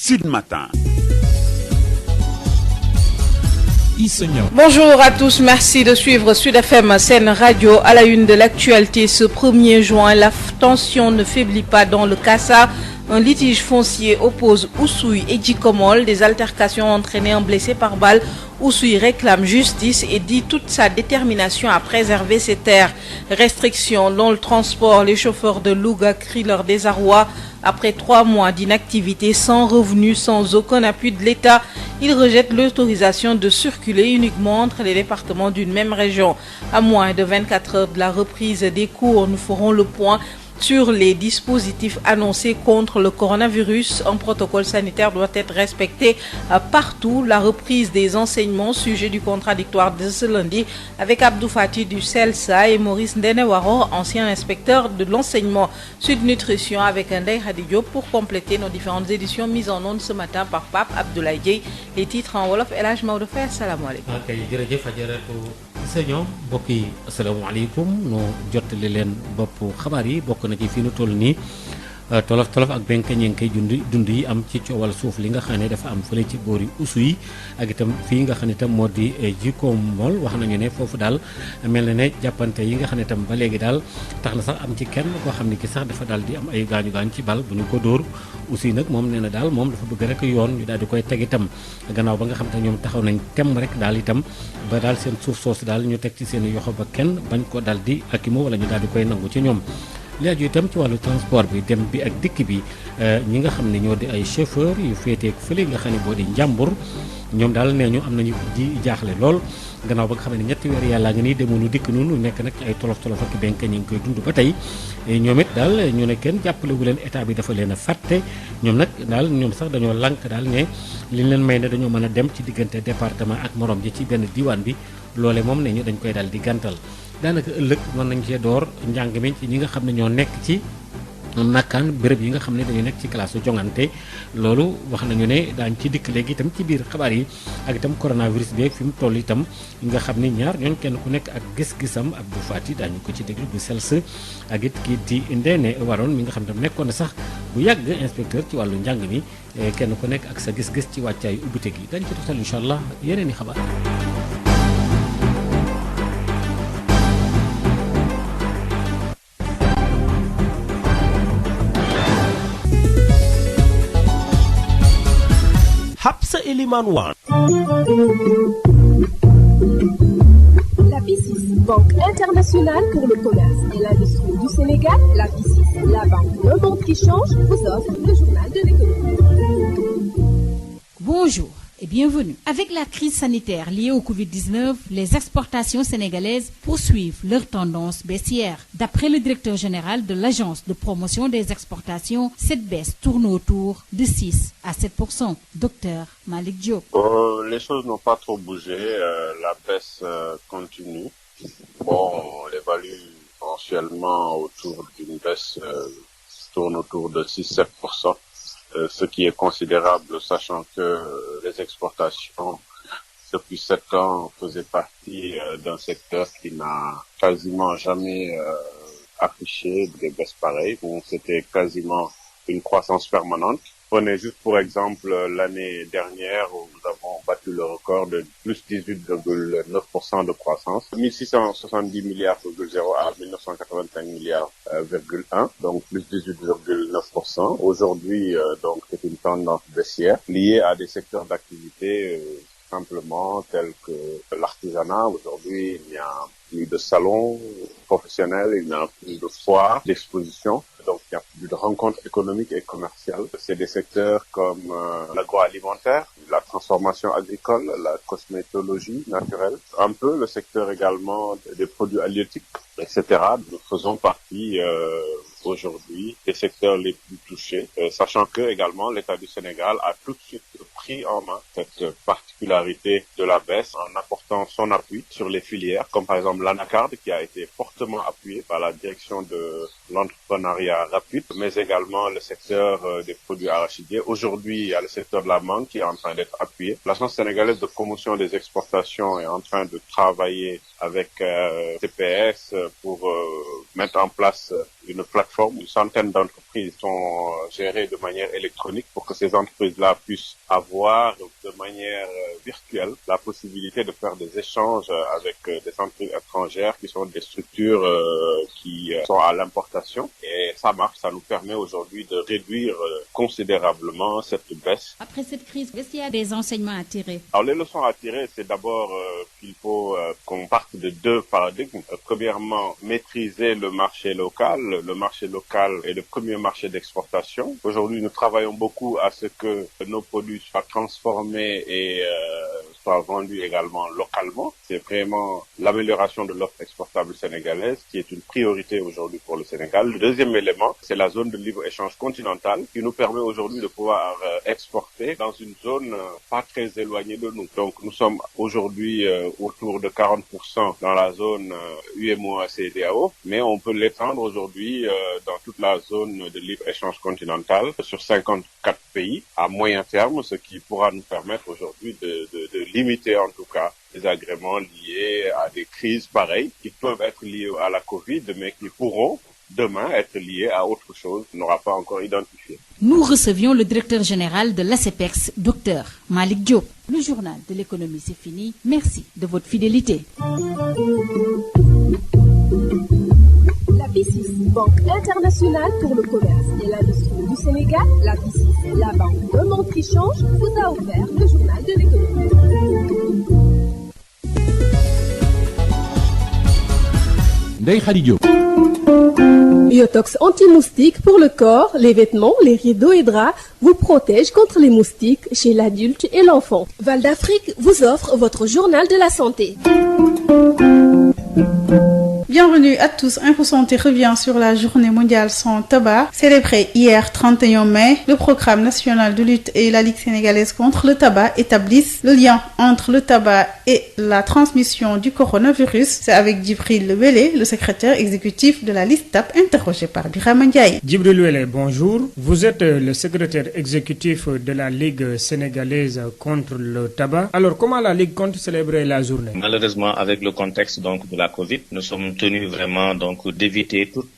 Sud Matin. Bonjour à tous, merci de suivre Sud FM Sen Radio. À la une de l'actualité ce 1er juin, la tension ne faiblit pas dans le Kassa. Un litige foncier oppose Oussouye et Djikomol. Des altercations ont entraîné un blessé par balle. Oussouye réclame justice et dit toute sa détermination à préserver ses terres. Restrictions dans le transport, les chauffeurs de Louga crient leur désarroi. Après 3 mois d'inactivité, sans revenus, sans aucun appui de l'État, ils rejettent l'autorisation de circuler uniquement entre les départements d'une même région. À moins de 24 heures de la reprise des cours, nous ferons le point sur les dispositifs annoncés contre le coronavirus. Un protocole sanitaire doit être respecté partout. La reprise des enseignements, sujet du contradictoire de ce lundi avec Abdou Fati du CELSA et Maurice Ndenewaro, ancien inspecteur de l'enseignement. Sud Nutrition avec Ndeye Khady Diop pour compléter nos différentes éditions mises en onde ce matin par Pape Abdoulaye Dieye. Les titres en wolof, El Hadj Maodo Faye, asalaamaaleykum. ok jërëjëf Adjaratou Sëño mbokk yi asalaamaaleykum nu jottali leen bopp xabaar yi bokk na ci fii nu toll nii tolof ak benk ñi ngi koy dund yi am ci coowal suuf li nga xam ne dafa am fële ci boori Oussouye ak itam fii nga xam ne itam moo di Djikomol wax nañu ne foofu daal mel na ne jàppante yi nga xam ne itam ba léegi daal tax na sax am ci kenn koo xam ne ki sax dafa daal di am ay gaañu ci bal bu ñu ko dóor Oussouye nag moom nee na daal moom dafa bëgg rek yoon ñu daal di koy teg itam gannaaw ba nga xam te ñoom taxaw nañ tem rek daal itam ba daal seen suuf soosu daal ñu teg ci seen yoxo ba kenn bañ ko daal di akimo wala ñu daal di koy nangu ci ñoom li aju itam ci wàllu transport bi dem bi ak dikk bi ñi nga xam ne ñoo di ay chauffeur yu féeteeg fële nga xam ne boo di njàmbur ñoom daal nee ñu am nañu di jaaxle lool gannaaw ba nga xam ne ñetti weer yàllaa nga nii demoonu dikk noonu nekk nag ci ay tolof ak benk ñi ngi koy dund ba tey ñoom it daal ñu ne kenn jàppale wu leen état bi dafa leen a fàtte ñoom nag daal ñoom sax dañoo lànk daal ne li leen may ne dañoo mën a dem ci diggante département ak morom ji ci benn diwaan bi loole moom ne ñu dañ koy daal di gàntal daanaka ëllëg mën nañ cee door njàng mi ci ñi nga xam ne ñoo nekk ci nakkaan béréb yi nga xam ne dañu nekk ci classe jongante loolu wax nañu ne daañ ci dikk léegi itam ci biir xabaar yi ak itam coronavirus bi fi mu toll itam nga xam ni ñaar ñooñ kenn ku nekk ak gis-gisam Abdou Fati daañu ko ci déglu bu sels ak it kii di Ndeye waroon mi nga xam ne nekkoon na sax bu yàgg inspecteur ci wàllu njàng mi kenn ku nekk ak sa gis-gis ci wàccaayu ubbite gi dañ ci total incha allah yeneen i xabaar. Habsa Eliman Wan. La BICIS, Banque internationale pour le commerce et l'industrie du Sénégal, la BICIS, la banque Le Monde qui change, vous offre le journal de l'économie. Bonjour et bienvenue. Avec la crise sanitaire liée au Covid-19, les exportations sénégalaises poursuivent leur tendance baissière. D'après le directeur général de l'Agence de promotion des exportations, cette baisse tourne autour de 6 à 7%. Docteur Malick Diop. Les choses n'ont pas trop bougé. La baisse continue. On l'évalue mensuellement autour d'une baisse tourne autour de 6-7%. Ce qui est considérable, sachant que les exportations depuis 7 ans faisaient partie d'un secteur qui n'a quasiment jamais affiché des baisses pareilles. Donc c'était quasiment une croissance permanente. Prenez juste pour exemple l'année dernière où nous avons battu le record de plus 18,9% de croissance, 1670 milliards,0 à 1985 milliards,1, donc plus 18,9%. Aujourd'hui, donc c'est une tendance baissière liée à des secteurs d'activité simplement tels que l'artisanat. Aujourd'hui, il n'y a plus de salons professionnels, il n'y a plus de foires, d'expositions. Donc, il y a plus de rencontres économiques et commerciales. C'est des secteurs comme l'agroalimentaire, la transformation agricole, la cosmétologie naturelle, un peu le secteur également des produits halieutiques, etc. Nous faisons partie aujourd'hui des secteurs les plus touchés, sachant que également l'État du Sénégal a tout de suite pris en main cette particularité de la baisse en apportant son appui sur les filières, comme par exemple l'anacarde qui a été fortement appuyée par la direction de l'entrepreneuriat rapide mais également le secteur des produits arachidiers. Aujourd'hui, il y a le secteur de la mangue qui est en train d'être appuyé. L'Agence sénégalaise de promotion des exportations est en train de travailler avec TPS pour mettre en place une plateforme. Une centaine d'entreprises sont gérées de manière électronique pour que ces entreprises-là puissent avoir de manière virtuelle la possibilité de faire des échanges avec des entreprises étrangères qui sont des structures qui sont à l'importation. Et ça marche, ça nous permet aujourd'hui de réduire considérablement cette baisse. Après cette crise, est-ce qu'il y a des enseignements à tirer? Alors les leçons à tirer, c'est d'abord qu'il faut qu'on parte de deux paradigmes. Premièrement, maîtriser le marché local. Le marché local est le premier marché d'exportation. Aujourd'hui, nous travaillons beaucoup à ce que nos produits soient transformés et soient vendus également localement. C'est vraiment l'amélioration de l'offre exportable sénégalaise qui est une priorité aujourd'hui pour le Sénégal. Le deuxième élément, c'est la zone de libre-échange continentale qui nous permet aujourd'hui de pouvoir exporter dans une zone pas très éloignée de nous. Donc nous sommes aujourd'hui autour de 40% dans la zone UEMOA-CEDEAO, mais on peut l'étendre aujourd'hui dans toute la zone de libre-échange continentale sur 54 pays à moyen terme, ce qui pourra nous permettre aujourd'hui de limiter en tout cas les agréments liés à des crises pareilles qui peuvent être liées à la Covid, mais qui pourront demain être liées à autre chose qu'on n'aura pas encore identifié. Nous recevions le directeur général de l'ACEPEX, Dr Malick Diop. Le journal de l'économie, c'est fini. Merci de votre fidélité. La BICIS, Banque internationale pour le commerce et l'industrie du Sénégal, la BICIS, la banque de monde qui change, vous a offert le journal de l'économie. Ndeye Khady Diop. Biotox anti-moustique pour le corps, les vêtements, les rideaux et draps vous protège contre les moustiques chez l'adulte et l'enfant. Val d'Afrique vous offre votre journal de la santé. Bienvenue à tous. Info Santé revient sur la journée mondiale sans tabac. Célébrée hier 31 mai, le programme national de lutte et la Ligue sénégalaise contre le tabac établissent le lien entre le tabac et la transmission du coronavirus. C'est avec Djibril Wélé, le secrétaire exécutif de la LISTAB, interrogé par Birama Ndiaye. Djibril Wélé, bonjour. Vous êtes le secrétaire exécutif de la Ligue sénégalaise contre le tabac. Alors, comment la Ligue compte célébrer la journée? Malheureusement, avec le contexte donc de la Covid, nous sommes tenus vraiment donc d'éviter toute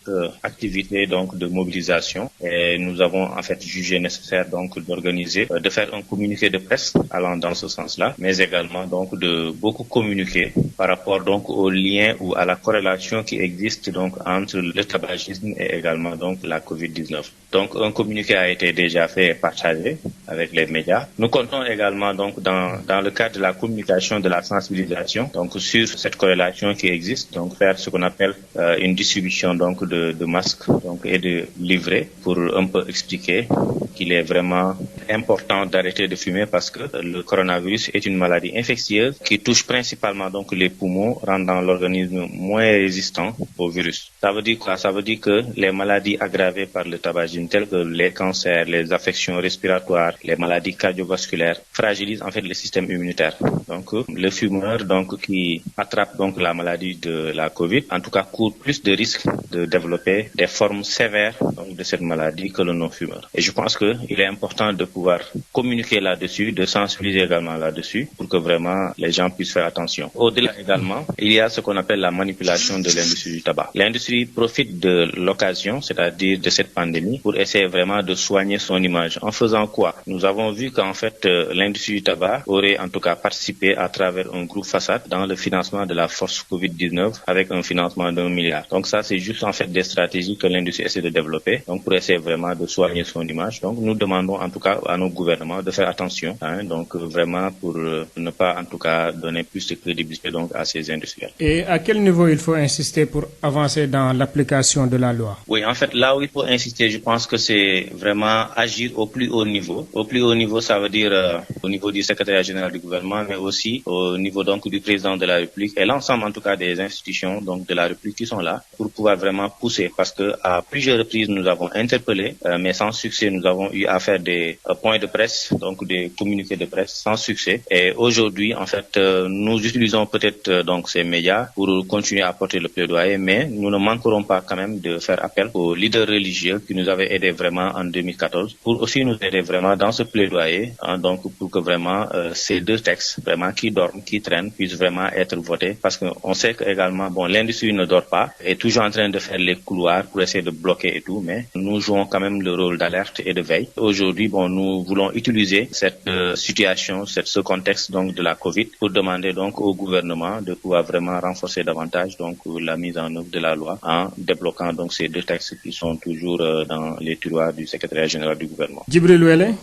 activité donc de mobilisation et nous avons en fait jugé nécessaire donc d'organiser, de faire un communiqué de presse allant dans ce sens-là, mais également donc de beaucoup communiquer par rapport donc au lien ou à la corrélation qui existe donc entre le tabagisme et également donc la Covid-19. Donc un communiqué a été déjà fait et partagé avec les médias. Nous comptons également donc dans le cadre de la communication, de la sensibilisation donc sur cette corrélation qui existe, donc faire ce qu'on appelle une distribution donc de masques donc et de livrets pour un peu expliquer qu'il est vraiment important d'arrêter de fumer parce que le coronavirus est une maladie infectieuse qui touche principalement donc les poumons, rendant l'organisme moins résistant au virus. Ça veut dire quoi? Ça veut dire que les maladies aggravées par le tabagisme telles que les cancers, les affections respiratoires, les maladies cardiovasculaires fragilisent en fait le système immunitaire. Donc le fumeur donc qui attrape donc la maladie de la Covid, en tout cas court plus de risques de développer des formes sévères donc, de cette maladie que le non-fumeur. Et je pense que il est important de pouvoir communiquer là-dessus, de sensibiliser également là-dessus pour que vraiment les gens puissent faire attention. Au-delà également, il y a ce qu'on appelle la manipulation de l'industrie du tabac. L'industrie profite de l'occasion, c'est-à-dire de cette pandémie, pour essayer vraiment de soigner son image. En faisant quoi? Nous avons vu qu'en fait, l'industrie du tabac aurait en tout cas participé à travers un groupe Fassad dans le financement de la force Covid-19 avec un financement d'1 milliard. Donc ça, c'est juste en fait des stratégies que l'industrie essaie de développer, donc pour essayer vraiment de soigner son image. Donc nous demandons en tout cas à nos gouvernements de faire attention, donc vraiment pour ne pas en tout cas donner plus de crédibilité donc à ces industriels. Et à quel niveau il faut insister pour avancer dans l'application de la loi? Oui, en fait, là où il faut insister, je pense que c'est vraiment agir au plus haut niveau. Au plus haut niveau, ça veut dire au niveau du secrétaire général du gouvernement, mais aussi au niveau donc du président de la République et l'ensemble en tout cas des institutions donc de la République qui sont là pour pouvoir vraiment pousser, parce que à plusieurs reprises nous avons interpellé, mais sans succès, nous avons eu à faire des points de presse, donc des communiqués de presse sans succès. Et aujourd'hui, en fait, nous utilisons peut-être donc ces médias pour continuer à porter le plaidoyer, mais nous ne manquerons pas quand même de faire appel aux leaders religieux qui nous avaient aidés vraiment en 2014 pour aussi nous aider vraiment dans ce plaidoyer, donc pour que vraiment ces deux textes vraiment qui dorment, qui traînent, puissent vraiment être votés, parce qu'on sait que également l'industrie ne dort pas, est toujours en train de faire les couloirs pour essayer de bloquer et tout, mais nous jouons quand même le rôle d'alerte et de veille. Aujourd'hui, nous voulons utiliser cette situation, ce contexte donc de la Covid pour demander donc au gouvernement de pouvoir vraiment renforcer davantage donc la mise en œuvre de la loi en débloquant donc ces deux textes qui sont toujours dans les tiroirs du secrétariat général du gouvernement. Djibril Wele,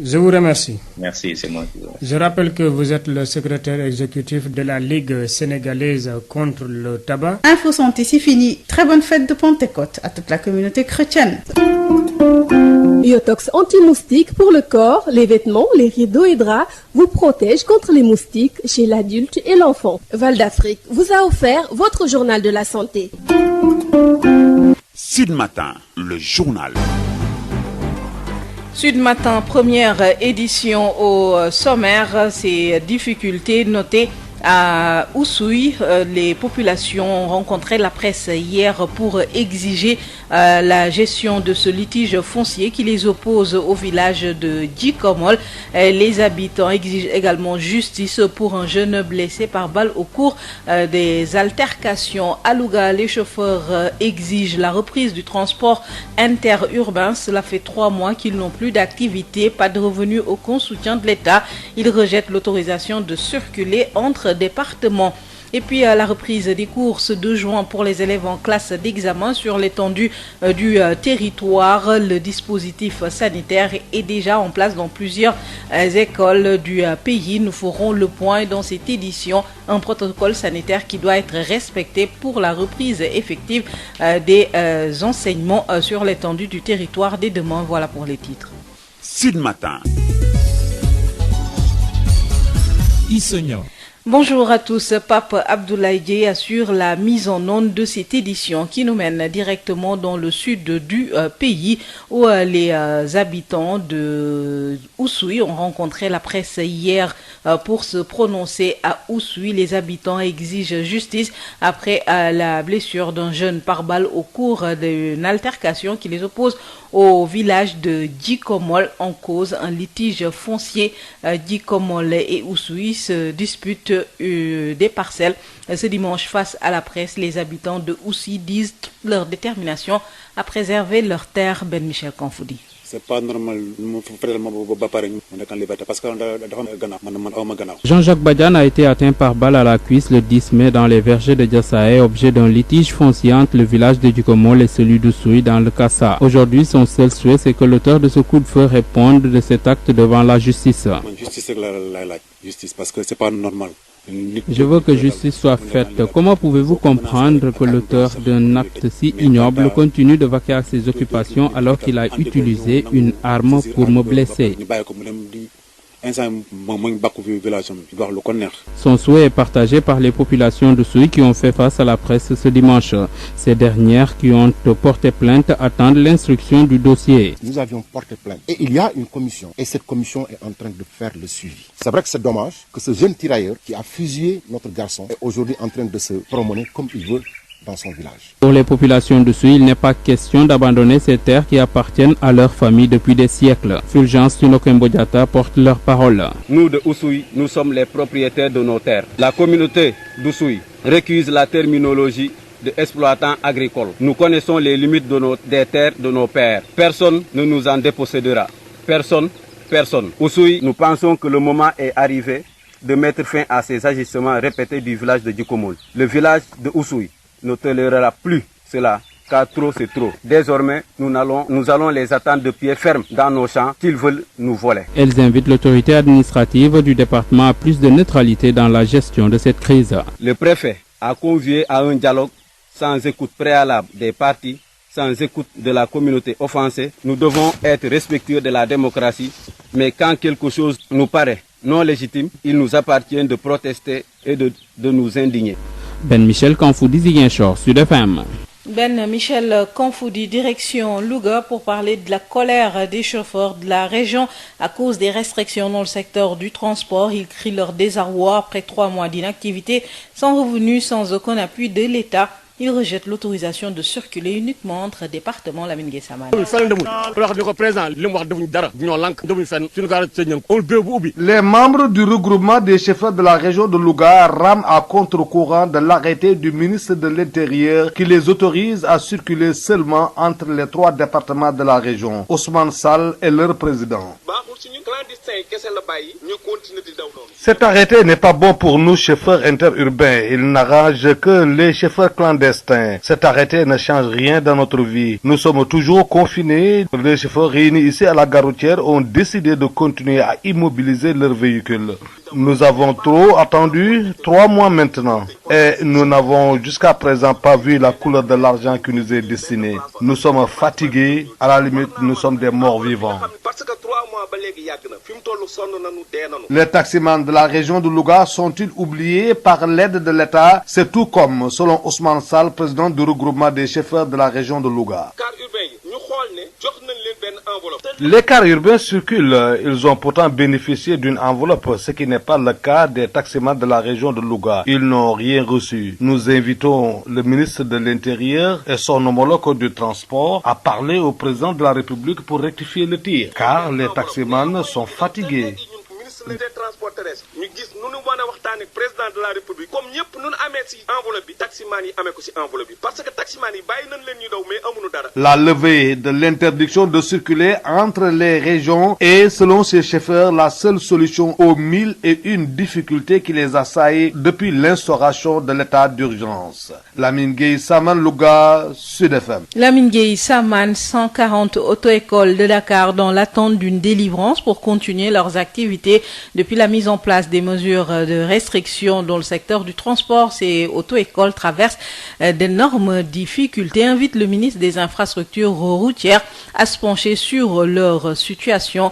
je vous remercie. Merci, c'est moi qui vous remercie. Je rappelle que vous êtes le secrétaire exécutif de la Ligue sénégalaise contre le tabac. Info Santé, c'est fini. Très bonne fête de Pentecôte à toute la communauté chrétienne. Biotox anti-moustique pour le corps, les vêtements, les rideaux et draps vous protège contre les moustiques chez l'adulte et l'enfant. Val d'Afrique vous a offert votre journal de la santé. Sud Matin, le journal. Sud Matin, première édition au sommaire, ces difficultés notées à Oussouye. Les populations ont rencontré la presse hier pour exiger la gestion de ce litige foncier qui les oppose au village de Djikomol. Les habitants exigent également justice pour un jeune blessé par balle au cours des altercations. À Louga, les chauffeurs exigent la reprise du transport interurbain. Cela fait 3 mois qu'ils n'ont plus d'activité, pas de revenus, aucun soutien de l'État. Ils rejettent l'autorisation de circuler entre départements. Et puis la reprise des cours ce 2 juin pour les élèves en classe d'examen sur l'étendue du territoire. Le dispositif sanitaire est déjà en place dans plusieurs écoles du pays. Nous ferons le point dans cette édition. Un protocole sanitaire qui doit être respecté pour la reprise effective des enseignements sur l'étendue du territoire dès demain. Voilà pour les titres. Sud Matin. Issonia. Bonjour à tous, Pape Abdoulaye Dieye assure la mise en onde de cette édition qui nous mène directement dans le sud du pays où les habitants de Oussouye ont rencontré la presse hier pour se prononcer à Oussouye. Les habitants exigent justice après la blessure d'un jeune par balle au cours d'une altercation qui les oppose au village de Djikomol. En cause un litige foncier. Djikomol et Oussouye se disputent des parcelles. Ce dimanche, face à la presse, les habitants de Oussouye disent leur détermination à préserver leurs terres. Ben Michel Kanfoudi. C'est pas normal. Jean-Jacques Badiane a été atteint par balle à la cuisse le 10 mai dans les vergers de Diassaé, objet d'un litige foncier entre le village de Djikomol et celui d'Oussouye dans le Kassa. Aujourd'hui, son seul souhait, c'est que l'auteur de ce coup de feu réponde de cet acte devant la justice. Justice, parce que c'est pas normal. Je veux que justice soit faite. Comment pouvez-vous comprendre que l'auteur d'un acte si ignoble continue de vaquer à ses occupations alors qu'il a utilisé une arme pour me blesser? Son souhait est partagé par les populations de Oussouye qui ont fait face à la presse ce dimanche. Ces dernières qui ont porté plainte attendent l'instruction du dossier. Nous avions porté plainte et il y a une commission et cette commission est en train de faire le suivi. C'est vrai que c'est dommage que ce jeune tirailleur qui a fusillé notre garçon est aujourd'hui en train de se promener comme il veut dans son village. Pour les populations de Oussouye, il n'est pas question d'abandonner ces terres qui appartiennent à leur famille depuis des siècles. Fulgence Tunokembodiata porte leur parole. Nous de Oussouye, nous sommes les propriétaires de nos terres. La communauté d'Oussouye récuse la terminologie de exploitants agricoles. Nous connaissons les limites des terres de nos pères. Personne ne nous en dépossédera. Personne. Oussouye, nous pensons que le moment est arrivé de mettre fin à ces agissements répétés du village de Djikomol. Le village de Oussouye ne tolérera plus cela, car trop c'est trop. Désormais, nous allons les attendre de pied ferme dans nos champs s'ils veulent nous voler. Elles invitent l'autorité administrative du département à plus de neutralité dans la gestion de cette crise. Le préfet a convié à un dialogue sans écoute préalable des partis, sans écoute de la communauté offensée. Nous devons être respectueux de la démocratie, mais quand quelque chose nous paraît non légitime, il nous appartient de protester et de nous indigner. Ben Michel Kanfoudi, Ziguinchor, Sud FM. Ben Michel Kanfoudi, direction Louga, pour parler de la colère des chauffeurs de la région à cause des restrictions dans le secteur du transport. Ils crient leur désarroi après 3 mois d'inactivité, sans revenu, sans aucun appui de l'État. Ils rejettent l'autorisation de circuler uniquement entre départements Lamine Gueye Samane. Les membres du regroupement des chauffeurs de la région de Louga rament à contre-courant de l'arrêté du ministre de l'Intérieur qui les autorise à circuler seulement entre les 3 départements de la région. Ousmane Sall est leur président. Cet arrêté n'est pas bon pour nous chauffeurs interurbains. Il n'arrange que les chauffeurs clandestins. Cet arrêté ne change rien dans notre vie. Nous sommes toujours confinés. Les chauffeurs réunis ici à la gare routière ont décidé de continuer à immobiliser leurs véhicules. Nous avons trop attendu 3 mois maintenant et nous n'avons jusqu'à présent pas vu la couleur de l'argent qui nous est destiné. Nous sommes fatigués, à la limite nous sommes des morts vivants. Les taximans de la région de Louga sont-ils oubliés par l'aide de l'État? C'est tout comme, selon Ousmane Sall, président du regroupement des chauffeurs de la région de Louga. Les cars urbains circulent, ils ont pourtant bénéficié d'une enveloppe, ce qui n'est pas le cas des taximans de la région de Louga. Ils n'ont rien reçu. Nous invitons le ministre de l'Intérieur et son homologue du transport à parler au président de la République pour rectifier le tir, car les taximans sont fatigués. des transports terrestres ñu gis nu nu mën a waxtaan ak président de la république comme ñëpp nu nu amee si enveloppe bi taximan yi amee ko si enveloppe bi parce que taximan yi bàyyi nañ leen ñu daw mais amuñu dara. La levée de l'interdiction de circuler entre les régions est, selon ces chauffeurs, la seule solution aux 1001 difficultés qui les assaillent depuis l'instauration de l'état d'urgence. Lamine Gueye Samane, Louga, Sud FM. Lamine Gueye Samane, 140 auto-écoles de Dakar dans l'attente d'une délivrance pour continuer leurs activités depuis la mise en place des mesures de restriction dans le secteur du transport. Ces auto-écoles traversent d'énormes difficultés. Invite le ministre des Infrastructures routières à se pencher sur leur situation.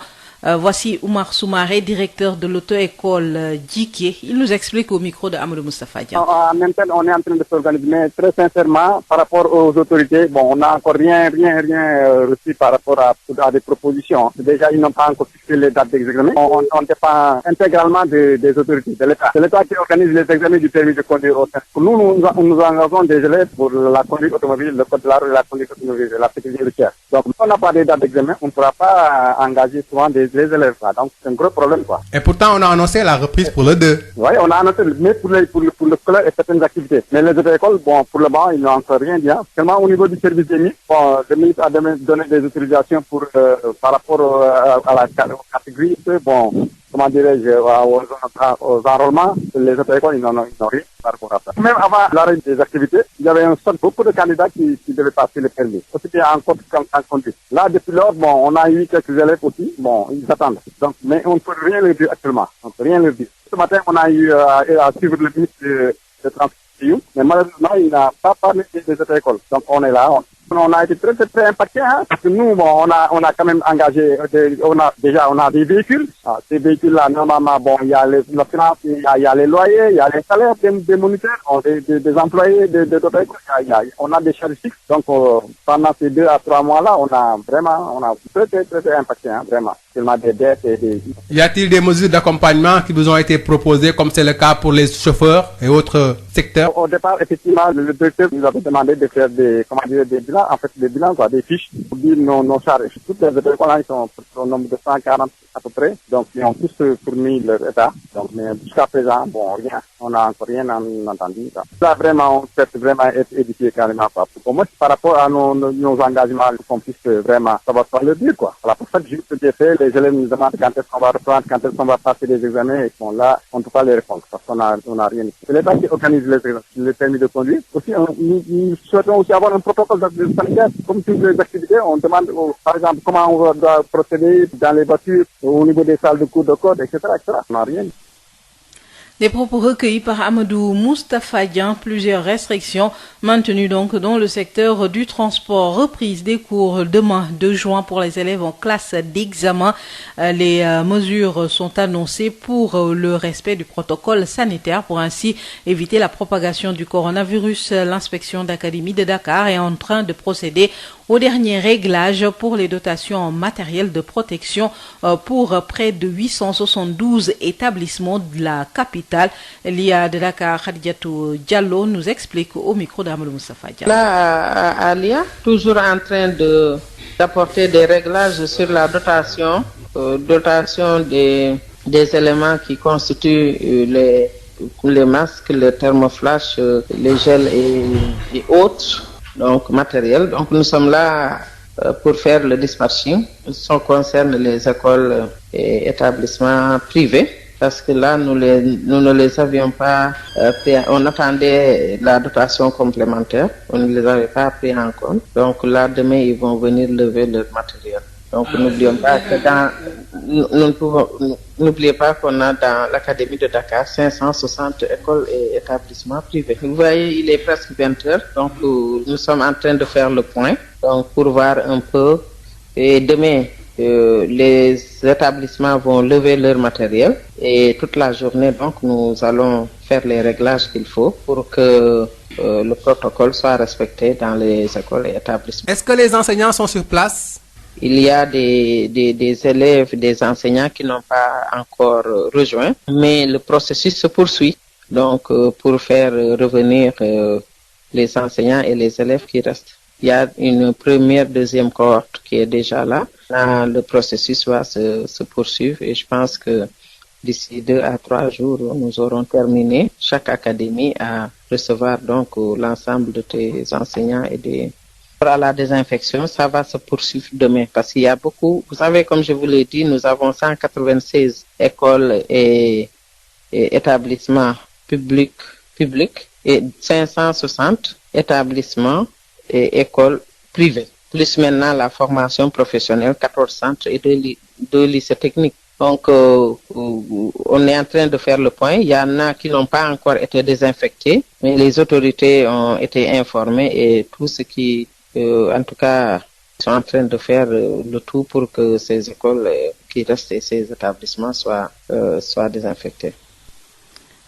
Voici Oumar Soumaré, directeur de l'auto-école Djiké. Il nous explique au micro de Amadou Moustapha Dian. En même temps, on est en train de s'organiser, mais très sincèrement, par rapport aux autorités, bon, on n'a encore rien reçu par rapport à des propositions. Déjà, ils n'ont pas encore fixé les dates d'examen. On dépend intégralement des autorités, de l'État. C'est l'État qui organise les examens du permis de conduire au sein. Nous engageons des élèves pour la conduite automobile, le code de la route et la conduite automobile, la sécurité routière. Donc, si on n'a pas de date d'examen, on ne pourra pas engager souvent des élèves. Donc, c'est un gros problème, quoi. Et pourtant, on a annoncé la reprise pour le 2. Oui, on a annoncé, mais pour le scolaire et certaines activités. Mais les autres écoles, bon, pour le moment, ils n'ont encore rien dit. Seulement au niveau du service des ministres, bon, le ministre a donné des autorisations pour, par rapport à la catégorie, bon, comment dirais-je, aux enrôlements, les autres écoles, ils n'ont rien par rapport à ça. Même avant l'arrêt des activités, il y avait beaucoup de candidats qui devaient passer le permis, aussi bien en compte qu'en conduite. Là, depuis lors, bon, on a eu quelques élèves aussi, bon, ils attendent. Donc, mais on ne peut rien leur dire actuellement. On ne peut rien leur dire. Ce matin, on a eu à suivre le ministre de Transport, mais malheureusement, il n'a pas parlé des autres écoles. Donc, on est là. On a été très impactés, parce que nous, bon, on a quand même engagé, on a des véhicules. Ces véhicules-là, normalement, bon, il y a la finance, il y a les loyers, il y a les salaires des moniteurs, des employés d'autres écoles. On a des charges fixes. Donc, pendant ces 2 à 3 mois-là, on a très impacté, vraiment. Seulement des dettes et des... Y a-t-il des mesures d'accompagnement qui vous ont été proposées, comme c'est le cas pour les chauffeurs et autres secteurs? Au départ, effectivement, le directeur nous avait demandé de faire des bilans, en fait, des bilans, quoi, des fiches pour dire nos charges. Toutes les écoles, ils sont au nombre de 140 à peu près. Donc, ils ont tous fourni leur état. Donc, mais jusqu'à présent, bon, rien. On n'a encore rien entendu. Ça, vraiment, on peut vraiment être édifié carrément, quoi. Pour moi, par rapport à nos engagements, qu'on puisse vraiment savoir pas le dire, quoi. Voilà, pour ça que j'ai fait, les élèves nous demandent quand est-ce qu'on va reprendre, quand est-ce qu'on va passer les examens, et sont là, on ne peut pas les répondre, parce qu'on a rien. C'est l'État qui organise les permis de conduire. Aussi, nous souhaitons aussi avoir un protocole de sanitaire. Comme toutes les activités, on demande, par exemple, comment on doit procéder dans les voitures, au niveau des salles de cours de code, etc., etc. On n'a rien. Des propos recueillis par Amadou Moustapha Dian, plusieurs restrictions maintenues donc dans le secteur du transport, reprise des cours demain 2 juin pour les élèves en classe d'examen. Les mesures sont annoncées pour le respect du protocole sanitaire pour ainsi éviter la propagation du coronavirus. L'inspection d'académie de Dakar est en train de procéder au dernier réglage pour les dotations en matériel de protection pour près de 872 établissements de la capitale. L'IA de Dakar, Khadijatou Diallo, nous explique au micro d'Amadou Moustapha Diallo. Là, à l'IA, toujours en train d'apporter des réglages sur la dotation des éléments qui constituent les masques, les thermoflash, les gels et autres. Donc matériel. Donc nous sommes là pour faire le dispatching. Ça concerne les écoles et établissements privés parce que là nous ne les avions pas pris. On attendait la dotation complémentaire. On ne les avait pas pris en compte. Donc là demain ils vont venir lever leur matériel. Donc n'oublions pas que n'oubliez pas qu'on a dans l'académie de Dakar 560 écoles et établissements privés. Vous voyez, il est presque 20 heures, donc nous sommes en train de faire le point, donc pour voir un peu. Et demain, les établissements vont lever leur matériel et toute la journée, donc nous allons faire les réglages qu'il faut pour que le protocole soit respecté dans les écoles et établissements. Est-ce que les enseignants sont sur place? Il y a des élèves, des enseignants qui n'ont pas encore rejoint, mais le processus se poursuit. Donc, pour faire revenir les enseignants et les élèves qui restent. Il y a une première, deuxième cohorte qui est déjà là. Là, le processus va se poursuivre et je pense que d'ici 2 à 3 jours, nous aurons terminé chaque académie à recevoir donc l'ensemble de tes enseignants et des... À la désinfection, ça va se poursuivre demain parce qu'il y a beaucoup, vous savez, comme je vous l'ai dit, nous avons 196 écoles et établissements publics et 560 établissements et écoles privées. Plus maintenant la formation professionnelle, 14 centres et 2 lycées techniques. Donc, on est en train de faire le point. Il y en a qui n'ont pas encore été désinfectés, mais les autorités ont été informées et tout ce qui en tout cas, ils sont en train de faire le tout pour que ces écoles qui restent et ces établissements soient désinfectés.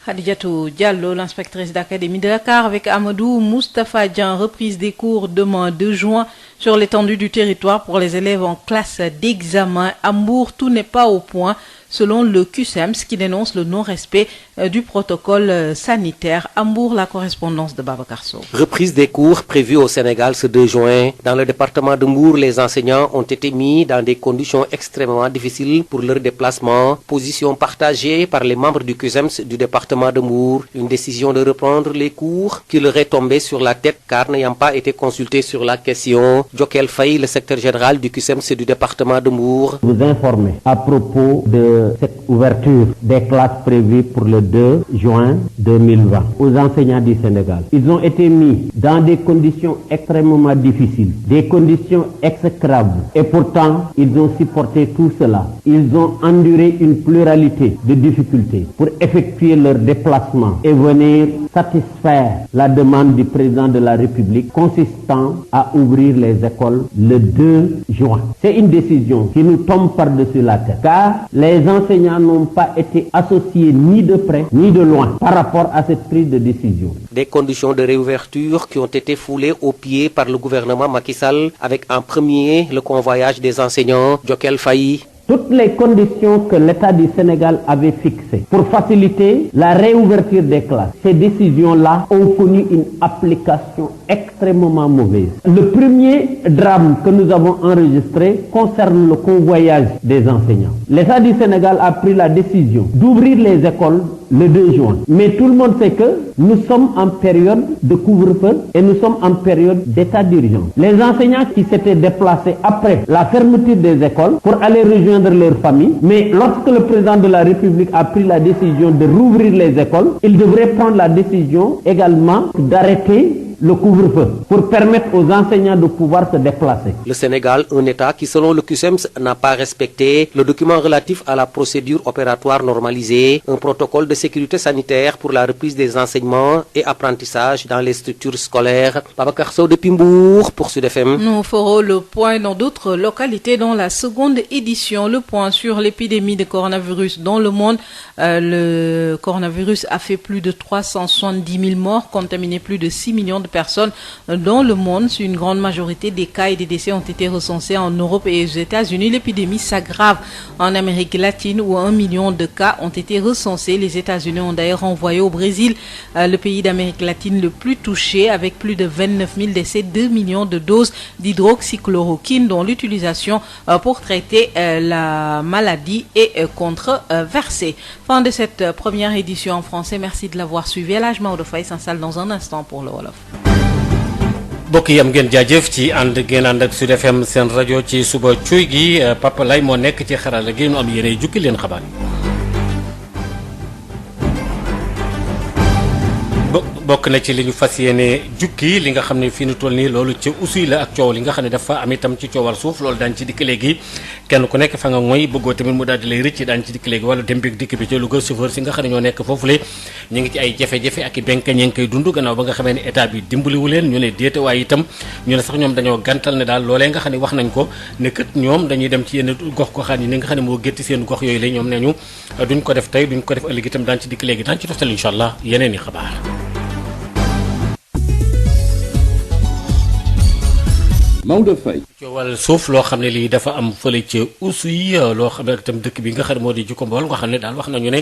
Khadijatou Diallo, l'inspectrice d'académie de Dakar, avec Amadou Moustapha Dian, reprise des cours demain 2 juin sur l'étendue du territoire pour les élèves en classe d'examen. À Mbour, tout n'est pas au point. Selon le QSEMS qui dénonce le non-respect du protocole sanitaire. À Mbour, la correspondance de Babacar Sow. Reprise des cours prévue au Sénégal ce 2 juin. Dans le département de Mbour, les enseignants ont été mis dans des conditions extrêmement difficiles pour leur déplacement. Position partagée par les membres du QSEMS du département de Mbour. Une décision de reprendre les cours qui leur est tombée sur la tête car n'ayant pas été consultés sur la question. Djokel Faye, le secrétaire général du QSEMS du département de Mbour. Vous informez à propos de cette ouverture des classes prévues pour le 2 juin 2020 aux enseignants du Sénégal. Ils ont été mis dans des conditions extrêmement difficiles, des conditions exécrables. Et pourtant, ils ont supporté tout cela. Ils ont enduré une pluralité de difficultés pour effectuer leur déplacement et venir satisfaire la demande du président de la République consistant à ouvrir les écoles le 2 juin. C'est une décision qui nous tombe par-dessus la tête car les enseignants n'ont pas été associés ni de près ni de loin par rapport à cette prise de décision. Des conditions de réouverture qui ont été foulées aux pieds par le gouvernement Macky Sall avec en premier le convoyage des enseignants. Djokel Faye. Toutes les conditions que l'État du Sénégal avait fixées pour faciliter la réouverture des classes, ces décisions-là ont connu une application extrêmement mauvaise. Le premier drame que nous avons enregistré concerne le convoyage des enseignants. L'État du Sénégal a pris la décision d'ouvrir les écoles le 2 juin. Mais tout le monde sait que nous sommes en période de couvre-feu et nous sommes en période d'état d'urgence. Les enseignants qui s'étaient déplacés après la fermeture des écoles pour aller rejoindre leurs familles, mais lorsque le président de la République a pris la décision de rouvrir les écoles, il devrait prendre la décision également d'arrêter le couvre-feu pour permettre aux enseignants de pouvoir se déplacer. Le Sénégal, un État qui, selon le CUSEMS, n'a pas respecté le document relatif à la procédure opératoire normalisée, un protocole de sécurité sanitaire pour la reprise des enseignements et apprentissages dans les structures scolaires. Babacar Sow depuis Mbour pour Sud FM. Nous ferons le point dans d'autres localités dans la seconde édition. Le point sur l'épidémie de coronavirus dans le monde. Le coronavirus a fait plus de 370 000 morts, contaminé plus de 6 millions de personnes dans le monde. Une grande majorité des cas et des décès ont été recensés en Europe et aux États-Unis. L'épidémie s'aggrave en Amérique latine où 1 million de cas ont été recensés. Les États-Unis ont d'ailleurs envoyé au Brésil, le pays d'Amérique latine le plus touché, avec plus de 29 000 décès, 2 millions de doses d'hydroxychloroquine dont l'utilisation pour traiter la maladie est controversée. Fin de cette première édition en français. Merci de l'avoir suivi. El Hadj Maodo Faye s'installe dans un instant pour le wolof. mbokk yi am ngeen jaajëf ci ànd ngeen ànd ak Sud FM seen rajo ci suba cuy gi Papa Lay moo nekk ci xarala gi nu am yéene jukki leen xabaar bokk na ci li ñu fas yéene jukki li nga xam ne fii nu toll nii loolu ci usuy la ak coow li nga xam ne dafa am itam ci coowal suuf loolu daañu ci dikk léegi kenn ku nekk fa nga ngoy bëggoo tamit mu daal di lay rëcc daañu ci dikk léegi wala dem bi dikk bi ci Louga chauffeur si nga xam ne ñoo nekk foofule ñu ngi ci ay jafe-jafe ak i benk ñi ngi koy dund gannaaw ba nga xamee ne état bi dimbaliwu leen ñu ne déete waaye itam ñu ne sax ñoom dañoo gàntal ne daal loolee nga xam ne wax nañ ko ne kët ñoom dañuy dem ci yenn gox goxaan yi ni nga xam ne moo gétti seen gox yooyu la ñoom ne ñu duñ ko def tey duñ ko def ëllëg itam daañu ci dikk léegi daañu ci toftal incha allah yeneen i xabaar Maodo Faye. coowal suuf loo xam ne lii dafa am fële ca Oussouye loo xam ne itam dëkk bi nga xam ne moo di Jukombool nga xam ne daal wax nañu ne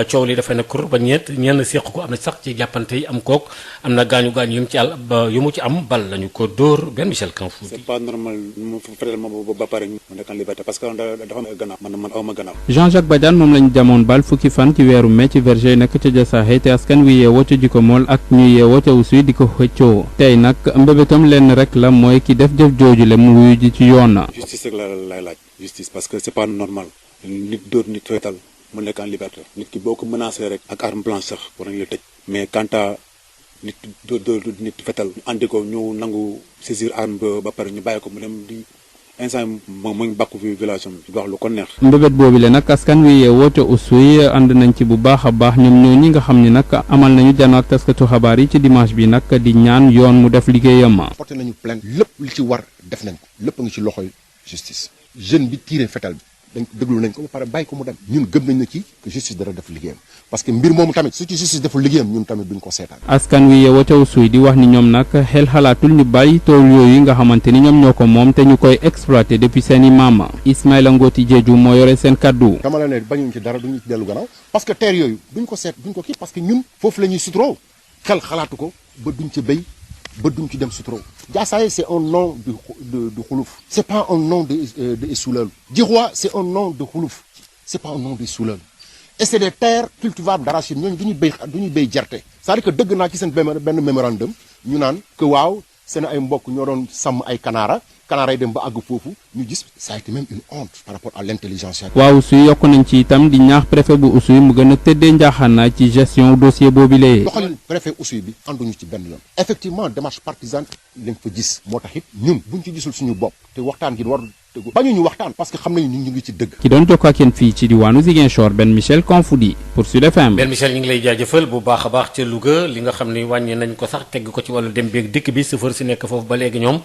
coow li dafa ne kur ba ñenn séq ko am na sax ci jàppante yi am kook am na gaañu yu mu ci yu mu ci am bal lañu ko dóor benn Michel Kanfoudi. c'est pas normal mu fële ma ba pare mu nekk en liberté parce que dafa am gannaaw man aw ma gannaaw. Jean-Jacques Badiane moom lañu jamoon bal fukki fan ci weeru mai ci verger nekk ca Jassaaxe te askan wi yeewoo ca Jukombool ak ñu yeewoo ca Oussouye di ko xëccoo tey nag mbébétam lenn rek la mooy ki def jëf jooju le mu wuyu ji ci yoon na justice rek lay laaj justice parce que c'est pas normal nit dóor nit feetal mu nekk en liberté nit ki boo ko menacé rek ak arme blanche sax war nañu la tëj mais quant à nit dóor nit fetal ñu andi ko ñu nangu saisir arme ba pare ñu bàyyi ko mu dem di instant moom mu ngi bàkku fi village am di wax lu ko neex. mbébét boobu le nag askan wi yeewoo ca Oussouye ànd nañ ci bu baax a baax ñoom ñoo ñi nga xam ni nag amal nañu janoo ak taskatu xabaar yi ci dimanche bi nag di ñaan yoon mu def liggéeyam. porté nañu plainte lépp li ci war def nañ ko lépp a ngi ci loxoy justice jeune bi tiré fetal bi dañ ko déglu nañ ko ba pare bàyyi ko mu dem ñun gëm nañ na ci que justice dara def liggéeyam parce que mbir moomu tamit su ci justice deful liggéeyam ñun tamit duñ ko seetaan. askan wi yeewoo ca Oussouye di wax ni ñoom nag xel xalaatul ñu bàyyi tool yooyu nga xamante ni ñoom ñoo ko moom te ñu koy exploité depuis seeni maam Ismaïla Ngoti Diédhiou moo yore seen kaddu. dama la ne bañuñ ci dara duñu ci dellu gannaaw parce que terre yooyu duñ ko seet duñ ko kii parce que ñun foofu la ñuy suturoo xel xalaatu ko ba duñ ci béy ba duñ ci dem suturoo Jassaaye c'est un nom de Xuluf c'est pas un nom de Soulel Djiroua c'est un nom de Xuluf c'est pas un nom de Soulel et c'est des terres cultivables d'arachide ñooñu duñuy béy gerte c'est-à-dire que dëgg naa ci seen benn mémorandum ñu naan que waaw seen ay mbokk ñoo doon sàmm ay kanaara yi dem ba àgg foofu ñu gis ça a été même une honte par rapport à l'intelligence. waaw Oussouye yokk nañ ci itam di ñaax préfet bu Oussouye mu gën a tëddee njaaxaanaay ci gestion dossier boobu lee. doxalin préfet Oussouye bi ànduñu ci benn yoon. effectivement démarche partisane lañ fa gis moo tax it ñun buñ ci gisul suñu bopp te waxtaan gi war dëgg bañuñu waxtaan parce que xam nañu ñu ngi ci dëgg. ki doon jokkoo ak yéen fii ci diwaanu Ziguinchor Ben Michel Kanfoudi pour Sud FM. Ben Michel ñu ngi lay jaajëfal bu baax a baax ca Louga li nga xam ni wàññi nañ ko sax tegg ko ci wàllu dem beeg dikk bi chauffeur si nekk foofu ba léegi ñoom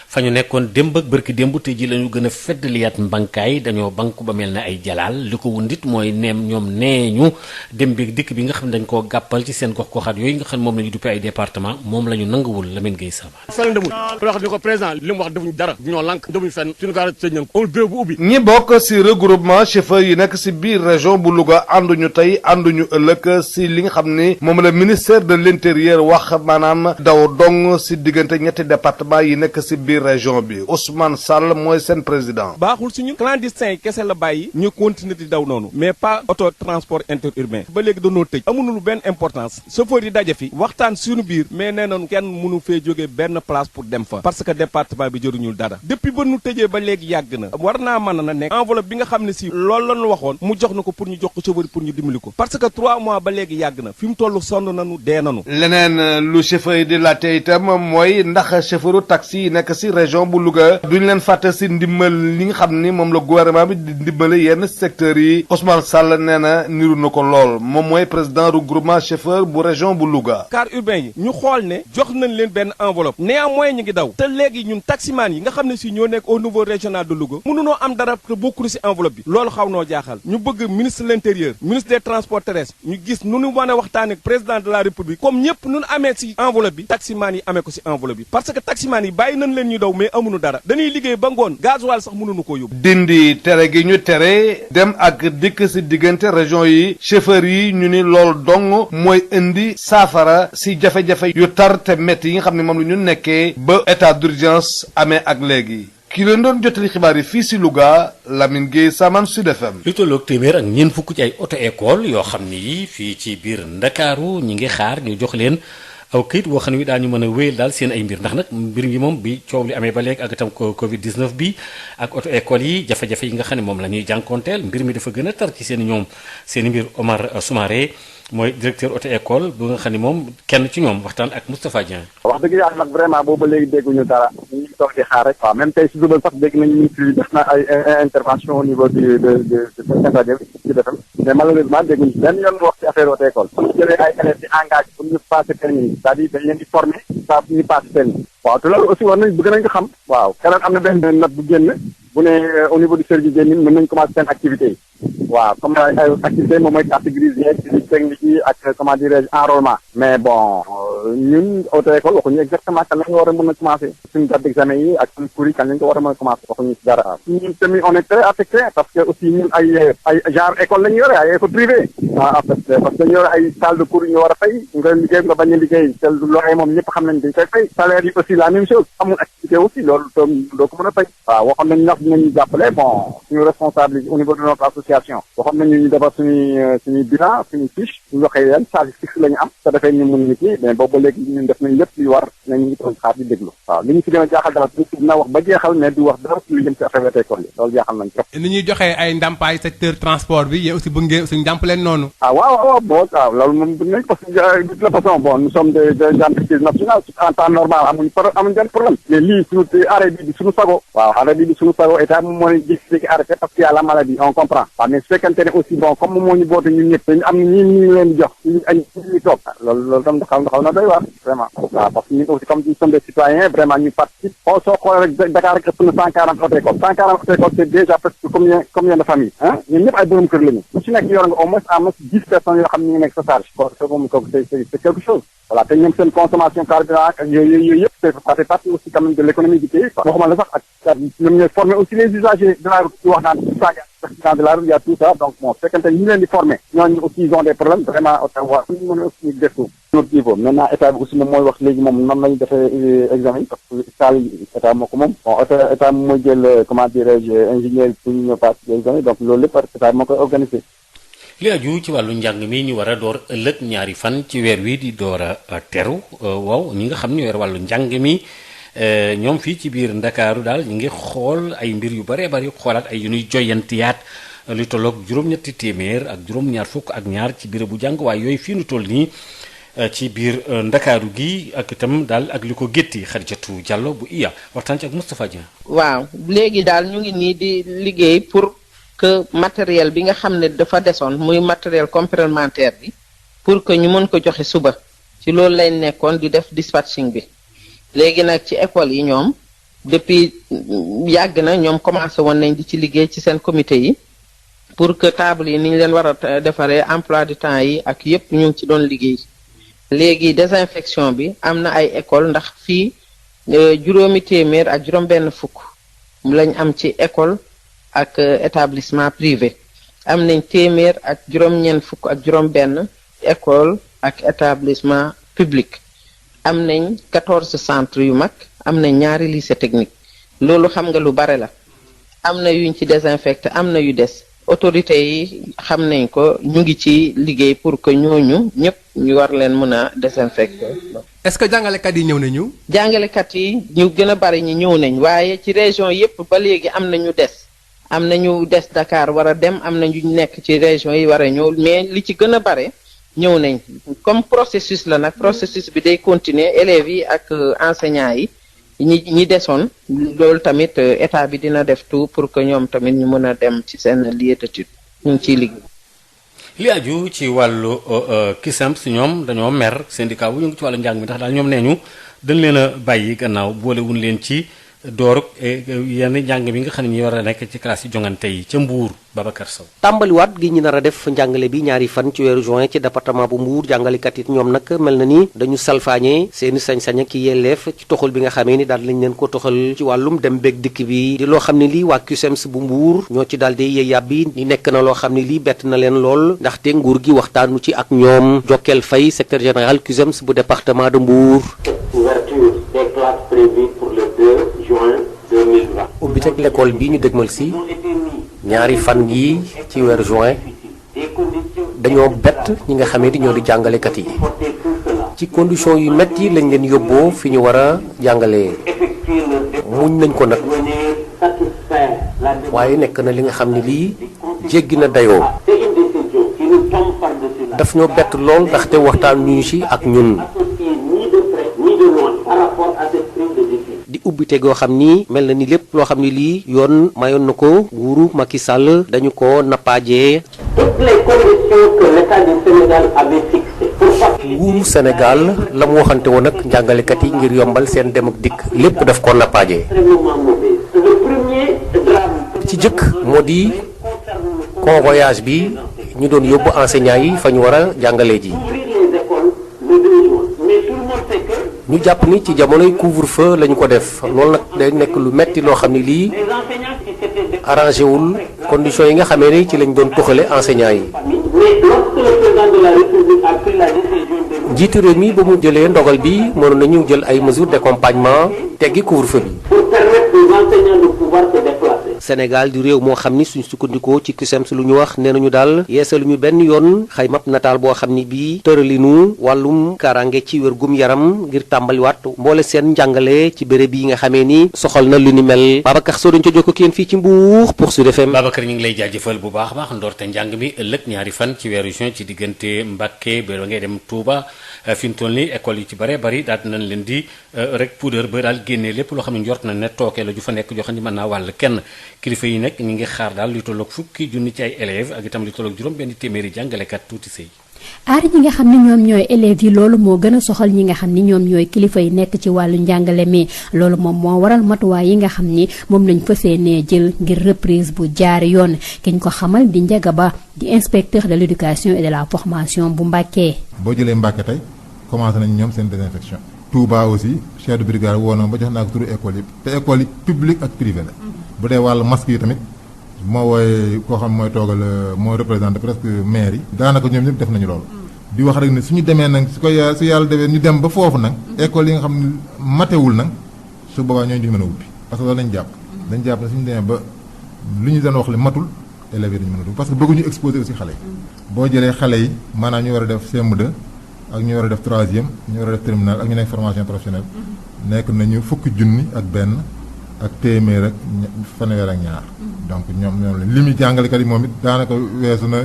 fa ñu nekkoon démb ak bërki démb te ji la ñu gën a feddaliyaat mbankaay dañoo banku ba mel na ay jalaal li ko wundit mooy ñoom nee ñu dem bi dikk bi nga xam ne dañ koo gàppal ci seen gox goxaat yooyu nga xam ne moom la ñu duppee ay département moom la ñu nanguwul Lamine Gueye Saba fenn demul wax ni ko président li mu wax defuñu dara ñoo lànk demuñu fenn suñu gaara tëj nañ ko amul bureau bu ubbi ñi bokk ci regroupement chauffeur yi nekk ci biir région bu Louga ànduñu tey ànduñu ëllëg ci li nga xam ni moom la ministère de l'intérieur wax maanaam daw dong ci diggante ñetti département yi nekk ci biir biir région bi Ousmane Sall mooy seen président. baaxul suñu clandestin yi kese la bàyyi ñu continuer di daw noonu mais pas auto transport interurbain ba léegi dañoo tëj amuñu benn importance chauffeur yi daje fi waxtaan suñu biir mais nee nañu kenn mënu fee jógee benn place pour dem fa parce que département bi jëruñul dara depuis ba nu tëjee ba léegi yàgg na war naa mën na nekk enveloppe bi nga xam ne si loolu lañu waxoon mu jox na ko pour ñu jox ko chauffeur pour ñu dimbali ko parce que 3 mois ba léegi yàgg na fi mu toll sonn nañu dee nañu. leneen lu chauffeur yi di laajte itam mooy ndax chauffeuru taxi yi nekk si région bu Louga duñ leen fàtte si ndimbal li nga xam ni moom la gouvernement bi di ndimbale yenn secteurs yi Ousmane Sall nee na niru na ko lool moom mooy président regroupement chauffeur bu région bu Louga. car urbain yi ñu xool ne jox nañ leen benn enveloppe néanmoins ñu ngi daw te léegi ñun taximan yi nga xam ne si ñoo nekk au niveau régional de Louga mënunoo am dara te bokkul si enveloppe bi loolu xaw noo jaaxal ñu bëgg ministre de l'intérieur ministre des transports terrestres ñu gis nu ñu mën a waxtaan ak président de la république comme ñëpp nu ñu amee si enveloppe bi taximan yi amee ko si enveloppe bi parce que taximan yi bàyyi nañ leen ñu daw mais amuñu dara dañuy liggéey ba ngoon gasoil sax mënuñu ko yóbbu. dindi tere gi ñu tere dem ak dikk si diggante région yi chauffeur yi ñu ni loolu dong mooy indi saafara si jafe-jafe yu tar te métti yi nga xam ne moom la ñu nekkee ba état d'urgence amee ak léegi. ki leen doon jottali xibaar yi fii si Louga Lamine Gueye Saman Sud FM. lu tolloog téeméer ak ñeent fukk ci ay auto école yoo xam ni yi fii ci biir Ndakaaru ñi ngi xaar ñu jox leen aw këyit woo xam ne wi daañu mën a wéyal daal seen ay mbir ndax nag mbir yi moom bi coow li amee ba léegi ak itam Covid 19 bi ak auto école yi jafe-jafe yi nga xam ne moom la ñuy jànkoonteel mbir mi dafa gën a tar ci seen ñoom seen i mbir Omar Soumaré mooy directeur auto école bu nga xam ne moom kenn ci ñoom waxtaan ak Moustapha Dieng. wax dëgg yàlla nag vraiment boobu ba léegi dégguñu dara ñu ngi toog di xaar rek. waaw même tey si suba sax dégg nañu ministre yi def na ay intervention au niveau de rajo ci defam mais malheureusement dégguñu benn yoon wax ci affaire auto école. bu ñu jëlee ay élèves di engagé pour ñu passer permis c'est-à-dire dañ leen di former saa ñu passer permis. waaw te loolu aussi war nañ bëgg nañ ko xam. waaw keneen am na benn note bu génn bu ne au niveau du service des mines mën nañ commencer seen activité yi. waaw comme ay activité moom mooy carte grise yeeg visite technique yi ak comment dirais-je enrôlement mais bon ñun auto école waxuñu exactement kan la ñu war a mën a commencer suñu date d'examen yi ak suñu cours yi kan lañ ko war a mën a commencer waxuñu si dara ñun tamit on est très affecté parce que aussi ñun ay genre école la ñu yore ay école privée en fait parce que dañu yore ay salle de cours yu ñu war a fay nga liggéey nga bañ a liggéey te loolee moom ñëpp xam nañ dañ koy fay salaire yi aussi la même chose amul activité aussi loolu doo ko mën a fay waaw waxoon nañ ndax dinañu jàppale bon suñu responsable au niveau de notre association waxoon nañu ñu defar suñuy bilan suñuy fiche ñu waxee yan charge fixe la ñu am te defee ñu mun nit ñi mais boobu ba léegi ñun def nañ lépp li war nañu ngi toog xaar di déglu waaw li ñu si gën a jaaxal daal dina wax ba jeexal mais du wax dara lu jëm si affaire école yi loolu jaaxal nañ trop. ni ñuy joxee ay ndàmpaay secteur transport bi yéen aussi bëgg ngeen suñu ndàmp leen noonu. waaw bon waaw loolu moom bu nañ parce que de toute façon bon nous sommes des entreprises nationales en temps normal amuñ benn problème mais lii suñu arrêt bi di suñu sago waaw arrêt bi di suñu sago état moom mooy jékki-jékki arrêté parce que y a la maladie on comprend waaw mais su fekkente ne aussi bon comme moo ñu boote ñun ñëpp dañu am ñi ñu leen di jox ñu añ ñu toog loolu tam xaw na doy waar vraiment waaw parce que ñun aussi comme nous sommes des citoyens vraiment ñu participe soo xoolee rek Dakar rek ëpp na 140 auto école 140 auto école c'est déjà presque combien de familles ah ñun ñëpp ay borom kër lañu ku ci nekk yor nga au moins 10 personnes yoo xam ne ñu ngi nekk sa charge kooku c'est quelque chose voilà te ñoom seen consommation carburant ak yooyu yëpp ça fait partie aussi quand même de l'économie du pays quoi waxuma la sax ak ñoom ñooy former aussi les usagers de la route wax naan accident de la route y a tout ça donc bon fekkente ñu leen di former ñooñu aussi ils ont des problèmes vraiment waa ñu mën a aussi defu notre niveau maintenant état bi aussi moom mooy wax léegi moom nan lañu defee examen yi parce que salle yi état moo ko moom bon état mooy jël comment dirais-je ingénieur pour ñu ñëw passer examen donc loolu lépp état moo koy organiser. li aju ci wàllu njàng mi ñu war a door ëllëg ñaari fan ci weer wi di door a teru waaw ñi nga xam ne weer wàllu njàng mi ñoom fii ci biir Ndakaaru daal ñu ngi xool ay mbir yu bëree bëri xoolaat ay yu ñuy joyantiyaat lu tolloog juróom-ñetti téeméer ak juróom-ñaar fukk ak ñaar ci biir bu jàng waaye yooyu fii nu toll nii ci biir Ndakaaru gi ak itam daal ak li ko gétti Xadijatu Diallo bu iya waxtaan ci ak Moustapha Dieng. waaw léegi daal ñu ngi nii di liggéey pour que matériel bi nga xam ne dafa desoon muy matériel complémentaire bi pour que ñu mën ko joxe suba ci loolu lañ nekkoon di def dispatching bi léegi nag ci école yi ñoom depuis yàgg na ñoom commencé woon nañ di ci liggéey ci seen comité yi pour que table yi ni ñu leen war a defaree emploi du temps yi ak yépp ñu ngi ci doon liggéey léegi désinfection bi am na ay école ndax fii juróomi téeméer ak juróom benn fukk lañ am ci école ak établissement privé am nañ téeméer ak juróom-ñeent fukk ak juróom-benn école ak établissement public am nañ 14 centres yu mag am na ñaari lycée technique loolu xam nga lu bare la am na yuñ ci désinfecté am na yu des autorités yi xam nañ ko ñu ngi ci liggéey pour que ñooñu ñëpp ñu war leen mën a désinfecté. est-ce que jàngalekat yi ñëw nañu. jàngalekat yi ñu gën a bari ñi ñëw nañ waaye ci région yépp ba léegi am na ñu des am na ñu des Dakar war a dem am na ñu nekk ci région yi war a ñëw mais li ci gën a bare ñëw nañ comme processus la nag processus bi day continuer élèves yi ak enseignants yi ñi desoon loolu tamit état bi dina def tout pour que ñoom tamit ñu mën a dem ci seen lieu d'étude ñu ngi ciy liggéey. li aju ci wàllu CUSEMS ñoom dañoo mer syndicat bu ñu ngi ci wàllu njàng mi ndax daal ñoom nee ñu dañ leen a bàyyi gannaaw boolewuñ leen ci door yenn njàng mi nga xam ne ñi war a nekk ci classe yi jongante yi ca Mbour Babacar Sow. tàmbaliwaat gi ñu nar a def njàngale bi ñaari fan ci weeru juin ci département bu Mbour jàngalekat yi ñoom nag mel na ni dañu salfaañee seeni sañ-sañ ak yelleef ci toxal bi nga xamee ni daal lañ leen ko toxal ci wàllum dem beeg dikk bi di loo xam ne lii waa CUSEMS bu Mbour ñoo ci daal di yey yàbbi ni nekk na loo xam ne lii bett na leen lool ndaxte nguur gi waxtaanu ci ak ñoom Jokkel Faye secrétaire général CUSEMS bu département de Mbour. Ouverture des classes prévues pour le 2 juin 2020. ubbi teg l'école bi ñu dëgmal si ñaari fan yi ci weeru juin dañoo bett ñi nga xamee ni ñoo di jàngalekat yi ci condition yu metti lañ leen yóbboo fi ñu war a jàngalee muñ nañ ko nag waaye nekk na li nga xam ne lii jéggi na dayoo daf ñoo bett lool ndaxte waxtaan ñu ci ak ñun di ubbite goo xam ni mel na ni lépp loo xam ne lii yoon mayoon na ko nguuru Macky Sall dañu ko nappaajee. Toutes les conditions que l'État du Sénégal avait fixées. nguuru Sénégal la mu waxante woon ak njàngalekat yi ngir yombal seen dem ak dikk lépp daf ko nappaajee. ci jëkk moo di convoyage bi ñu doon yóbbu enseignants yi fa ñu war a jàngalee ji. ñu jàpp ni ci jamonoy couvre-feu lañu ko def loolu nag day nekk lu metti loo xam ne lii arrangé wul conditions yi nga xamee ni ci lañ doon toxale enseignants yi. jiitu réew mi ba mu jëlee ndogal bi mënoon nañu jël ay mesures d'accompagnement teggi couvre-feu bi. Sénégal di réew moo xam ni suñ sukkandikoo ci CUSEMS lu ñu wax nee nañu daal yeesalu ñu benn yoon xaymab nataal boo xam ni bii tëralinu wàllum kaaraange ci wér-gum yaram ngir tàmbaliwaat mboole seen njàngale ci béréb yi nga xamee ni soxal na lu ni mel Babacar Sow dañ ca jokko kenn fii ci Mbour pour Sud FM. Babacar ñu ngi lay jaajëfal bu baax a baax ndoorte njàng mi ëllëg ñaari fan ci weeru juin ci diggante Mbacké ba ngay dem Touba fi mu toll nii école yi ci bare bari daal nañ leen di rek poudre ba daal génnee lépp loo xam ne njort na ne tooke la ju fa nekk joo xam ne mën naa wàll kenn kilifa yi nag ñu ngi xaar daal lu tolloog fukki junni ci ay élèves ak itam lu tolloog juróom benn téeméeri jàngalekat tuuti sëy aar ñi nga xam ne ñoom ñooy élèves yi loolu moo gën a soxal ñi nga xam ni ñoom ñooy kilifa yi nekk ci wàllu njàngale mi loolu moom moo waral matuwaay yi nga xam ni moom lañ fas yéenee jël ngir reprise bu jaar yoon kiñ ko xamal di Ndiaga Ba di inspecteur de l'éducation et de la formation bu Mbacké. boo jëlee Mbacké tey commencé nañ ñoom seen désinfection. Touba aussi chef de brigade woo na ba jox naa ko turu école yi te école yi publique ak privé la. bu dee wàllu masque yi tamit moo wooye koo xam mooy toogal moo représenté presque maire yi. daanaka ñoom ñëpp def nañu loolu. di wax rek ne suñu demee nag su yàlla defee ñu dem ba foofu nag. école yi nga xam ne matewul nag su boobaa ñooñu duñu mën a ubbi parce que loolu lañ jàpp. dañ jàpp ne suñu demee ba lu ñu doon wax li matul élèves yi dañu mën a ubbi parce que bëgguñu exposer aussi xale yi. boo jëlee xale yi maanaam ñu war a def CM2 ak ñu war a def 3e ñu war a def terminale ak ñu nekk formation professionnelle nekk nañu fukki junni ak benn ak téeméer ak fanweer ak ñaar donc ñoom la li muy jàngalekat yi moom it daanaka weesu na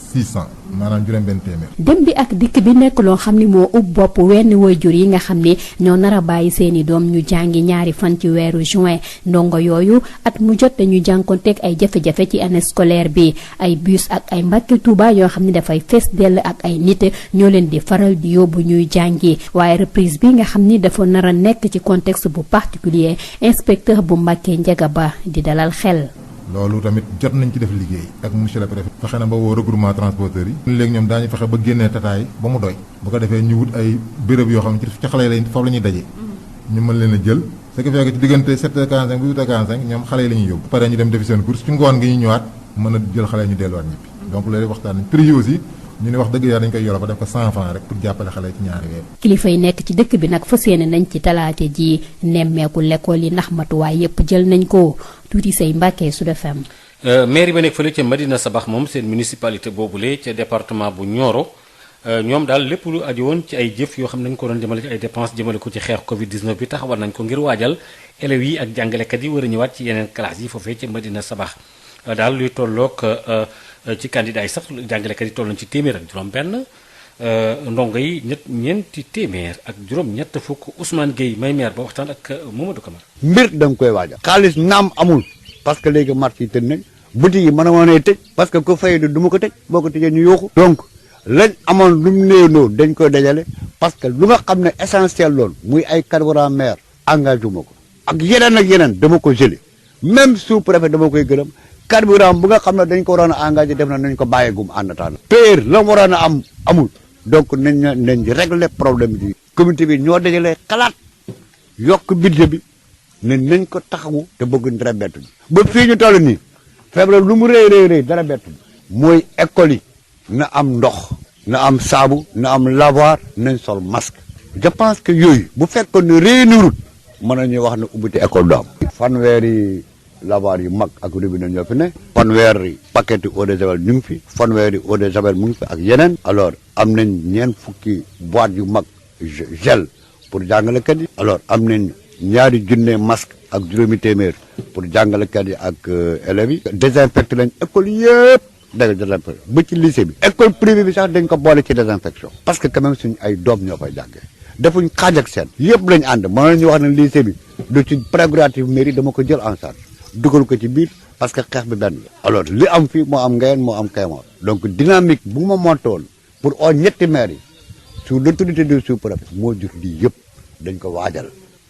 600 maanaam juróom benn téeméer. dem bi ak dikk bi nekk loo xam ni moo ub bopp wenn waajur yi nga xam ne ñoo nar a bàyyi seeni doom ñu jàngi ñaari fan ci weeru juin ndongo yooyu at mu jot dañu jànkonteeg ay jafe-jafe ci année scolaire bi ay bus ak ay Mbacké Touba yoo xam ne dafay fees dell ak ay nit ñoo leen di faral di yóbbu ñuy jàngi waaye reprise bi nga xam ni dafa nar a nekk ci contexte bu particulier inspecteur bu Mbacké Ndiaga Ba di dalal xel. loolu tamit jot nañ ci def liggéey ak monsieur le préfet fexe na ba woo regroupement transporteurs yi léegi ñoom daañu fexe ba génnee tataay ba mu doy bu ko defee ñu wut ay béréb yoo xam ne ci xale yi foofu la ñuy daje ñu mën leen a jël ce qui fait que ci diggante 7h45 bu 8h45 ñoom xale yi la ñuy yóbbu pare ñu dem defi seen course ci ngoon gi ñu ñëwaat mën a jël xale yi ñu delluwaat ñibbi donc loolu waxtaan nañ prix yi aussi ñu ne wax dëgg yàlla dañ koy yoro ba def ko 100 francs rek pour jàppale xale ci ñaari weer. kilifa yi nekk ci dëkk bi nag fas yéene nañ ci talaate ji nemmeeku l'école yi ndax matuwaay yépp jël nañ ko. tuuti say Mbàkke Sud FM. mairie ba nekk fële ca Madina Sabax moom seen municipalité boobule ca département bu Nioro ñoom daal lépp lu aju woon ci ay jëf yoo xam ne dañu ko doon jëmale ci ay dépenses jëmale ko ci xeex Covid 19 bi taxawal nañ ko ngir waajal élèves yi ak jàngalekat yi war a ñëwaat ci yeneen classes yi foofee ca Madina Sabax daal luy tolloog ci candidat yi sax jàngalekat yi toll nañ ci téeméer ak juróom-benn ndongo yi ñeenti téeméer ak juróom-ñett fukk. Ousmane Gueye may maire ba waxtaan ak Mamadou Camara. mbir da nga koy waajal. xaalis naam amul parce que léegi marché yi tëj nañ boutique yi mën a mën a tëj parce que ku fay du ma ko tëj boo ko tëjee ñu yooxu donc lañ amoon lu mu néewloo dañ koy dajale parce que lu nga xam ne essentiel loolu muy ay carburant maire engagé ma ko ak yeneen dama ko gelé même sous préfet dama koy gërëm carburant bu nga xam ne dañ ko waroon a engagé def na nañ ko bàyyeegum en attendant payeur la mu waroon a am amul donc nañ régler problème bi communauté bi ñoo dajale xalaat yokk budget bi ne nañ ko taxawu te bëgg dara bettu ba fii ñu toll nii feebar lu mu rëy dara bettu mooy école yi na am ndox na am saabu na am lavoir nañ sol masque je pense que yooyu bu fekkoon ne réunirut mën nañuy wax ne ubbite école du am fanweeri lavoir yu mag ak robinet ñoo fi ne fanweeri paquet eau de javel ñu ngi fi fanweeri eau de javel mu ngi fi ak yeneen alors am nañ ñeent fukki boîte yu mag gel pour jàngalekat yi alors am nañ ñaari junne masque ak juróomi téeméer pour jàngalekat yi ak élèves yi désinfecté lañ école yëpp dégg désinfecté ba ci lycée bi école privée bi sax dañ ko boole ci désinfection parce que quand même suñu ay doom ñoo fay jàngee defuñ xaaj ak seen yëpp lañ ànd mën nañu wax ne lycée bi du ci prérogative mairie dama ko jël en charge dugal ko ci biir parce que xeex bi benn la alors li am fii moo am Ngayeen moo am Kaymoor donc dynamique bu ma monté woon pour oo ñetti maires yi sous l'autorité du sous-préfet moo jur lii yëpp dañ ko waajal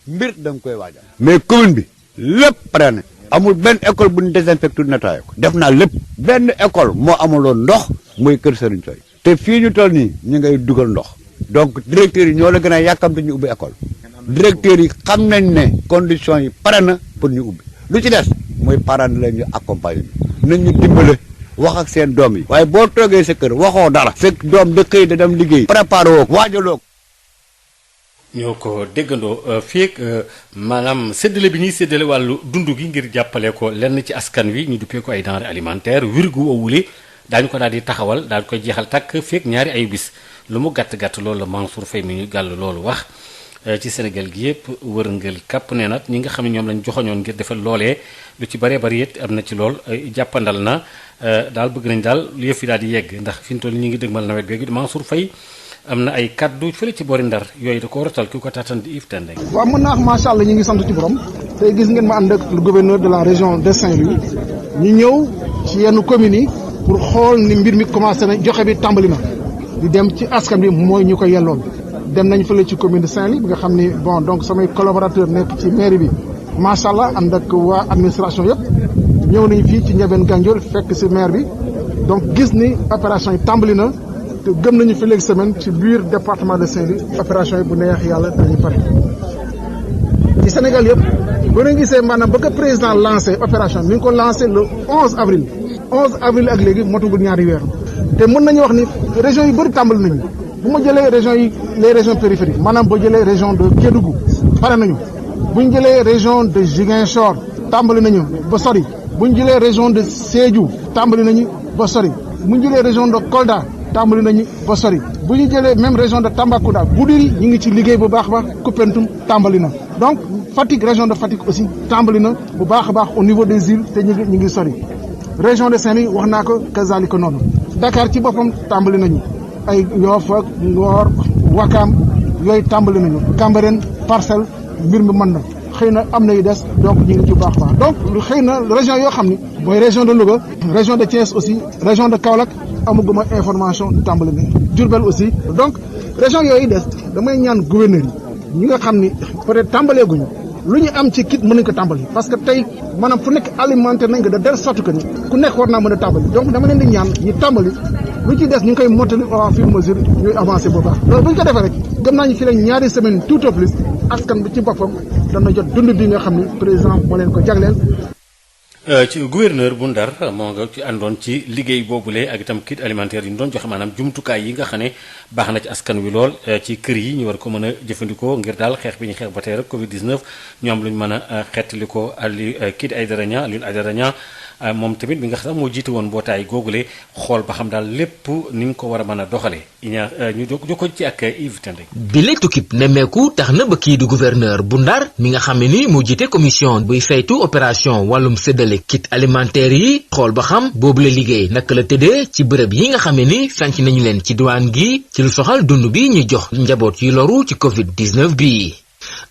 mbir da nga koy waajal mais commune bi lépp pare na amul benn école bu ñu désinfecté nettoyé ko def naa lépp benn école moo amuloon ndox muy Kër Serigne Soy te fii ñu toll nii ñu ngay dugal ndox donc directeurs yi ñoo la gën a yàkkamte ñu ubbi école directeurs yi xam nañ ne conditions yi pare na pour ñu ubbi lu ci des mooy parents la ñu accompagner nañ ñu dimbale wax ak seen doom yi waaye boo toogee sa kër waxoo dara sa doom da xëy da dem liggéey préparé woo ko waajaloo ko ñoo ko déggandoo fii ak maanaam séddale bi ñuy séddale wàllu dund gi ngir jàppale ko lenn ci askan wi ñu duppee ko ay denrées alimentaires wirgu wowule daañu ko daal di taxawal daal koy jeexal tàkk fii ak ñaari ayu bis lu mu gàtt-gàtt loolu la Mansour Faye mi ñu gàll loolu wax ci Sénégal gi yëpp wërngël kàpp nee nag ñi nga xam ne ñoom lañ joxoñoon ngir defal loolee lu ci bëree bëri it am na ci lool jàppandal na daal bëgg nañ daal yëf yi daal di yegg ndax fi ñu toll ñu ngi dëgmal nawet beegi Mansour Faye am na ay kaddu fële ci boori Ndar yooyu da ko rotal ki ko taatan di Yves Tendeng. waaw mën naa wax macha allah ñu ngi sant ci borom tey gis ngeen ma ànd ak le gouverneur de la région de Saint-Louis ñu ñëw ci yenn communes yi pour xool ni mbir mi commencé na joxe bi tàmbali na di dem ci askan bi mooy ñu ko yelloon dem nañ fële ci commune de Saint-Louis bi nga xam ni bon donc samay collaborateur nekk ci mairie bi macha allah ànd ak waa administration yëpp ñëw nañ fii ci Ndiabène Gandiol fekk si maire bi donc gis ni opération yi tàmbali na. te gëm nañu fi léegi semaine ci biir département de Saint-Louis opération yi bu neex yàlla dañu pare ci Sénégal yëpp bu ñu gisee maanaam ba ko président lancé opération mi ngi ko lancé le 11 avril 11 avril ak léegi motugul ñaari weer te mën nañu wax ni régions yu bëri tàmbali nañu bu ma jëlee régions yi les régions périphériques maanaam boo jëlee région de Kédougou pare nañu bu ñu jëlee région de Ziguinchor tàmbali nañu ba sori bu ñu jëlee région de Sédhiou tàmbali nañu ba sori bu ñu jëlee région de Kolda tàmbali nañu ba sori bu ñu jëlee même région de Tambacounda Goudiri ñu ngi ci liggéey bu baax a baax Koupentoum tàmbali na donc Fatick région de Fatick aussi tàmbali na bu baax a baax au niveau des îles te ñu ngi sori région de Saint-Louis wax naa ko kazalika noonu Dakar ci boppam tàmbali nañu ay Yoff ak Ngor Wakam yooyu tàmbali nañu Cambérène Parcelles mbir mi mën na xëy na am na yu des donc ñu ngi ci baax a baax donc lu xëy na région yoo xam ni mooy région de Louga région de Thiès aussi région de Kaolack amaguma information tàmbali na Diourbel aussi donc région yooyu des damay ñaan gouverneur yi ñi nga xam ni peut-être tàmbaleeguñu lu ñu am ci kit mën nañ ko tàmbali parce que tey maanaam fu nekk alimenté nañ ko de telle sorte que ni ku nekk war naa mën a tàmbali donc dama leen di ñaan ñu tàmbali lu ci des ñu ngi koy mottali au fur et à mesure ñuy avancé bu baax loolu bu ñu ko defee rek gëm naa ñu fi leen ñaari semaine tout au plus askan bi ci boppam dana jot dund bi nga xam ni président moo leen ko jagleel. ci gouverneur bu Ndar moo nga ci àndoon ci liggéey boobule ak itam kit alimentaire yi ñu doon joxe maanaam jumtukaay yi nga xam ne baax na ci askan wi lool ci kër yi ñu war ko mën a jëfandikoo ngir daal xeex bi ñu xeex ba tey rek Covid 19 ñoom luñ mën a xeetali ko kit Aïdara Niang moom tamit bi nga xam moo jiite woon mbootaay googule xool ba xam daal lépp ni nga ko war a mën a doxalee ñu jokko ci ak Yves Tendeng. bile tukkib nemmeeku tax na ba kii di gouverneur bu Ndar mi nga xam ne ni moo jiite commission buy saytu opération wàllum séddale kit alimentaire yi xool ba xam boobu la liggéey naka la tëddee ci bërëb yi nga xam ne ni sanc nañu leen ci diwaan gi ci lu soxal dund bi ñu jox njaboot yi loru ci Covid 19 bi.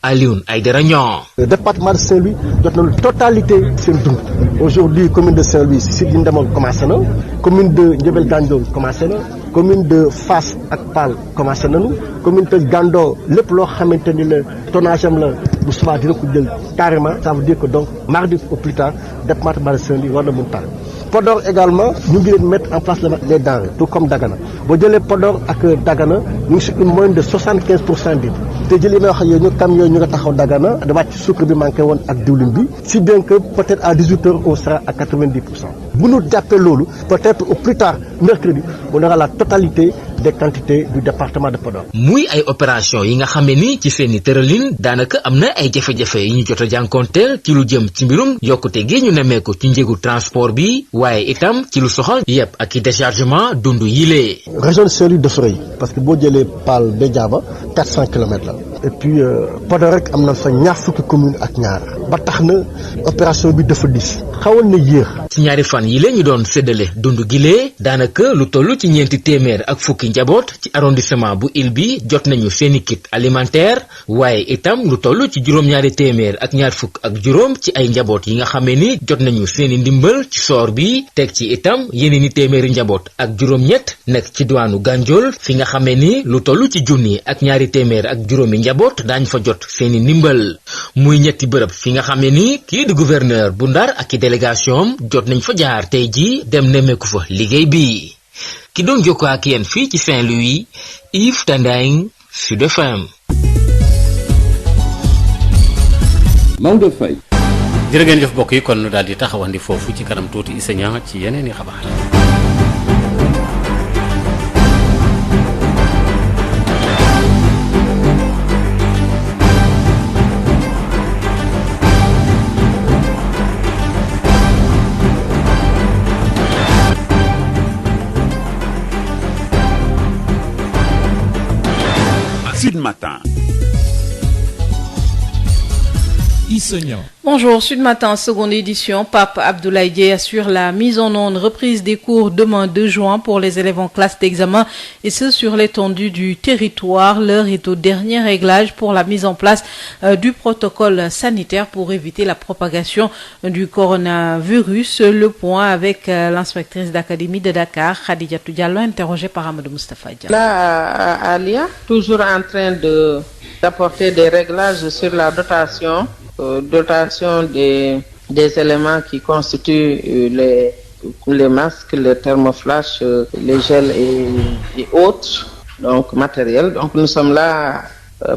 Alioune Aïdara Niang. Le département de Saint-Louis jot na totalité seen dund. Aujourd'hui commune de Saint-Louis Sidi Ndamol commencé na commune de Ndiébel Gandiol commencé na commune de Fass ak Pal commencé nañu commune de Gando lépp loo xamante ni la tonnage am la bu subaa dina ko jël carrément ça veut dire que donc mardi au plus tard département de Saint-Louis war na mun tàgg. Podor également ñu ngi leen mettre en place les denrées tout comme Dagana boo jëlee Podor ak Dagana ñu ngi si une moyenne de 75% bi te jël yi may wax ak yow ñu camion yooyu ñu nga taxaw Dagana da wàcc sucre bi manqué woon ak diwlin bi si bien que peut-être à 18h on sera à 90%. bu ñu jàppee loolu peut-être au plus tard mercredi on aura la totalité des quantités du département de Podor. muy ay opération yi nga xam ne ni ci seeni tëralin daanaka am na ay jafe-jafe yi ñu jot a jànkoonteel ci lu jëm ci mbirum yokkute gi ñu nemmeeku ci njëgu transport bi waaye itam ci lu soxal yëpp ak i déchargement dund yilee. région de Saint-Louis dafa rëy parce que boo jëlee Pal ba Diaba 400 kilomètres la. et puis Podor rek am na fa ñaar fukki commune ak ñaar ba tax na opération bi dafa dis xawoon na yéex. ci ñaari fan yi la ñu doon séddale dund gilee daanaka lu toll ci ñeenti téeméer ak fukki njaboot ci arrondissement bu Ile bi jot nañu seeni kit alimentaire waaye itam lu toll ci juróom-ñaari téeméer ak ñaar fukk ak juróom ci ay njaboot yi nga xamee ni jot nañu seeni ndimbal ci soor bi teg ci itam yeneeni téeméeri njaboot ak juróom-ñett nekk ci diwaanu Gandiol fi nga xamee ni lu toll ci junni ak ñaari téeméer ak juróomi njaboot daañ fa jot seeni ndimbal muy ñetti bërëb fi nga xamee ni kii di gouverneur bu Ndar ak i délégation jot nañ fa jaar tey ji dem nemmeeku fa liggéey bi ki doon jokkoo ak yéen fii ci Saint-Louis Yves Tendeng Sud FM. Maodo Faye. jërë ngeen jëf mbokk yi kon daal di taxawandi foofu ci kanam tuuti Issa Niang ci yeneen i xabaar. Sud Matin. Bonjour, Sud Matin, seconde édition. Pape Abdoulaye Dièye assure la mise en onde reprise des cours demain 2 juin pour les élèves en classe d'examen et ce sur l'étendue du territoire. L'heure est au dernier réglage pour la mise en place du protocole sanitaire pour éviter la propagation du coronavirus. Le point avec l'inspectrice d'académie de Dakar, Khadijatou Diallo, interrogée par Amadou Moustapha Diallo. Là, Alia, toujours en train d'apporter des réglages sur la dotation des éléments qui constituent les masques, les thermoflash, les gels et autres, donc matériels. Donc nous sommes là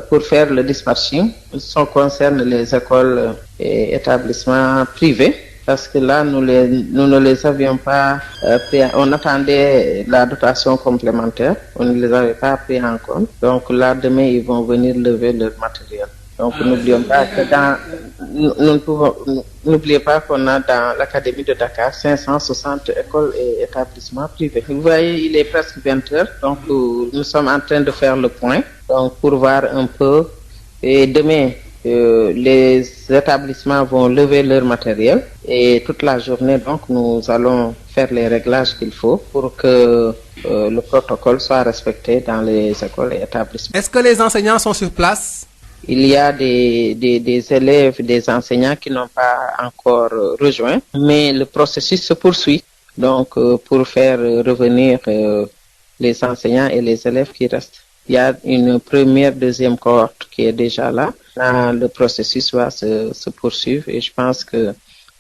pour faire le dispatching. Ça concerne les écoles et établissements privés. Parce que là, nous ne les avions pas pris. On attendait la dotation complémentaire. On ne les avait pas pris en compte. Donc là, demain, ils vont venir lever leur matériel. Donc n'oublions pas que n'oubliez pas qu'on a dans l'Académie de Dakar 560 écoles et établissements privés. Vous voyez, il est presque 20 heures. Donc nous sommes en train de faire le point. Donc pour voir un peu. Et demain, les établissements vont lever leur matériel et toute la journée, donc, nous allons faire les réglages qu'il faut pour que le protocole soit respecté dans les écoles et établissements. Est-ce que les enseignants sont sur place? Il y a des élèves, des enseignants qui n'ont pas encore rejoint, mais le processus se poursuit. Donc, pour faire revenir les enseignants et les élèves qui restent. Il y a une première, deuxième cohorte qui est déjà là. Le processus va se poursuivre et je pense que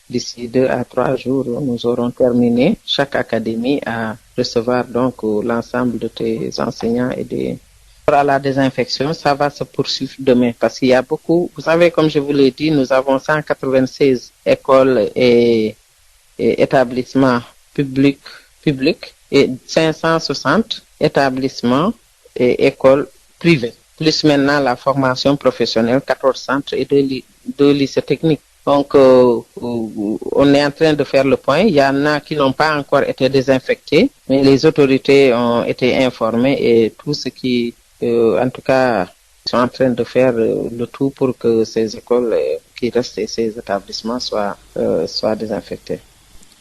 d'ici 2 à 3 jours, nous aurons terminé chaque académie à recevoir donc l'ensemble de tes enseignants et des... À la désinfection, ça va se poursuivre demain parce qu'il y a beaucoup, vous savez, comme je vous l'ai dit, nous avons 196 écoles et établissements publics et 560 établissements et écoles privées. Plus maintenant la formation professionnelle, 14 centres et 2 lycées techniques. Donc, on est en train de faire le point. Il y en a qui n'ont pas encore été désinfectés, mais les autorités ont été informées et tout ce qui, en tout cas, sont en train de faire le tout pour que ces écoles qui restent et ces établissements soient désinfectés.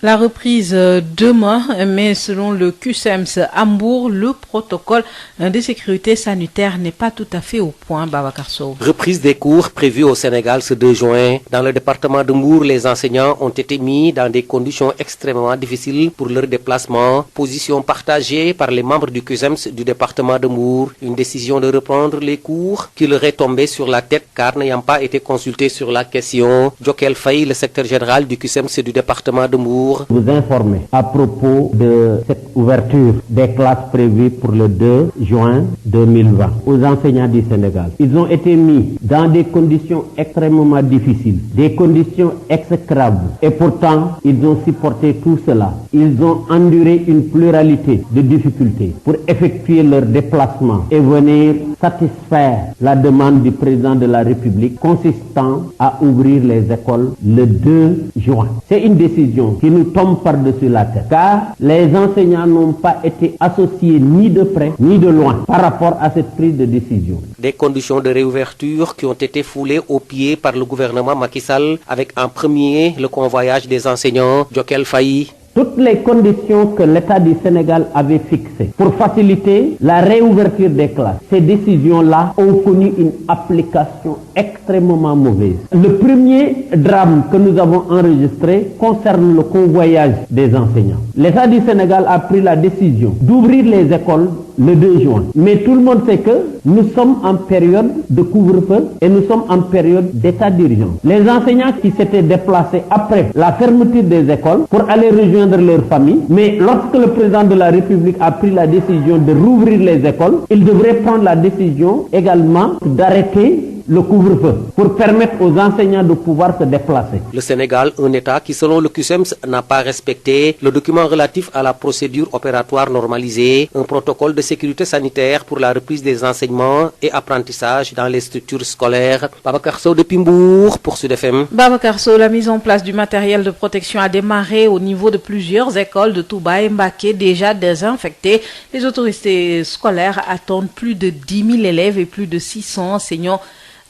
La reprise demain, mais selon le QCEMS Hambourg, le protocole de sécurité sanitaire n'est pas tout à fait au point, Babacar Sow. Reprise des cours prévue au Sénégal ce 2 juin. Dans le département de Mbour, les enseignants ont été mis dans des conditions extrêmement difficiles pour leur déplacement. Position partagée par les membres du QCEMS du département de Mbour. Une décision de reprendre les cours qui leur est tombée sur la tête car n'ayant pas été consultés sur la question. Djokel Faye, le secrétaire général du QCEMS du département de Mbour. Vous informer à propos de cette ouverture des classes prévues pour le 2 juin 2020 aux enseignants du Sénégal. Ils ont été mis dans des conditions extrêmement difficiles, des conditions exécrables. Et pourtant, ils ont supporté tout cela. Ils ont enduré une pluralité de difficultés pour effectuer leur déplacement et venir satisfaire la demande du président de la République consistant à ouvrir les écoles le 2 juin. C'est une décision qui nous tombe par-dessus la tête, car les enseignants n'ont pas été associés ni de près ni de loin par rapport à cette prise de décision. Des conditions de réouverture qui ont été foulées aux pieds par le gouvernement Macky Sall, avec en premier le convoyage des enseignants. Djokel Faye. Toutes les conditions que l'État du Sénégal avait fixées pour faciliter la réouverture des classes, ces décisions-là ont connu une application extrêmement mauvaise. Le premier drame que nous avons enregistré concerne le convoyage des enseignants. L'État du Sénégal a pris la décision d'ouvrir les écoles le 2 juin. Mais tout le monde sait que nous sommes en période de couvre-feu et nous sommes en période d'état d'urgence. Les enseignants qui s'étaient déplacés après la fermeture des écoles pour aller rejoindre leur famille, mais lorsque le président de la République a pris la décision de rouvrir les écoles, il devrait prendre la décision également d'arrêter le couvre-feu pour permettre aux enseignants de pouvoir se déplacer. Le Sénégal, un État qui, selon le QCEMS, n'a pas respecté le document relatif à la procédure opératoire normalisée, un protocole de sécurité sanitaire pour la reprise des enseignements et apprentissages dans les structures scolaires. Babacar Sow de Pimbour pour Sud FM. Babacar Sow, la mise en place du matériel de protection a démarré au niveau de plusieurs écoles de Touba et Mbacké déjà désinfectées. Les autorités scolaires attendent plus de 10 000 élèves et plus de 600 enseignants.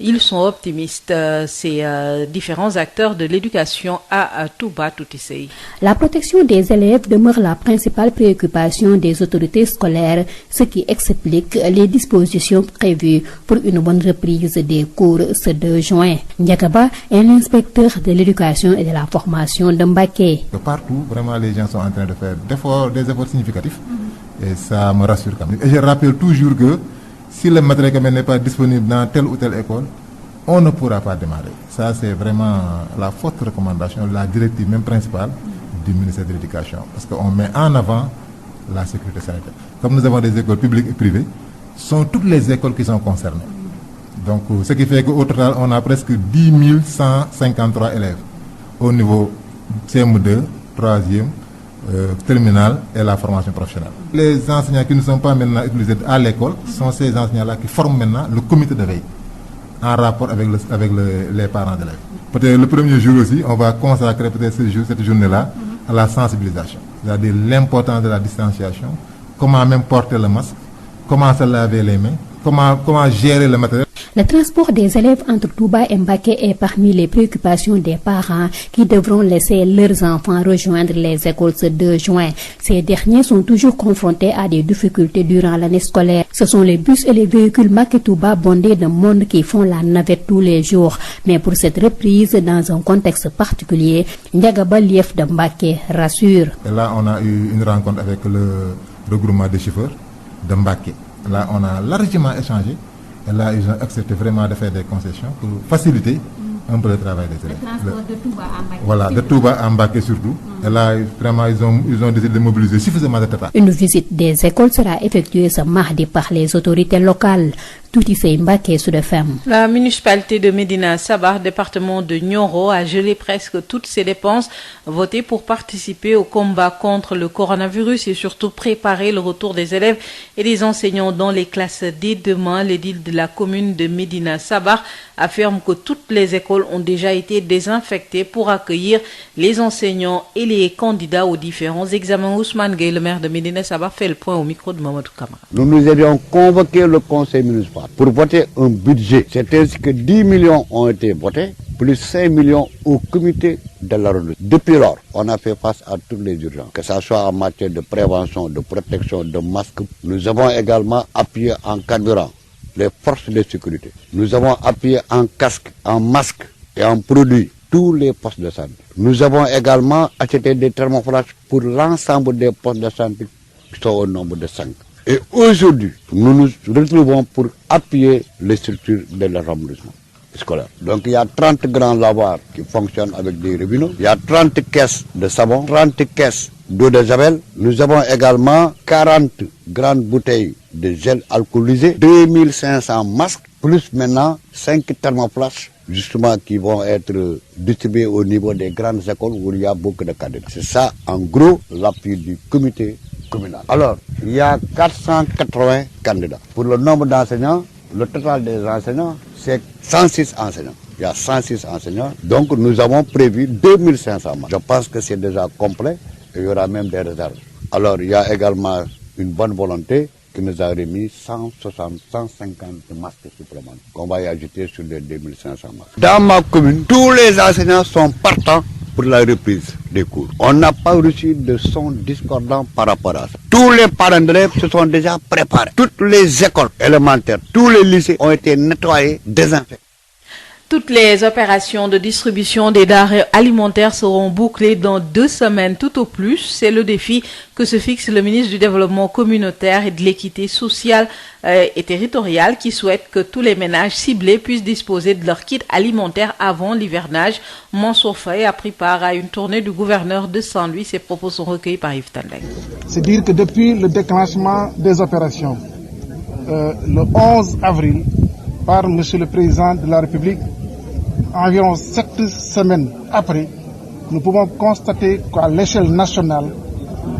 Ils sont optimistes, ces différents acteurs de l'éducation à Touba Toutissei. La protection des élèves demeure la principale préoccupation des autorités scolaires, ce qui explique les dispositions prévues pour une bonne reprise des cours ce 2 juin. Ndiakaba est l'inspecteur de l'éducation et de la formation de Mbacké. Partout, vraiment, les gens sont en train de faire des efforts significatifs et ça me rassure quand même. Et je rappelle toujours que si le matériel n'est pas disponible dans telle ou telle école, on ne pourra pas démarrer. Ça, c'est vraiment la forte recommandation, la directive même principale du ministère de l'Éducation. Parce qu'on met en avant la sécurité sanitaire. Comme nous avons des écoles publiques et privées, sont toutes les écoles qui sont concernées. Donc, ce qui fait qu'au total, on a presque 10 153 élèves au niveau CM2, 3e, terminale et la formation professionnelle. Les enseignants qui ne sont pas maintenant utilisés à l'école sont ces enseignants-là qui forment maintenant le comité de veille en rapport avec les parents d'élèves. Peut-être le premier jour aussi, on va consacrer peut-être cette journée-là à la sensibilisation, c'est-à-dire l'importance de la distanciation, comment même porter le masque, comment se laver les mains, comment gérer le matériel. Le transport des élèves entre Touba et Mbacké est parmi les préoccupations des parents qui devront laisser leurs enfants rejoindre les écoles ce 2 juin. Ces derniers sont toujours confrontés à des difficultés durant l'année scolaire. Ce sont les bus et les véhicules Mbacké-Touba bondés de monde qui font la navette tous les jours. Mais pour cette reprise, dans un contexte particulier, Ndiagaba Lief de Mbacké rassure. Et là, on a eu une rencontre avec le regroupement des chauffeurs de Mbacké. Là, on a largement échangé. Et là, ils ont accepté vraiment de faire des concessions pour faciliter un peu le travail des élèves. Le transport de Touba à Mbacké. Voilà, de Touba à Mbacké surtout. Et là, vraiment, ils ont décidé de mobiliser suffisamment de Tata. Une visite des écoles sera effectuée ce mardi par les autorités locales. Touti Sey Mbacké, Sud FM. La municipalité de Médina Sabakh, département de Nioro, a gelé presque toutes ses dépenses votées pour participer au combat contre le coronavirus et surtout préparer le retour des élèves et des enseignants dans les classes dès demain. L'édile de la commune de Médina Sabakh affirme que toutes les écoles ont déjà été désinfectées pour accueillir les enseignants et les candidats aux différents examens. Ousmane Gueye, le maire de Médina Sabakh, fait le point au micro de Mamadou Kamara. Nous avions convoqué le conseil municipal pour voter un budget. C'est ainsi que 10 millions ont été votés, plus 5 millions au comité de l'arrondissement. Depuis lors, on a fait face à toutes les urgences, que ce soit en matière de prévention, de protection, de masques. Nous avons également appuyé en carburant les forces de sécurité. Nous avons appuyé en casque, en masque et en produits tous les postes de santé. Nous avons également acheté des thermoflash pour l'ensemble des postes de santé qui sont au nombre de 5. Et aujourd'hui, nous nous retrouvons pour appuyer les structures de l'arrondissement scolaire. Donc il y a 30 grands lavoirs qui fonctionnent avec des robinets. Il y a 30 caisses de savon, 30 caisses d'eau de javel. Nous avons également 40 grandes bouteilles de gel alcoolisé, 2500 masques, plus maintenant 5 thermoflash justement qui vont être distribués au niveau des grandes écoles où il y a beaucoup de candidats. C'est ça en gros l'appui du comité communal. Alors, il y a 480 candidats. Pour le nombre d'enseignants, le total des enseignants, c'est 106 enseignants. Il y a 106 enseignants. Donc, nous avons prévu 2500 masques. Je pense que c'est déjà complet et il y aura même des réserves. Alors, il y a également une bonne volonté qui nous a remis 150 masques supplémentaires qu'on va y ajouter sur les 2500 masques. Dans ma commune, tous les enseignants sont partants pour la reprise des cours. On n'a pas reçu de son discordant par rapport à ça. Tous les parents d'élèves se sont déjà préparés. Toutes les écoles élémentaires, tous les lycées ont été nettoyés, désinfectés. Toutes les opérations de distribution des denrées alimentaires seront bouclées dans 2 semaines tout au plus. C'est le défi que se fixe le ministre du Développement communautaire et de l'équité sociale et territoriale qui souhaite que tous les ménages ciblés puissent disposer de leur kit alimentaire avant l'hivernage. Mansour Faye a pris part à une tournée du gouverneur de Saint-Louis. Ses propos sont recueillis par Yves Tandeng. C'est dire que depuis le déclenchement des opérations, le 11 avril, par Monsieur le Président de la République, environ 7 semaines après, nous pouvons constater qu'à l'échelle nationale,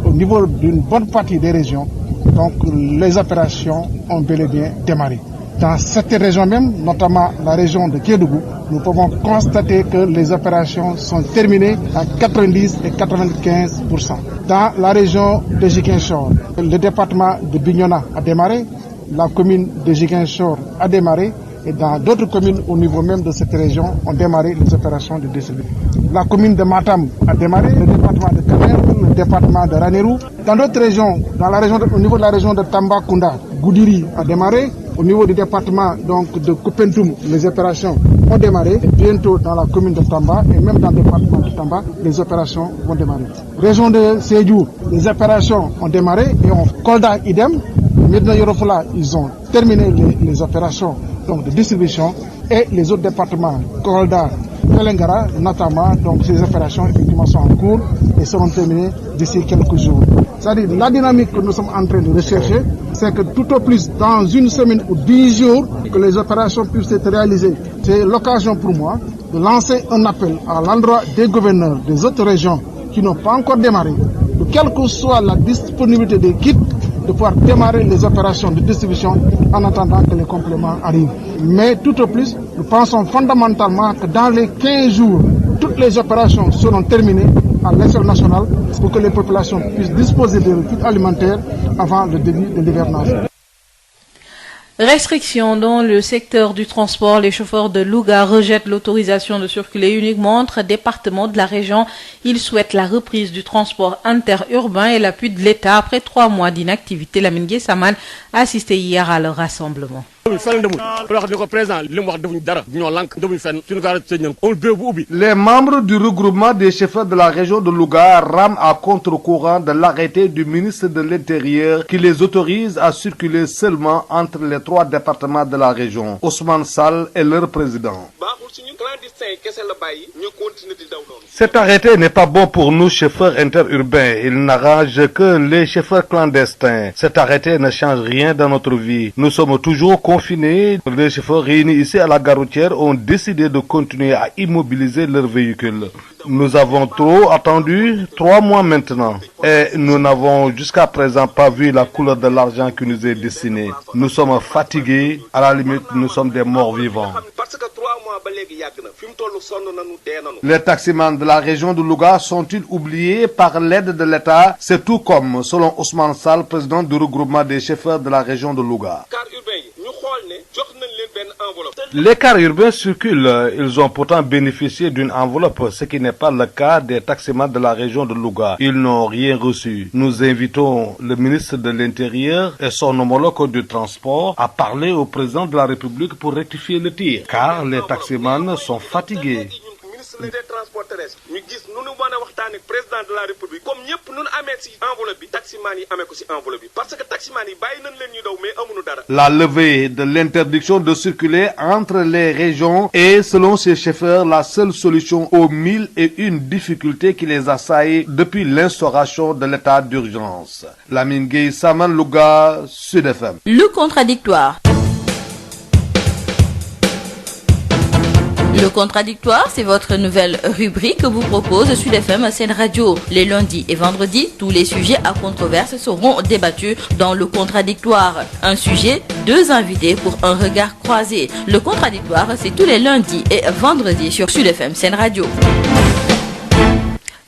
au niveau d'une bonne partie des régions, donc les opérations ont bel et bien démarré. Dans certaines régions même, notamment la région de Kédougou, nous pouvons constater que les opérations sont terminées à 90 et 95%. Dans la région de Ziguinchor, le département de Bignona a démarré, la commune de Ziguinchor a démarré, et dans d'autres communes au niveau même de cette région ont démarré les opérations de distribution. La commune de Matam a démarré, le département de Kamer, le département de Ranérou. Dans d'autres régions, au niveau de la région de Tambacounda, Goudiri a démarré. Au niveau du département donc, de Koupentoum, les opérations ont démarré. Et bientôt dans la commune de Tamba et même dans le département de Tamba, les opérations vont démarrer. Région de Sédhiou, les opérations ont démarré et on Kolda idem. Medina Yorofula, ils ont terminé les opérations donc, de distribution et les autres départements, Kolda, Pelengara, notamment, donc ces opérations effectivement sont en cours et seront terminées d'ici quelques jours. C'est-à-dire la dynamique que nous sommes en train de rechercher, c'est que tout au plus dans une semaine ou 10 jours, que les opérations puissent être réalisées. C'est l'occasion pour moi de lancer un appel à l'endroit des gouverneurs des autres régions qui n'ont pas encore démarré, de quelle que soit la disponibilité des kits, de pouvoir démarrer les opérations de distribution en attendant que les compléments arrivent. Mais tout au plus, nous pensons fondamentalement que dans les 15 jours, toutes les opérations seront terminées à l'échelle nationale pour que les populations puissent disposer de kits alimentaires avant le début de l'hivernage. Restrictions dans le secteur du transport. Les chauffeurs de Louga rejettent l'autorisation de circuler uniquement entre départements de la région. Ils souhaitent la reprise du transport interurbain et l'appui de l'État après 3 mois d'inactivité. Lamine Gueye Saman a assisté hier à leur rassemblement. Les membres du regroupement des chauffeurs de la région de Louga rament à contre-courant de l'arrêté du ministre de l'Intérieur qui les autorise à circuler seulement entre les 3 départements de la région. Ousmane Sall est leur président. Cet arrêté n'est pas bon pour nous, chauffeurs interurbains. Il n'arrange que les chauffeurs clandestins. Cet arrêté ne change rien dans notre vie. Nous sommes toujours confinés. Les chauffeurs réunis ici à la gare routière ont décidé de continuer à immobiliser leurs véhicules. Nous avons trop attendu 3 mois maintenant et nous n'avons jusqu'à présent pas vu la couleur de l'argent qui nous est destiné. Nous sommes fatigués, à la limite nous sommes des morts vivants. Les taximans de la région de Louga sont-ils oubliés par l'aide de l'État? C'est tout comme, selon Ousmane Sall, président du regroupement des chauffeurs de la région de Louga. Les cars urbains circulent, ils ont pourtant bénéficié d'une enveloppe, ce qui n'est pas le cas des taximans de la région de Louga. Ils n'ont rien reçu. Nous invitons le ministre de l'Intérieur et son homologue du transport à parler au président de la République pour rectifier le tir, car les taximans sont fatigués. des transports terrestres ñu gis nu nu mën a waxtaan ak président de la république comme ñëpp nu nu amee si enveloppe bi taximan yi amee ko si enveloppe bi parce que taximan yi bàyyi nañ leen ñu daw mais amuñu dara. La levée de l'interdiction de circuler entre les régions est, selon ces chauffeurs, la seule solution aux 1001 difficultés qui les assaillent depuis l'instauration de l'état d'urgence. Lamine Gueye, Saman Louga, Sud FM. Le contradictoire. Le contradictoire, c'est votre nouvelle rubrique que vous propose Sud FM Sen Radio. Les lundis et vendredis, tous les sujets à controverse seront débattus dans le contradictoire. Un sujet, deux invités pour un regard croisé. Le contradictoire, c'est tous les lundis et vendredis sur Sud FM Sen Radio.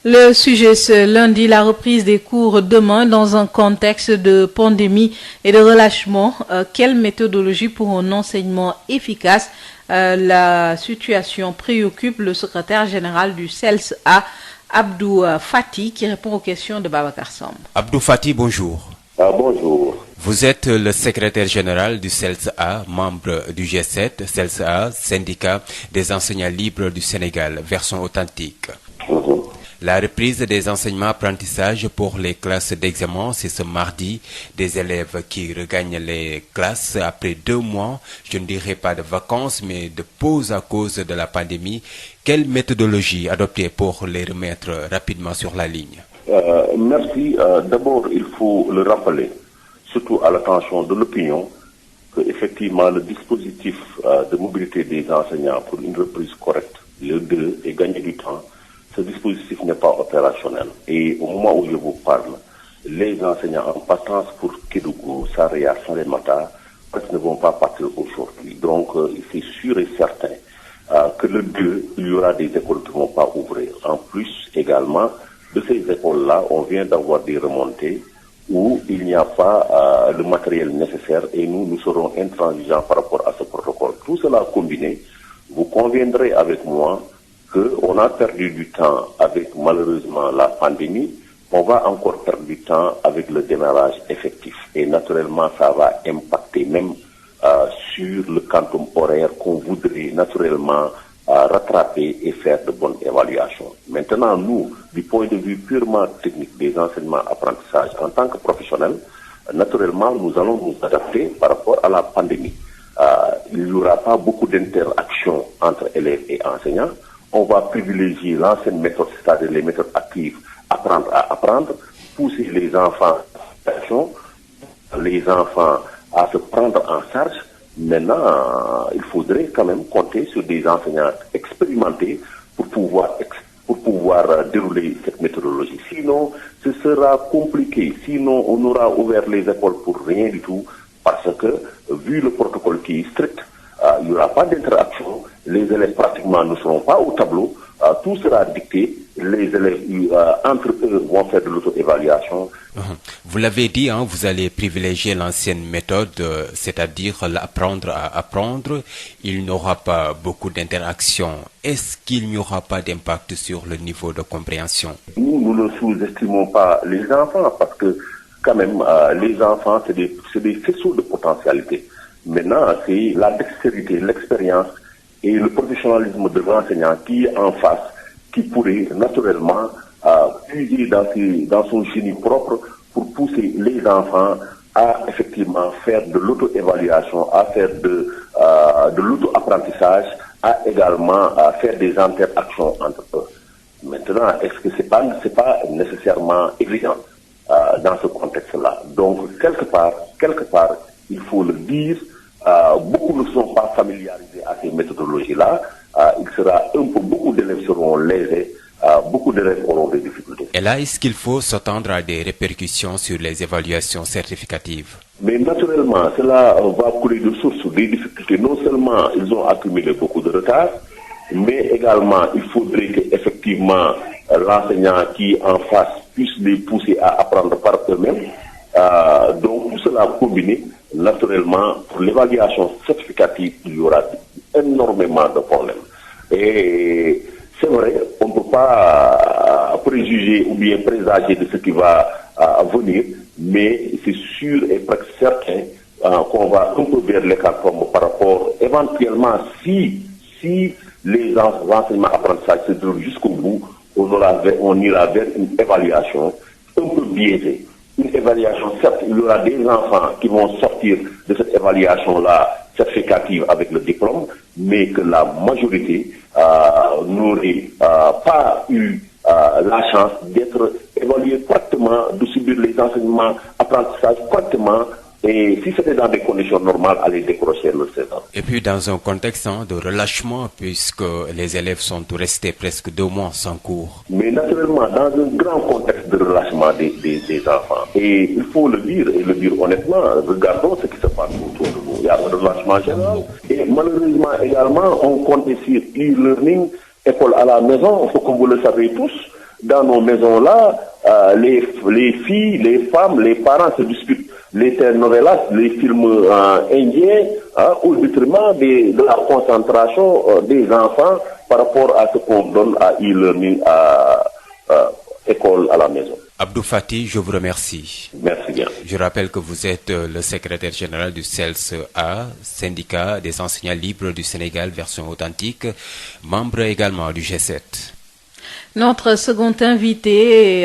Le sujet ce lundi, la reprise des cours demain dans un contexte de pandémie et de relâchement. Quelle méthodologie pour un enseignement efficace? La situation préoccupe le secrétaire général du CELS-A, Abdou Fati, qui répond aux questions de Babacar Samb. Abdou Fati, bonjour. Bonjour. Vous êtes le secrétaire général du CELS-A, membre du G7, CELS-A, syndicat des enseignants libres du Sénégal, version authentique. La reprise des enseignements-apprentissages pour les classes d'examen, c'est ce mardi. Des élèves qui regagnent les classes après 2 mois, je ne dirais pas de vacances, mais de pause à cause de la pandémie. Quelle méthodologie adopter pour les remettre rapidement sur la ligne? Merci. D'abord, il faut le rappeler, surtout à l'attention de l'opinion, que effectivement le dispositif de mobilité des enseignants pour une reprise correcte, le 2, et gagner du temps, ce dispositif n'est pas opérationnel. Et au moment où je vous parle, les enseignants en partance pour Kédougou, Saraya, Salemata, ne vont pas partir aujourd'hui. Donc, c'est sûr et certain que le 2, il y aura des écoles qui ne vont pas ouvrir. En plus, également, de ces écoles-là, on vient d'avoir des remontées où il n'y a pas le matériel nécessaire et nous serons intransigeants par rapport à ce protocole. Tout cela combiné, vous conviendrez avec moi qu'on a perdu du temps avec malheureusement la pandémie, on va encore perdre du temps avec le démarrage effectif. Et naturellement, ça va impacter même sur le quantum horaire qu'on voudrait naturellement rattraper et faire de bonnes évaluations. Maintenant, nous, du point de vue purement technique des enseignements-apprentissages, en tant que professionnels, naturellement, nous allons nous adapter par rapport à la pandémie. Il n'y aura pas beaucoup d'interactions entre élèves et enseignants. On va privilégier l'ancienne méthode, c'est-à-dire les méthodes actives, apprendre à apprendre, pousser les enfants à se prendre en charge. Maintenant, il faudrait quand même compter sur des enseignants expérimentés pour pouvoir dérouler cette méthodologie. Sinon, ce sera compliqué. Sinon, on aura ouvert les écoles pour rien du tout, parce que, vu le protocole qui est strict, il n'y aura pas d'interaction, les élèves pratiquement ne seront pas au tableau, tout sera dicté, les élèves entre eux vont faire de l'auto-évaluation. Vous l'avez dit, hein, vous allez privilégier l'ancienne méthode, c'est-à-dire l'apprendre à apprendre. Il n'y aura pas beaucoup d'interaction. Est-ce qu'il n'y aura pas d'impact sur le niveau de compréhension? Nous ne sous-estimons pas les enfants, parce que quand même, les enfants, c'est des faisceaux de potentialité. Maintenant, c'est la dextérité, l'expérience et le professionnalisme de l'enseignant qui est en face, qui pourrait naturellement puiser dans son génie propre pour pousser les enfants à effectivement faire de l'auto-évaluation, à faire de l'auto-apprentissage à également à faire des interactions entre eux. Maintenant, est-ce que c'est pas nécessairement évident dans ce contexte-là? Donc, quelque part, il faut le dire, beaucoup ne sont pas familiarisés à ces méthodologies-là. Beaucoup d'élèves seront lésés, beaucoup d'élèves auront des difficultés. Et là, est-ce qu'il faut s'attendre à des répercussions sur les évaluations certificatives? Mais naturellement, cela va couler de source des difficultés. Non seulement ils ont accumulé beaucoup de retard, mais également il faudrait qu'effectivement l'enseignant qui en face puisse les pousser à apprendre par eux-mêmes. Donc tout cela combiné, naturellement, pour l'évaluation certificative, il y aura énormément de problèmes. Et c'est vrai, on ne peut pas préjuger ou bien présager de ce qui va venir, mais c'est sûr et presque certain qu'on va un peu vers l'hécatombe par rapport, éventuellement, si les enseignements apprentissages se déroulent jusqu'au bout, on ira vers une évaluation un peu biaisée. Une évaluation, certes, il y aura des enfants qui vont sortir de cette évaluation-là certificative avec le diplôme, mais que la majorité n'aurait pas eu la chance d'être évaluée correctement, de subir les enseignements, apprentissages correctement, et si c'était dans des conditions normales, aller décrocher le 16 ans. Et puis dans un contexte de relâchement, puisque les élèves sont restés presque 2 mois sans cours. Mais naturellement, dans un grand contexte de relâchement des enfants, et il faut le dire, et le dire honnêtement, regardons ce qui se passe autour de nous. Il y a un relâchement général, et malheureusement également, on compte sur e-learning, école à la maison, il faut que vous le savez tous. Dans nos maisons-là, les filles, les femmes, les parents se disputent les telenovelas, les films indiens, au détriment de la concentration des enfants par rapport à ce qu'on donne à e-learning à école à la maison. Abdou Fati, je vous remercie. Merci bien. Je rappelle que vous êtes le secrétaire général du CELS-A, syndicat des enseignants libres du Sénégal, version authentique, membre également du G7. Notre second invité,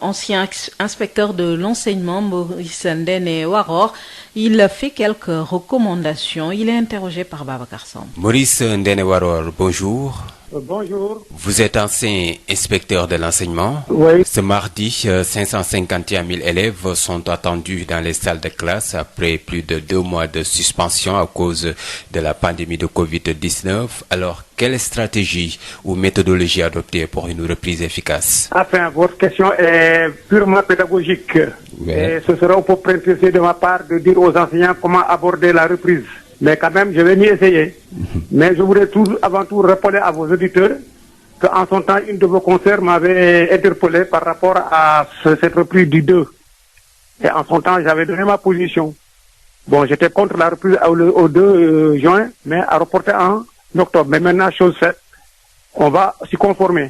l'ancien inspecteur de l'enseignement, Maurice Ndene Waror, il fait quelques recommandations. Il est interrogé par Babacar Samb. Maurice Ndene Waror, bonjour. Bonjour. Vous êtes ancien inspecteur de l'enseignement. Oui. Ce mardi, 551 000 élèves sont attendus dans les salles de classe après plus de 2 mois de suspension à cause de la pandémie de Covid-19. Alors, quelle stratégie ou méthodologie adopter pour une reprise efficace? Enfin, votre question est purement pédagogique. Oui. Et ce sera un peu prétentieux de ma part de dire aux enseignants comment aborder la reprise. Mais quand même, je vais m'y essayer. Mais je voudrais avant tout répondre à vos auditeurs qu'en son temps, une de vos consoeurs m'avait interpellé par rapport à cette reprise du 2. Et en son temps, j'avais donné ma position. Bon, j'étais contre la reprise au 2 juin, mais à reporter en octobre. Mais maintenant, chose faite, on va s'y conformer.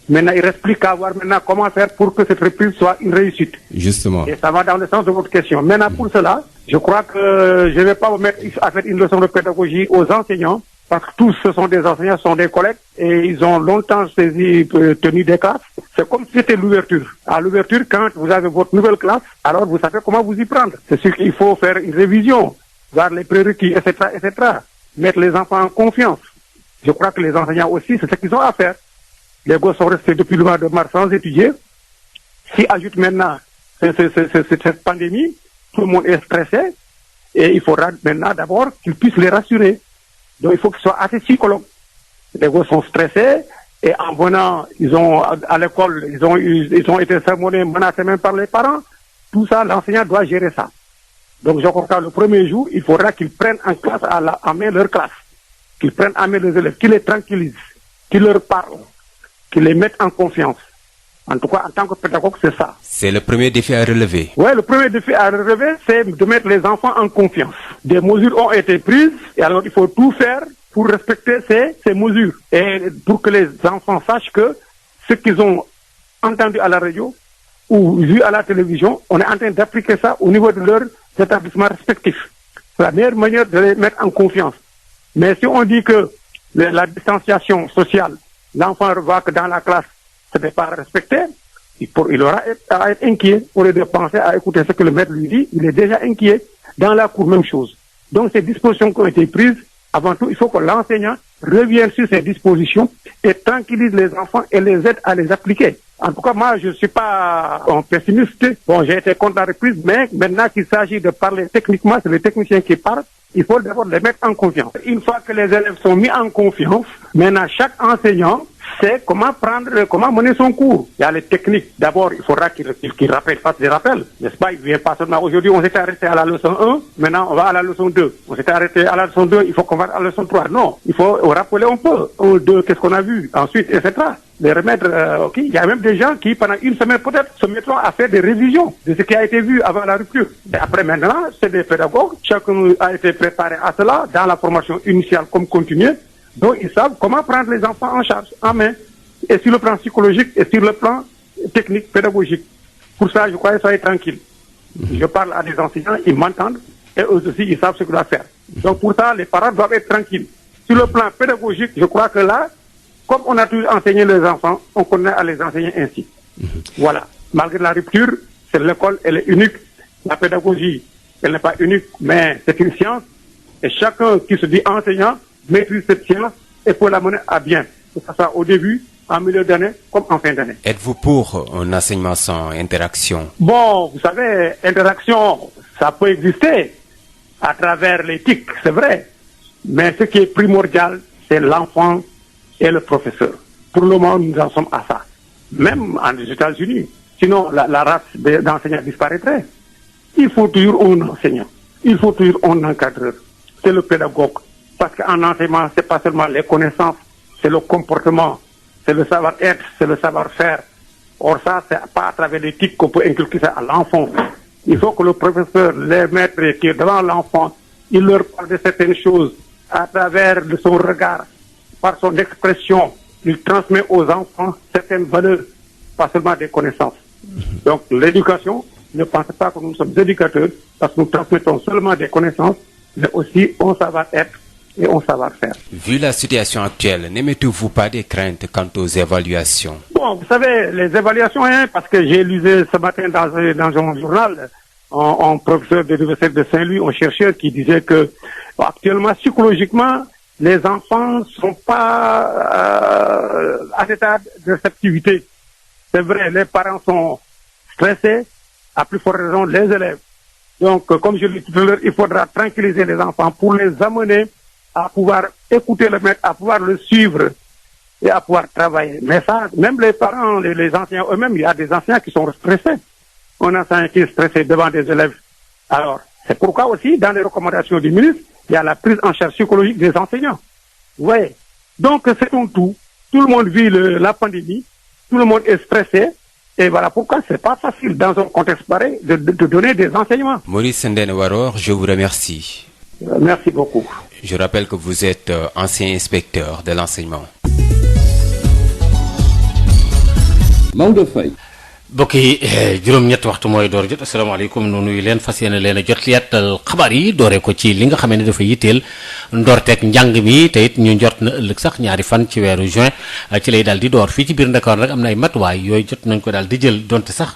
Maintenant, il reste plus qu'à voir maintenant comment faire pour que cette reprise soit une réussite. Justement. Et ça va dans le sens de votre question. Maintenant, pour cela, je crois que je ne vais pas vous mettre à faire une leçon de pédagogie aux enseignants, parce que tous ce sont des enseignants, ce sont des collègues, et ils ont longtemps tenu des classes. C'est comme si c'était l'ouverture. À l'ouverture, quand vous avez votre nouvelle classe, alors vous savez comment vous y prendre. C'est sûr qu'il faut faire une révision, voir les prérequis, etc., etc. Mettre les enfants en confiance. Je crois que les enseignants aussi, c'est ce qu'ils ont à faire. Les gosses sont restés depuis le mois de mars sans étudier. Si ajoute maintenant cette pandémie, tout le monde est stressé et il faudra maintenant d'abord qu'ils puissent les rassurer. Donc il faut qu'ils soient assez psychologues. Les gosses sont stressés et en venant, à l'école, ils ont été sermonnés, menacés même par les parents. Tout ça, l'enseignant doit gérer ça. Donc je crois que le premier jour, il faudra qu'ils prennent en classe en main leur classe, qu'ils prennent en main les élèves, qu'ils les tranquillisent, qu'ils leur parlent, qu'ils les mettent en confiance. En tout cas, en tant que pédagogue, c'est ça. C'est le premier défi à relever. Oui, le premier défi à relever, c'est de mettre les enfants en confiance. Des mesures ont été prises, et alors il faut tout faire pour respecter ces mesures. Et pour que les enfants sachent que ce qu'ils ont entendu à la radio ou vu à la télévision, on est en train d'appliquer ça au niveau de leurs établissements respectifs. C'est la meilleure manière de les mettre en confiance. Mais si on dit que la distanciation sociale, l'enfant voit que dans la classe, ce n'est pas respecté, il aura à être inquiet. Au lieu de penser à écouter ce que le maître lui dit, il est déjà inquiet. Dans la cour, même chose. Donc ces dispositions qui ont été prises, avant tout, il faut que l'enseignant revienne sur ces dispositions et tranquillise les enfants et les aide à les appliquer. En tout cas, moi, je ne suis pas un pessimiste. Bon, j'ai été contre la reprise, mais maintenant qu'il s'agit de parler techniquement, c'est les techniciens qui parlent. Il faut d'abord les mettre en confiance. Une fois que les élèves sont mis en confiance, maintenant chaque enseignant sait comment mener son cours. Il y a les techniques. D'abord, il faudra qu'il fasse des rappels. N'est-ce pas? Il ne vient pas seulement. Aujourd'hui, on s'était arrêté à la leçon 1. Maintenant, on va à la leçon 2. On s'était arrêté à la leçon 2. Il faut qu'on va à la leçon 3. Non. Il faut rappeler un peu. 1, 2, qu'est-ce qu'on a vu? Ensuite, etc. Les remettre, ok. Il y a même des gens qui, pendant une semaine, peut-être, se mettront à faire des révisions de ce qui a été vu avant la rupture. Et après, maintenant, c'est des pédagogues. Chacun a été préparé à cela dans la formation initiale comme continue. Donc, ils savent comment prendre les enfants en charge, en main, et sur le plan psychologique et sur le plan technique, pédagogique. Pour ça, je crois, soyez tranquilles. Je parle à des enseignants, ils m'entendent, et eux aussi, ils savent ce qu'ils doivent faire. Donc, pour ça, les parents doivent être tranquilles. Sur le plan pédagogique, je crois que là, comme on a toujours enseigné les enfants, on connaît à les enseigner ainsi. Voilà. Malgré la rupture, c'est l'école, elle est unique. La pédagogie, elle n'est pas unique, mais c'est une science. Et chacun qui se dit enseignant maîtrise cette science et peut la mener à bien. Que ce soit au début, en milieu d'année, comme en fin d'année. Êtes-vous pour un enseignement sans interaction? Bon, vous savez, interaction, ça peut exister à travers l'éthique, c'est vrai. Mais ce qui est primordial, c'est l'enfant et le professeur. Pour le moment, nous en sommes à ça. Même en États-Unis. Sinon, la race d'enseignants disparaîtrait. Il faut toujours un enseignant. Il faut toujours un encadreur. C'est le pédagogue. Parce qu'en enseignement, c'est pas seulement les connaissances, c'est le comportement, c'est le savoir-être, c'est le savoir-faire. Or ça, c'est pas à travers l'éthique qu'on peut inculquer ça à l'enfant. Il faut que le professeur, les maîtres qui est devant l'enfant, il leur parle de certaines choses à travers de son regard, par son expression. Il transmet aux enfants certaines valeurs, pas seulement des connaissances. Donc l'éducation, ne pensez pas que nous sommes éducateurs, parce que nous transmettons seulement des connaissances, mais aussi un savoir-être et un savoir-faire. Vu la situation actuelle, n'émettez-vous pas des craintes quant aux évaluations? Bon, vous savez, les évaluations, parce que j'ai lu ce matin dans un journal, un professeur de l'Université de Saint-Louis, un chercheur qui disait que actuellement, psychologiquement, les enfants ne sont pas à l'état de réceptivité. C'est vrai, les parents sont stressés, à plus forte raison les élèves. Donc, comme je l'ai dit tout à l'heure, il faudra tranquilliser les enfants pour les amener à pouvoir écouter le maître, à pouvoir le suivre et à pouvoir travailler. Mais ça, même les parents, les enseignants eux-mêmes, il y a des enseignants qui sont stressés. Un enseignant qui est stressé devant des élèves. Alors, c'est pourquoi aussi, dans les recommandations du ministre, il y a la prise en charge psychologique des enseignants. Vous voyez. Donc, c'est un tout. Tout le monde vit la pandémie. Tout le monde est stressé. Et voilà pourquoi c'est pas facile, dans un contexte pareil, de donner des enseignements. Maurice Ndene Waror, je vous remercie. Merci beaucoup. Je rappelle que vous êtes ancien inspecteur de l'enseignement. Maodo Faye. mbokk yi juróom-ñetti waxtu mooy door jot asalaamaaleykum nu nuyu leen fas yéene leen a jot li yàttal xabaar yi dooree ko ci li nga xam ne dafa yitteel ndorteeg njàng mi te it ñu njort na ëllëg sax ñaari fan ci weeru juin ci lay daal di door fii ci biir Ndakaaru nag am na ay matuwaay yooyu jot nañ ko daal di jël donte sax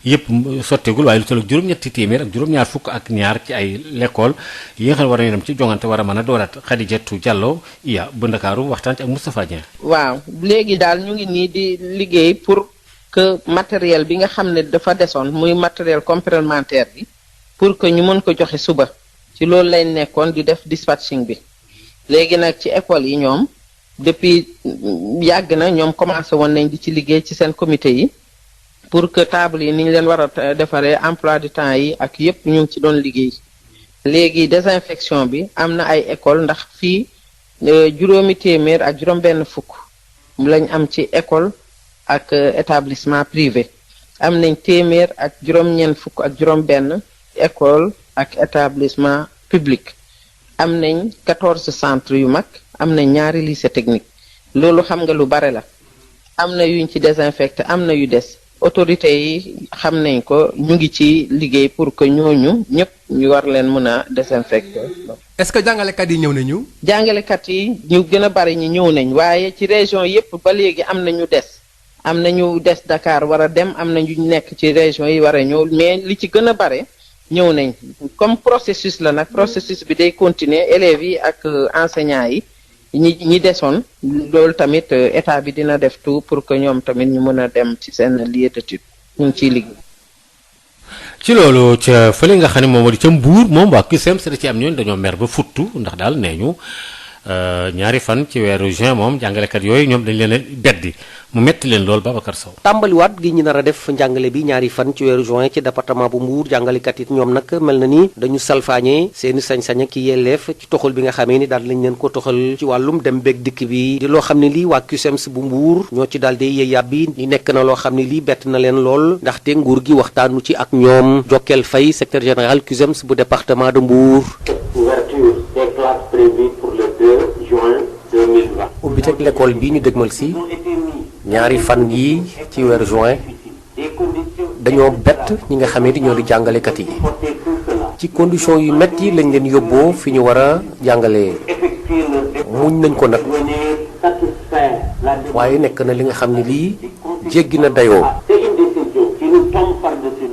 yëpp sotteegul waaye lu toll ak juróom-ñetti téeméer ak juróom-ñaar fukk ak ñaar ci ay l'école yi nga xam ne war nañu dem ci jongante war a mën a dooraat Khadijatou Diallo iya bu Ndakaaru waxtaan ci ak Moustapha Dieng. waaw léegi daal ñu ngi nii di liggéey pour que matériel bi nga xam ne dafa desoon muy matériel complémentaire bi pour que ñu mën ko joxe suba ci loolu lay nekkoon di def dispatching bi léegi nag ci école yi ñoom depuis yàgg na ñoom commencé woon nañ di ci liggéey ci seen comité yi pour que table yi ni ñu leen war a defaree emploi du temps yi ak yépp ñu ngi ci doon liggéey léegi désinfection bi am na ay école ndax fii juróomi téeméer ak juróom benn fukk lañ am ci école ak établissement privé am nañ téeméer ak juróom-ñeent fukk ak juróom-benn école ak établissement public am nañ 14 centres yu mag am nañ ñaari lycée technique loolu xam nga lu bare la am na yuñ ci désinfecté am na yu des autorités yi xam nañ ko ñu ngi ci liggéey pour que ñooñu ñëpp ñu war leen mën a désinfecté. est-ce que jàngalekat yi ñëw nañu. jàngalekat yi ñu gën a bari ñi ñëw nañ waaye ci région yépp ba léegi am na ñu des. am na ñu des Dakar war a dem am na ñu nekk ci région yi war a ñëw mais li ci gën a bare ñëw nañ comme processus la nag processus bi day continuer élèves yi ak enseignants yi ñi desoon loolu tamit état bi dina def tout pour que ñoom tamit ñu mën a dem ci seen lieu d'étude ñu ngi ciy liggéey. ci loolu ca fële nga xam ne moom moo di ca Mbuur moom waa CUSEMS da ci am ñooñu dañoo mer ba futtu ndax daal nee ñu ñaari fan ci weeru juin moom jàngalekat yooyu ñoom dañ leen a beddi mu metti leen lool Babacar Sow. tàmbaliwaat gi ñu nar a def njàngale bi ñaari fan ci weeru juin ci département bu Mbour jàngalekat it ñoom nag mel na ni dañu salfaañee seeni sañ-sañ ak yelleef ci toxal bi nga xamee ni daal lañ leen ko toxal ci wàllum dem beeg dikk bi di loo xam ne lii waa CUSEMS bu Mbour ñoo ci daal di yëy yàbbi di nekk na loo xam ne lii bett na leen lool ndaxte nguur gi waxtaanu ci ak ñoom Jokkel Faye secrétaire général CUSEMS bu département de Mbour. Ouverture des classes prévues pour le 2 juin 2020. ubbi teg l'école bii ñu dëgmal si ñaari fan yi ci weeru juin dañoo bett ñi nga xamee ni ñoo di jàngalekat yi ci condition yu metti lañ leen yóbboo fi ñu war a jàngalee muñ nañ ko nag waaye nekk na li nga xam ne lii jéggi na dayoo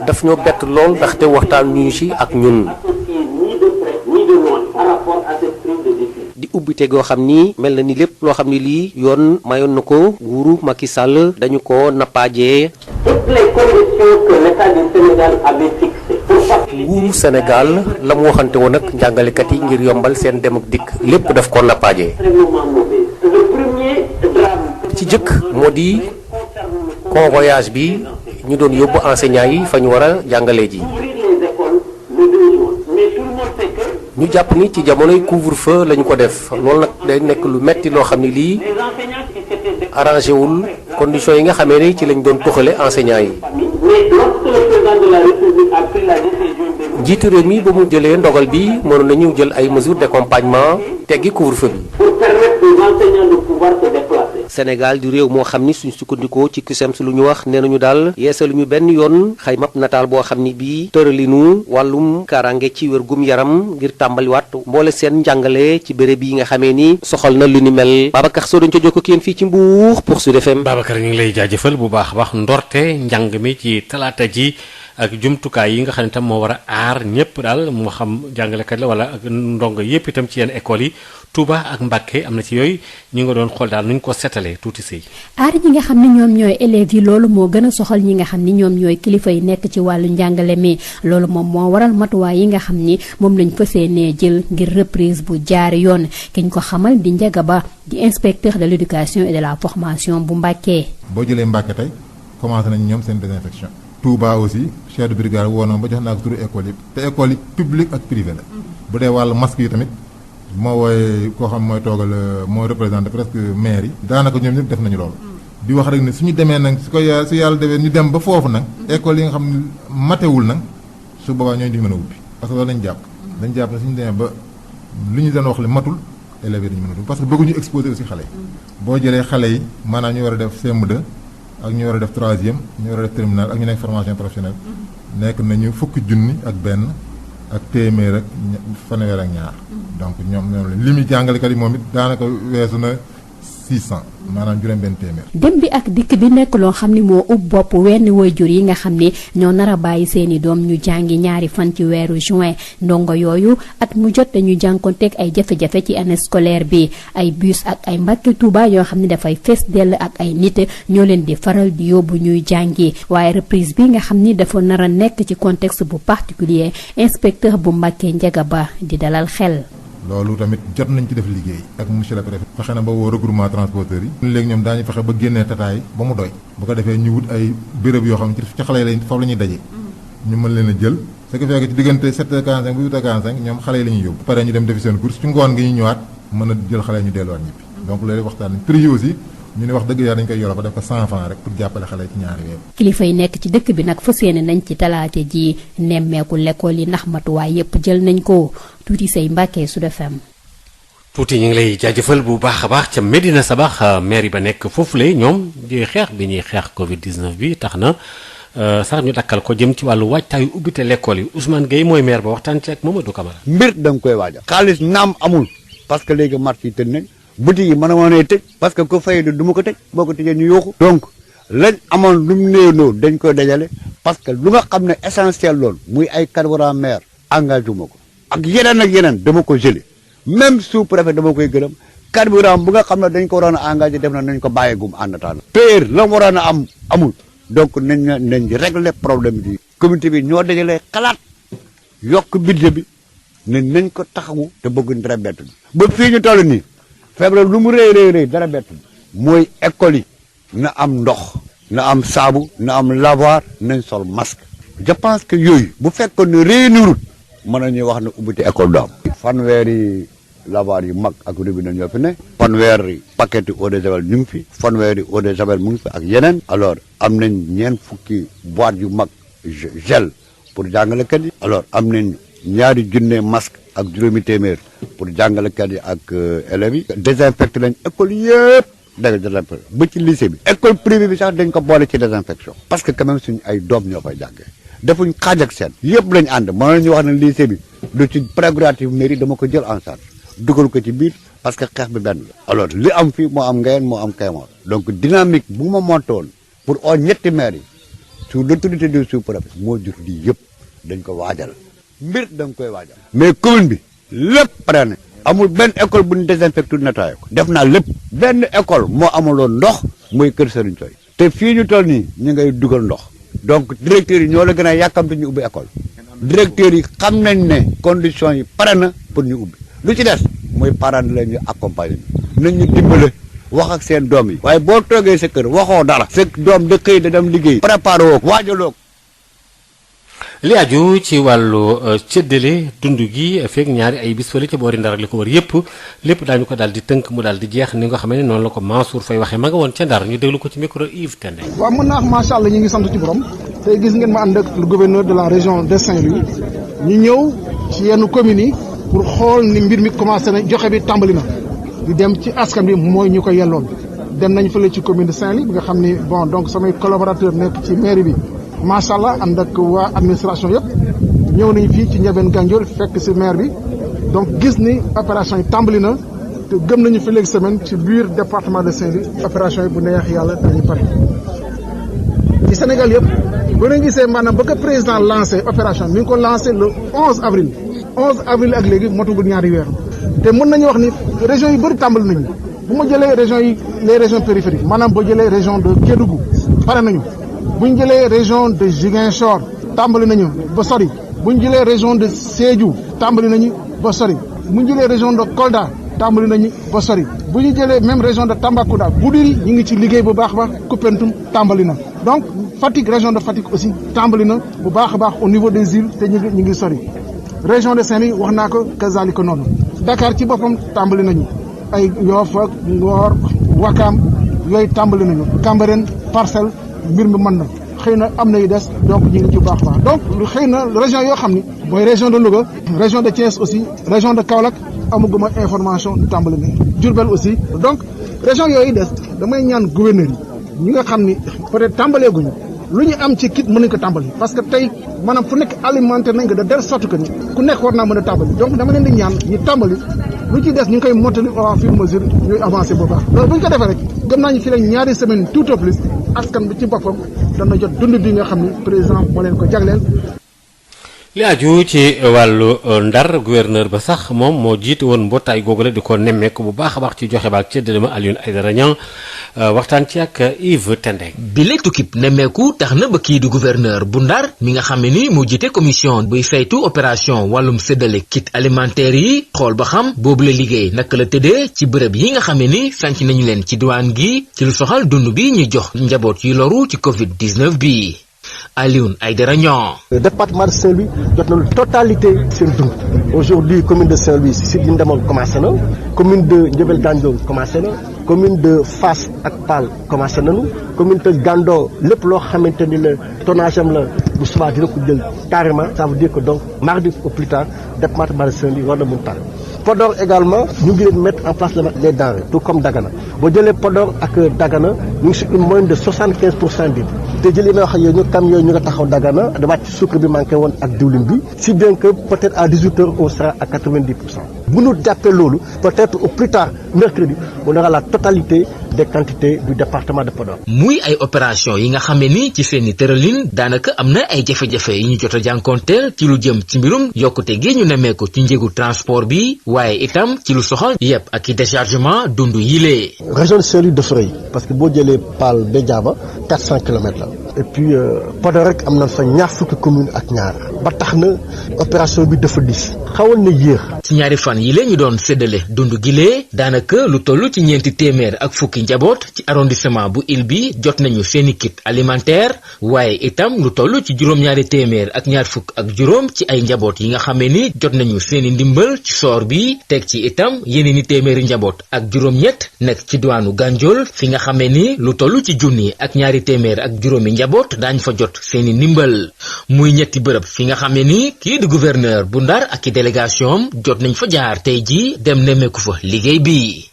daf ñoo bett lool ndaxte waxtaan ñu ci ak ñun di ubbite goo xam ni mel na ni lépp loo xam ne lii yoon mayoon na ko nguuru Macky Sall dañu ko nappaajee. Toutes les conditions que l'État du Sénégal avait fixées. nguuru Sénégal la mu waxante woon ak njàngalekat yi ngir yombal seen dem ak dikk lépp daf ko nappaajee. ci jëkk moo di convoyage bi ñu doon yóbbu enseignants yi fa ñu war a jàngalee ji. ñu jàpp ni ci jamonoy couvre-feu lañu ko def loolu nag day nekk lu metti loo xam ne lii arrangé wul conditions yi nga xamee ni ci lañ doon toxale enseignants yi. njiitu réew mi ba mu jëlee ndogal bi mënoon nañu jël ay mesures d'accompagnement teggi couvre-feu bi. Sénégal di réew moo xam ni suñ sukkandikoo ci CUSEMS lu ñu wax nee nañu daal yeesalu ñu benn yoon xaymab nataal boo xam ni bii tëralinu wàllum kaaraange ci wér-gum yaram ngir tàmbaliwaat mboole seen njàngale ci béréb yi nga xamee ni soxal na lu ni mel Babacar Sow dañ ca jokko kenn fii ci Mbour pour Sud FM. Babacar ñu ngi lay jaajëfal bu baax a baax ndorte njàng mi ci talaata ji ak jumtukaay yi nga xam ne tam moo war a aar ñëpp daal moo xam jàngalekat la wala ak ndongo yëpp itam ci yenn école yi Touba ak Mbacké am na ci yooyu ñu nga doon xool daal nuñ ko setalee tuuti sëy aar ñi nga xam ne ñoom ñooy élèves yi loolu moo gën a soxal ñi nga xam ni ñoom ñooy kilifa yi nekk ci wàllu njàngale mi loolu moom moo waral matuwaay yi nga xam ni moom lañ fas yéenee jël ngir reprise bu jaar yoon kiñ ko xamal di Ndiaga Ba di inspecteur de l'éducation et de la formation bu Mbacké. boo jëlee Mbacké tey commencé nañ ñoom seen désinfection. Touba aussi chef de brigade woonoon ba jox naa ko turu école yi te école yi public ak privé la. bu dee wàllu masque yi tamit moo wooye koo xam mooy toogal moo représenté presque maire yi. daanaka ñoom ñëpp def nañu loolu. di wax rek ne suñu demee nag su yàlla defee ñu dem ba foofu nag école yi nga xam ne matewul nag su boobaa ñooñu di mën a ubbi parce que loolu lañ jàpp. dañ jàpp ne suñu demee ba li ñu doon wax le matul élèves yi dañu mën a ubbi parce que bëgguñu exposer aussi xale yi. boo jëlee xale yi maanaam ñu war a def CM2 ak ñu war a def troisième ñu war a def terminal ak ñu nekk formation professionnelle nekk nañu fukki junni ak benn ak téeméer ak fanweer ak ñaar donc ñoom li muy jàngalekat yi moom it daanaka weesu na 600 maanaam juróom-benn téeméer. dem bi ak dikk bi nekk loo xam ni moo ub bopp wenn waajur yi nga xam ni ñoo nar a bàyyi seeni doom ñu jàngi ñaari fan ci weeru juin ndongo yooyu at mu jot dañu jànkonteeg ay jafe-jafe ci année scolaire bi ay bus ak ay Mbacké Touba yoo xam ni dafay fees dell ak ay nit ñoo leen di faral di yóbbu ñuy jàngi waaye reprise bi nga xam ni dafa nar a nekk ci contexte bu particulier inspecteur bu Mbacké Ndiaga Ba di dalal xel. loolu tamit jot nañ ci def liggéey ak monsieur le préfet fexe na ba woo regroupement transporteurs yi léegi ñoom daañu fexe ba génnee tataay ba mu doy bu ko defee ñu wut ay béréb yoo xam ne ci xale yi lañ foofu la ñuy daje ñu mën leen a jël ce qui fait que ci diggante 7h45 bu 8h45 ñoom xale yi la ñuy yóbbu bu paree ñu dem defi seen course ci ngoon gi ñu ñëwaat mën a jël xale yi ñu delluwaat ñibbi donc loolu waxtaan nañ prix yi aussi ñu ne wax dëgg yàlla dañ koy yoroon ba def ko 100 francs rek pour jàppale xale ci ñaari weer. kilifa yi nekk ci dëkk bi nag fas yéene nañ ci talaate ji nemmeeku l'école yi ndax matuwaay yépp jël nañ ko tuuti say Mbacké Sud FM. tuuti ñu ngi lay jaajëfal bu baax a baax ca Medina Sabax maire ba nekk foofule ñoom di xeex bi ñuy xeex Covid 19 bi tax na sax ñu dakkal ko jëm ci wàllu waajtaayu ubbite l'école yi Ousmane Gueye mooy maire ba waxtaan ci ak Mamadou Camara. mbir da nga koy waajal. xaalis naam amul parce que léegi marché yi tëj nañ boutique yi mën a mën a tëj parce que ko fay du ma ko tëj boo ko tëjee ñu yooxu donc lañ amoon lu mu néew dañ koy dajale parce que lu nga xam ne essentiel loolu muy ay carburant maire engagé ma ko ak yeneen dama ko gelé même sous-préfet dama koy gërëm carburant bu nga xam ne dañ ko waroon a engagé def na nañ ko bàyyeegum en attendant. payeur la mu waroon a am amul donc nañ régler problème bi. communauté bi ñoo dajalee xalaat yokk budget bi ne nañ ko taxawu te bëgguñ dara bett ba fii ñu toll nii feebar lu mu rëy dara bett mooy école yi na am ndox na am saabu na am lavoir nañ sol masque. je pense que yooyu bu fekkoon ne réunirul mën nañuy wax ne ubbite école du am. fanweeri lavoir yu mag ak robinet ñoo fi ne. fanweeri paquet eau de javel ñu ngi fi. fanweeri eau de javel mu ngi fi ak yeneen. alors am nañ ñeent fukki boîte yu mag gel pour jàngalekat yi. alors am nañ ñaari junne masque ak juróomi téeméer pour jàngalekat yi ak élèves yi. désinfecté lañ école yëpp. dégg nga ba ci lycée bi. école privée bi sax dañ ko boole ci désinfection. parce que quand même suñu ay doom ñoo fay jàngee. defuñ xaaj ak seen. yëpp lañ ànd mën nañu wax ne lycée bi lu ci prérogative mairie dama ko jël en charge dugal ko ci biir parce que xeex bi benn la. alors li am fii moo am Ngayeen moo am Kayemor. donc dynamique bu ma monté woon pour oo ñetti maires yi sous l'autorité du sous-préfet moo jur lii yëpp dañ ko waajal mbir da nga koy waajal. mais commune bi lépp pare na. amul benn école bu ñu désinfecté nettoyé ko def naa lépp. benn école moo amuloon ndox mooy Kër Serigne Toy. te fii ñu toll nii ñu ngay dugal ndox. donc directeurs yi ñoo la gën a yàkkamte ñu ubbi école. directeurs yi xam nañ ne conditions yi pare na pour ñu ubbi. lu ci des mooy parents leen ñu accompagner nañ ñu dimbale wax ak seen doom yi. waaye boo toogee sa kër waxoo dara. sa doom da xëy da dem liggéey. préparé woo ko waajaloo ko. li aju ci wàllu séddale dund gi fekk ñaari ay bis fële ca boori Ndar ak li ko wër yëpp lépp daañu ko daal di tënk mu daal di jeex ni nga xam ne noonu la ko Mansour Faye waxee ma nga woon ca Ndar ñu déglu ko ci micro Yves Tendeng. waaw mën naa wax macha allah ñu ngi sant ci borom tey gis ngeen ma ànd ak le gouverneur de la région de Saint-Louis ñu ñëw ci yenn communes yi pour xool ni mbir mi commencé na joxe bi tàmbali na di dem ci askan bi mooy ñu ko yelloon dem nañ fële ci commune de Saint-Louis bi nga xam ni bon donc samay collaborateur nekk ci mairie bi. macha allah ànd ak waa administration yëpp ñëw nañ fii ci Ndiabène Gandiol fekk ci maire bi donc gis ni opération yi tàmbali na te gëm nañu fi léegi semaine ci biir département de Saint-Louis opération yi bu neex yàlla dañu pare. ci Sénégal yëpp bu ngeen gisee maanaam ba ko président lancé opération mi ngi ko lancé le 11 avril 11 avril ak léegi motugul ñaari weer te mën nañu wax ni régions yu bëri tàmbali nañu bu ma jëlee régions yi les régions périphériques maanaam boo jëlee région de Kédougou pare nañu. bu ñu jëlee région de Ziguinchor tàmbali nañu ba sori bu ñu jëlee région de Sédhiou tàmbali nañu ba sori bu ñu jëlee région de Kolda tàmbali nañu ba sori bu ñu jëlee même région de Tambacounda Goudiri ñu ngi ci liggéey bu baax a baax Koupentoum tàmbali na. donc Fatick région de Fatick aussi tàmbali na bu baax a baax au niveau des îles te ñu ngi sori région de Saint-Louis wax naa ko kazalika noonu Dakar ci boppam tàmbali nañu ay Yoff ak Ngor Wakam yooyu tàmbali nañu Cambérène Parcelles. mbir mi mën na xëy na am na yu des donc ñu ngi ci baax baax donc lu xëy na région yoo xam ni mooy région de Louga région de Thiès aussi région de Kaolack amaguma information du tàmbali na Diourbel aussi donc région yooyu des damay ñaan gouverneur yi ñi nga xam ni peut-être tàmbaleeguñu lu ñu am ci kit mën nañ ko tàmbali parce que tey maanaam fu nekk alimenté nañ ko de telle sorte que ni ku nekk war naa mën a tàmbali donc dama leen di ñaan ñu tàmbali lu ci des ñu ngi koy mottali au fur et à mesure ñuy avancé bu baax loolu bu ñu ko defee rek gëm naa ñu fi la ñaari semaine tout au plus askan bi ci boppam dana jot dund bi nga xam ni président moo leen ko jagleel. li aju ci wàllu Ndar gouverneur ba sax moom moo jiite woon mbootaay googu la di ko nemmeeku bu baax a baax ci joxe baak ci dëdëma Alioune Aïdara Niang waxtaan ci ak Yves Tendeng. bile tukkib nemmeeku tax na ba kii di gouverneur bu Ndar mi nga xam ne ni moo jiite commission buy saytu opération wàllum séddale kit alimentaire yi xool ba xam boobu la liggéey naka la tëddee ci bërëb yi nga xam ne ni sanc nañu leen ci diwaan gi ci lu soxal dund bi ñu jox njaboot yi loru ci Covid 19 bi. Alioune Aïdara Niang. Le département de Saint-Louis jot na lu totalité seen dund. Aujourd'hui commune de Saint-Louis site yi demoon commencé na commune de Ndiabène Gandiol commencé na commune de Fass ak Pal commencé nañu commune de Gando lépp loo xamante ni la tonnage am la bu subaa dina ko jël carrément ça veut dire que donc mardi au plus tard département de Saint-Louis war na mun tànn. Podor également ñu ngi leen mettre en place les denrées tout comme Dagana boo jëlee Podor ak Dagana ñu ngi si une moyenne de 75% bi te jëlee may wax ak yooyu ñu camions ñu nga taxaw Dagana da wàcc sucre bi manqué woon ak diwlin bi si bien que peut-être à 18h on sera à 90%. bu ñu jàppee loolu peut-être au plus tard mercredi on aura la totalité des quantités du département de Podor. muy ay opération yi nga xam ne ni ci seeni tëralin daanaka am na ay jafe-jafe yi ñu jot a jànkoonteel ci lu jëm ci mbirum yokkute gi ñu nemmeeku ci njëgu transport bi waaye itam ci lu soxal yépp ak i déchargement dund yilee. région de Saint-Louis dafa rëy parce que boo jëlee Pal ba Diaba 400 kilomètres la et puis Podor rek am na fa ñaar fukki commune ak ñaar ba tax na opération bi dafa dis xawal na yéex. ci ñaari fan yi la ñu doon séddale dund gilee daanaka lu toll ci ñeenti téeméer ak fukki njaboot ci arrondissement bu Ile bi jot nañu seeni kit alimentaire waaye itam lu toll ci juróom-ñaari téeméer ak ñaar fukk ak juróom ci ay njaboot yi nga xamee ni jot nañu seeni ndimbal ci soor bi teg ci itam yeneen i téeméeri njaboot ak juróom-ñett nekk ci diwaanu Gandiol fi nga xamee ni lu toll ci junni ak ñaari téeméer ak juróomi njaboot daañ fa jot seeni ndimbal muy ñetti bërëb fi nga xamee ni kii di gouverneur bu Ndar ak i délégation jot nañ fa jaar tey ji dem nemmeeku fa liggéey bi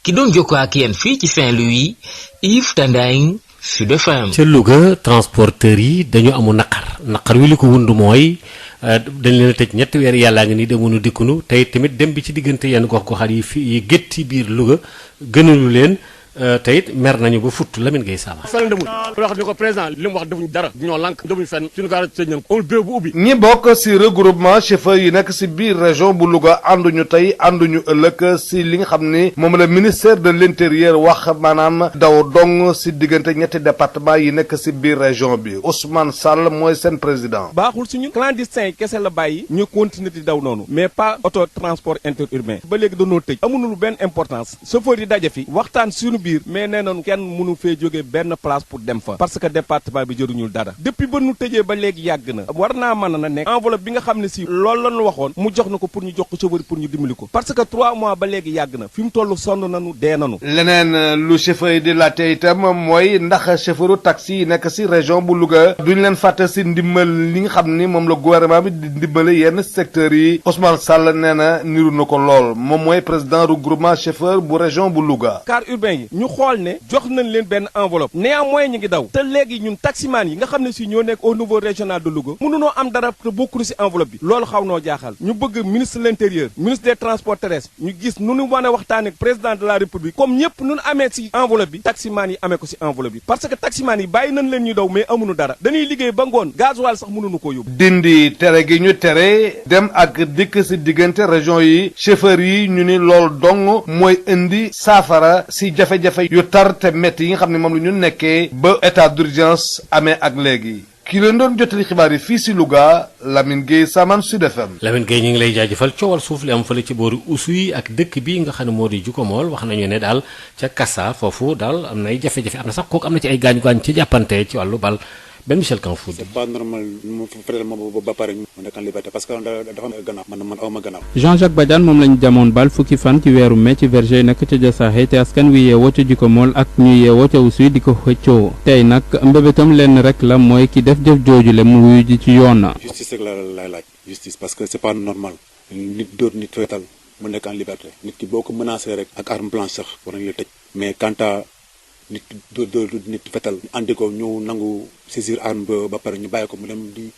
ki doon jokkoo ak yéen fii ci Saint-Louis Yves Tandang Sud FM. ca Louga transporteurs yi dañu amu naqar wi li ko wund mooy dañ leen a tëj ñetti weer yàllaa ngi nii demunu dikkunu tey tamit dem bi ci diggante yenn gox-goxaat yi fi yi gétti biir Louga gënalu leen te it mer nañu ba futt Lamine Gueye Sama. fenn demul wax ni ko président li mu wax defuñu dara ñoo lànk demuñu fenn suñu gaara tëj nañ ko amul bureau bu ubbi. ñi bokk ci regroupement chauffeur yi nekk ci biir région bu Louga ànduñu tey ànduñu ëllëg ci li nga xam ni moom la ministère de l'intérieur wax maanaam daw dong ci diggante ñetti département yi nekk ci biir région bi Ousmane Sall mooy seen président. baaxul suñu clandestin yi kese la bàyyi ñu continuer di daw noonu mais pas auto transport interurbain ba léegi dañoo tëj amuñu benn importance chauffeur yi daje fi waxtaan suñu biir mais nee nañu kenn mënu fee jógee benn place pour dem fa parce que département bi jëruñul dara depuis ba nu tëjee ba léegi yàgg na war naa mën na nekk enveloppe bi nga xam ne si loolu la ñu waxoon mu jox na ko pour ñu jox ko chauffeur pour ñu dimbali ko parce que 3 mois ba léegi yàgg na fi mu toll sonn nañu dee nañu. leneen lu chauffeur yi di laajte itam mooy ndax chauffeuru taxi yi nekk ci région bu Louga duñ leen fàtte ci ndimbal li nga xam ni moom la gouvernement bi di ndimbale yenn secteurs yi Ousmane Sall nee na niru na ko lool moom mooy président regroupement chauffeur bu région bu Louga. car urbain yi ñu xool ne jox nañ leen benn enveloppe néanmoins ñu ngi daw te léegi ñun taximan yi nga xam ne si ñoo nekk au niveau régional de Louga mënunoo am dara te bokkul ci enveloppe bi loolu xaw noo jaaxal ñu bëgg ministre de l'intérieur ministre des transports terrestres ñu gis nu nu mën a waxtaan ak président de la république comme ñëpp nu nu amee ci enveloppe bi taximan yi amee ko ci enveloppe bi parce que taximan yi bàyyi nañ leen ñu daw mais amuñu dara dañuy liggéey ba ngoon gasoil sax mënuñu ko yóbbu. dindi tere gi ñu tere dem ak dikk ci diggante région yi chauffeur yi ñu ni loolu dong mooy indi saafara ci jafe-jafe yu tar te métti yi nga xam ne moom la ñu nekkee ba état d'urgence amee ak léegi ki leen doon jottali xibaar yi fii ci Louga Lamine Gueye Saman Sud FM. Lamine Gueye ñu ngi lay jaajëfal coowal suuf li am fële ci boori Oussouye ak dëkk bi nga xam ne moo di Jukomool wax nañu ne daal ca Kassa foofu daal am na ay jafe-jafe am na sax kooku am na ci ay gaañu-gaañ ci jàppante ci wàllu bal Ben Michel Kanfoud. C'est pas normal mu fële ma ba pare ñu nekk en liberté parce que dafa am gannaaw man awma gannaaw. Jean-Jacques Badiane moom lañu jamoon bal fukki fan ci weeru mai ci verger nekk ca Jassaaxe te askan wi yeewoo ca Jukomool ak ñu yeewoo ca Oussouye di ko xëccoo tey nag mbébétam lenn rek la mooy ki def jëf jooju le mu wuyu ji ci yoon. Justice rek la laaj justice parce que c'est pas normal nit dóor nit fetal mu nekk en liberté nit ki boo ko menacé rek ak arme blanche sax war nañu la tëj mais quant à nit dóor nit fetal andi ko ñu nangu saisir arme ba pare ñu bàyyi ko mu dem di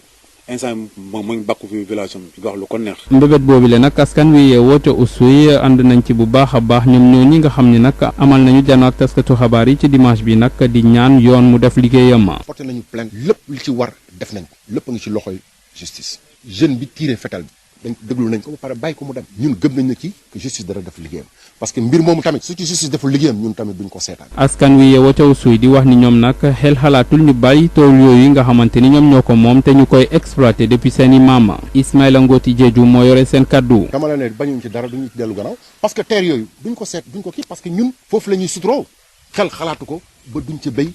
instant moom mooy bàkku fi village am di wax lu ko neex. mbébét boobu le nag askan wi yeewoo ca Oussouye ànd nañ ci bu baax a baax ñoom ñoo ñi nga xam ni nag amal nañu janoo ak taskatu xabaar yi ci dimanche bi nag di ñaan yoon mu def liggéeyam. porté nañu plainte lépp li ci war def nañ ko lépp a ngi ci loxoy justice jeune bi tiré fetal bi dañ déglu nañ ko ba pare bàyyi ko mu dem ñun gëm nañ na ci que justice dara def liggéeyam parce que mbir moomu tamit su ci justice deful liggéeyam ñun tamit duñ ko seetaan. askan wi yeewoo ca Oussouye di wax ni ñoom nag xel xalaatul ñu bàyyi tool yooyu nga xamante ni ñoom ñoo ko moom te ñu koy exploité depuis seen i maam Ismaïla Ngoti Diédhiou moo yore seen kaddu. dama la ne bañuñ ci dara duñu ci dellu gannaaw parce que terre yooyu duñ ko seet duñ ko kii parce que ñun foofu la ñuy suturoo xel xalaatu ko ba duñ ci béy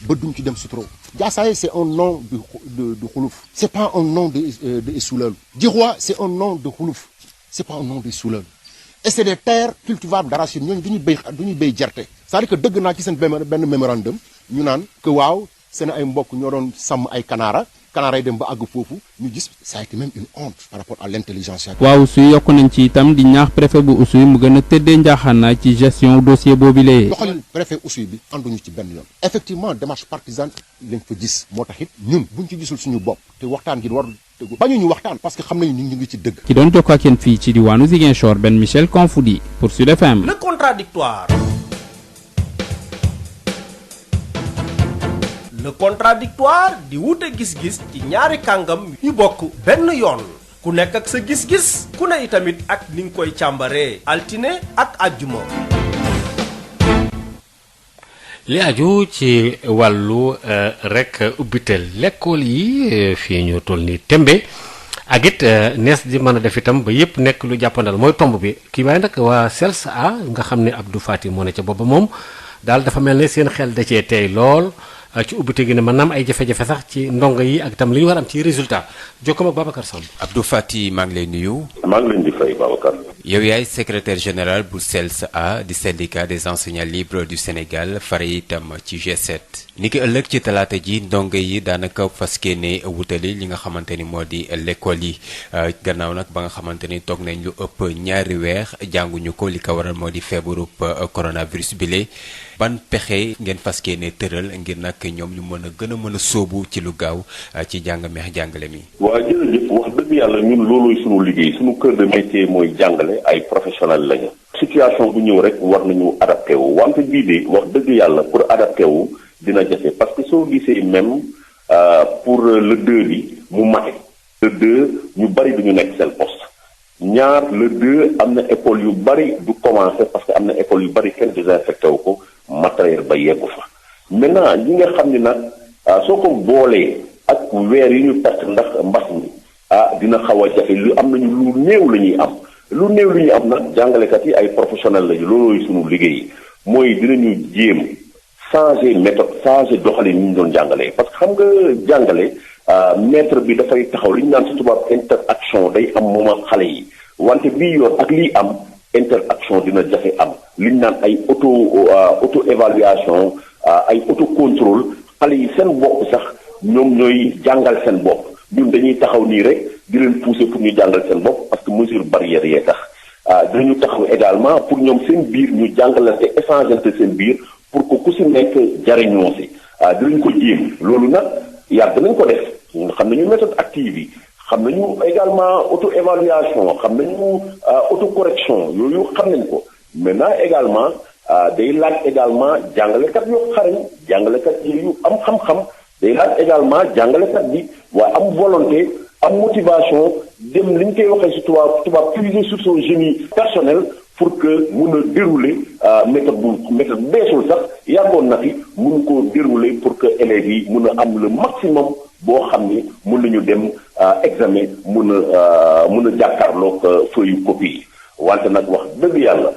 ba duñ ci dem suturoo. Diassaye c'est un nom de Xuluf c'est pas un nom de Soulel. Djiroua c'est un nom de Xuluf c'est pas un nom de Soulel. Et c'est des terres cultivables d'arachide ñooñu du ñuy béy gerte c'est-à-dire que dëgg naa ci seen benn mémorandum ñu naan que waaw seen ay mbokk ñoo doon sàmm ay kanaara Canaray dem ba àgg foofu ñu gis ça a été même une honte par rapport à l'intelligence. waaw Oussouye yokk nañ ci itam di ñaax préfet bu Oussouye mu gën a tëddee njaaxaanaay ci gestion dossier boobilee. doxalin préfet Oussouye bi ànduñu ci benn yoon effectivement démarche partisane lañ fa gis moo tax it ñun buñ ci gisul suñu bopp te waxtaan gi war bañu ñu waxtaan parce que xam nañu ñu ngi ci dëgg. ki doon jokkoo ak yéen fii ci diwaanu Ziguinchor Ben Michel Confoudi pour Sud FM. Le contradictoire. Le contradictoire di wute gis-gis ci ñaari kàngam yu bokk benn yoon ku nekk ak sa gis-gis ku ne itamit ak ni nga koy càmbaree altine ak àjjuma. li aju ci wàllu rek ubbiteel lekkool yi fii ñu toll nii tembe ak it nees di mën a def itam ba yëpp nekk lu jàppandal mooy tomb bi kii waaye nag waa CELS-A nga xam ne Abdou Fati moo ne ca booba moom daal dafa mel ne seen xel da cee tey lool ci ubbite gi ne mën naam ay jafe-jafe sax ci ndongo yi ak itam li ñu war am ci résultat jokkoom ak Babacar Samb. Abdou Fati maa ngi lay nuyu. maa ngi leen di fay Babacar. yow yaay secrétaire général bu CELS-A di syndicat des enseignants libres du Sénégal fare itam ci G7. ni ki ëllëg ci talaata ji ndongo yi daanaka fas yéene wutali li nga xamante ni moo di l'école yi gannaaw nag ba nga xamante ni toog nañ lu ëpp ñaari weer jànguñu ko li ko waral moo di feebarub coronavirus bile. ban pexe ngeen fas yéene tëral ngir nag ñoom ñu gën a mën a sóobu ci lu gaaw ci jàng meex jàngale mi. waaw jërëjëf wax dëgg yàlla ñun looluy sunu liggéey sunu cœur de métier mooy jàngale ay professionnels lañu. situation bu ñëw rek war nañu adapté wu wante bii de wax dëgg yàlla pour adapté wu dina jafe parce que soo gisee même pour le 2 bi mu mate. le 2 ñu bari duñu nekk seen poste. ñaar le 2 am na école yu bari du commencé parce que am na école yu bari kenn désinfecté wu ko. matériel ba yeggu fa maintenant ñi nga xam ne nag soo ko boolee ak weer yi ñu perte ndax mbas mi dina xaw a jafe lu am nañu lu néew la ñuy am lu néew lu ñuy am nag jàngalekat yi ay professionnels lañu loolooy sunu liggéey mooy dinañu jéem changer méthode changer doxalin ñu doon jàngalee parce que xam nga jàngale maître bi dafay taxaw li ñu naan si tubaab interaction day am moment xale yi wante bii yoon ak lii am interaction dina jafe am li ñu naan ay auto évaluation ay auto contrôle xale yi seen bopp sax ñoom ñooy jàngal seen bopp ñun dañuy taxaw nii rek di leen pousser pour ñu jàngal seen bopp parce que mesure barrière yee tax dinañu taxaw également pour ñoom seen biir ñu jàngalante échangeante seen biir pour que ku si nekk jariñoo si dinañ ko jéem loolu nag yàgg nañ ko def xam nañu méthode active yi xam nañu également auto évaluation xam nañu auto correction yooyu xam nañ ko maintenant également day laaj également jàngalekat yu xarañ jàngalekat yu am xam-xam day laaj également jàngalekat bi waaye am volonté am motivation dem li ñu koy waxee si tubaab puiser sur son génie personnel pour que mun a dérouler méthode beesul sax yàggoon na fi mun koo dérouler pour que élèves yi mun a am le maximum boo xam ni mun nañu dem examen mun a jàkkaarloog feuille copie yi wante nag wax dëgg yàlla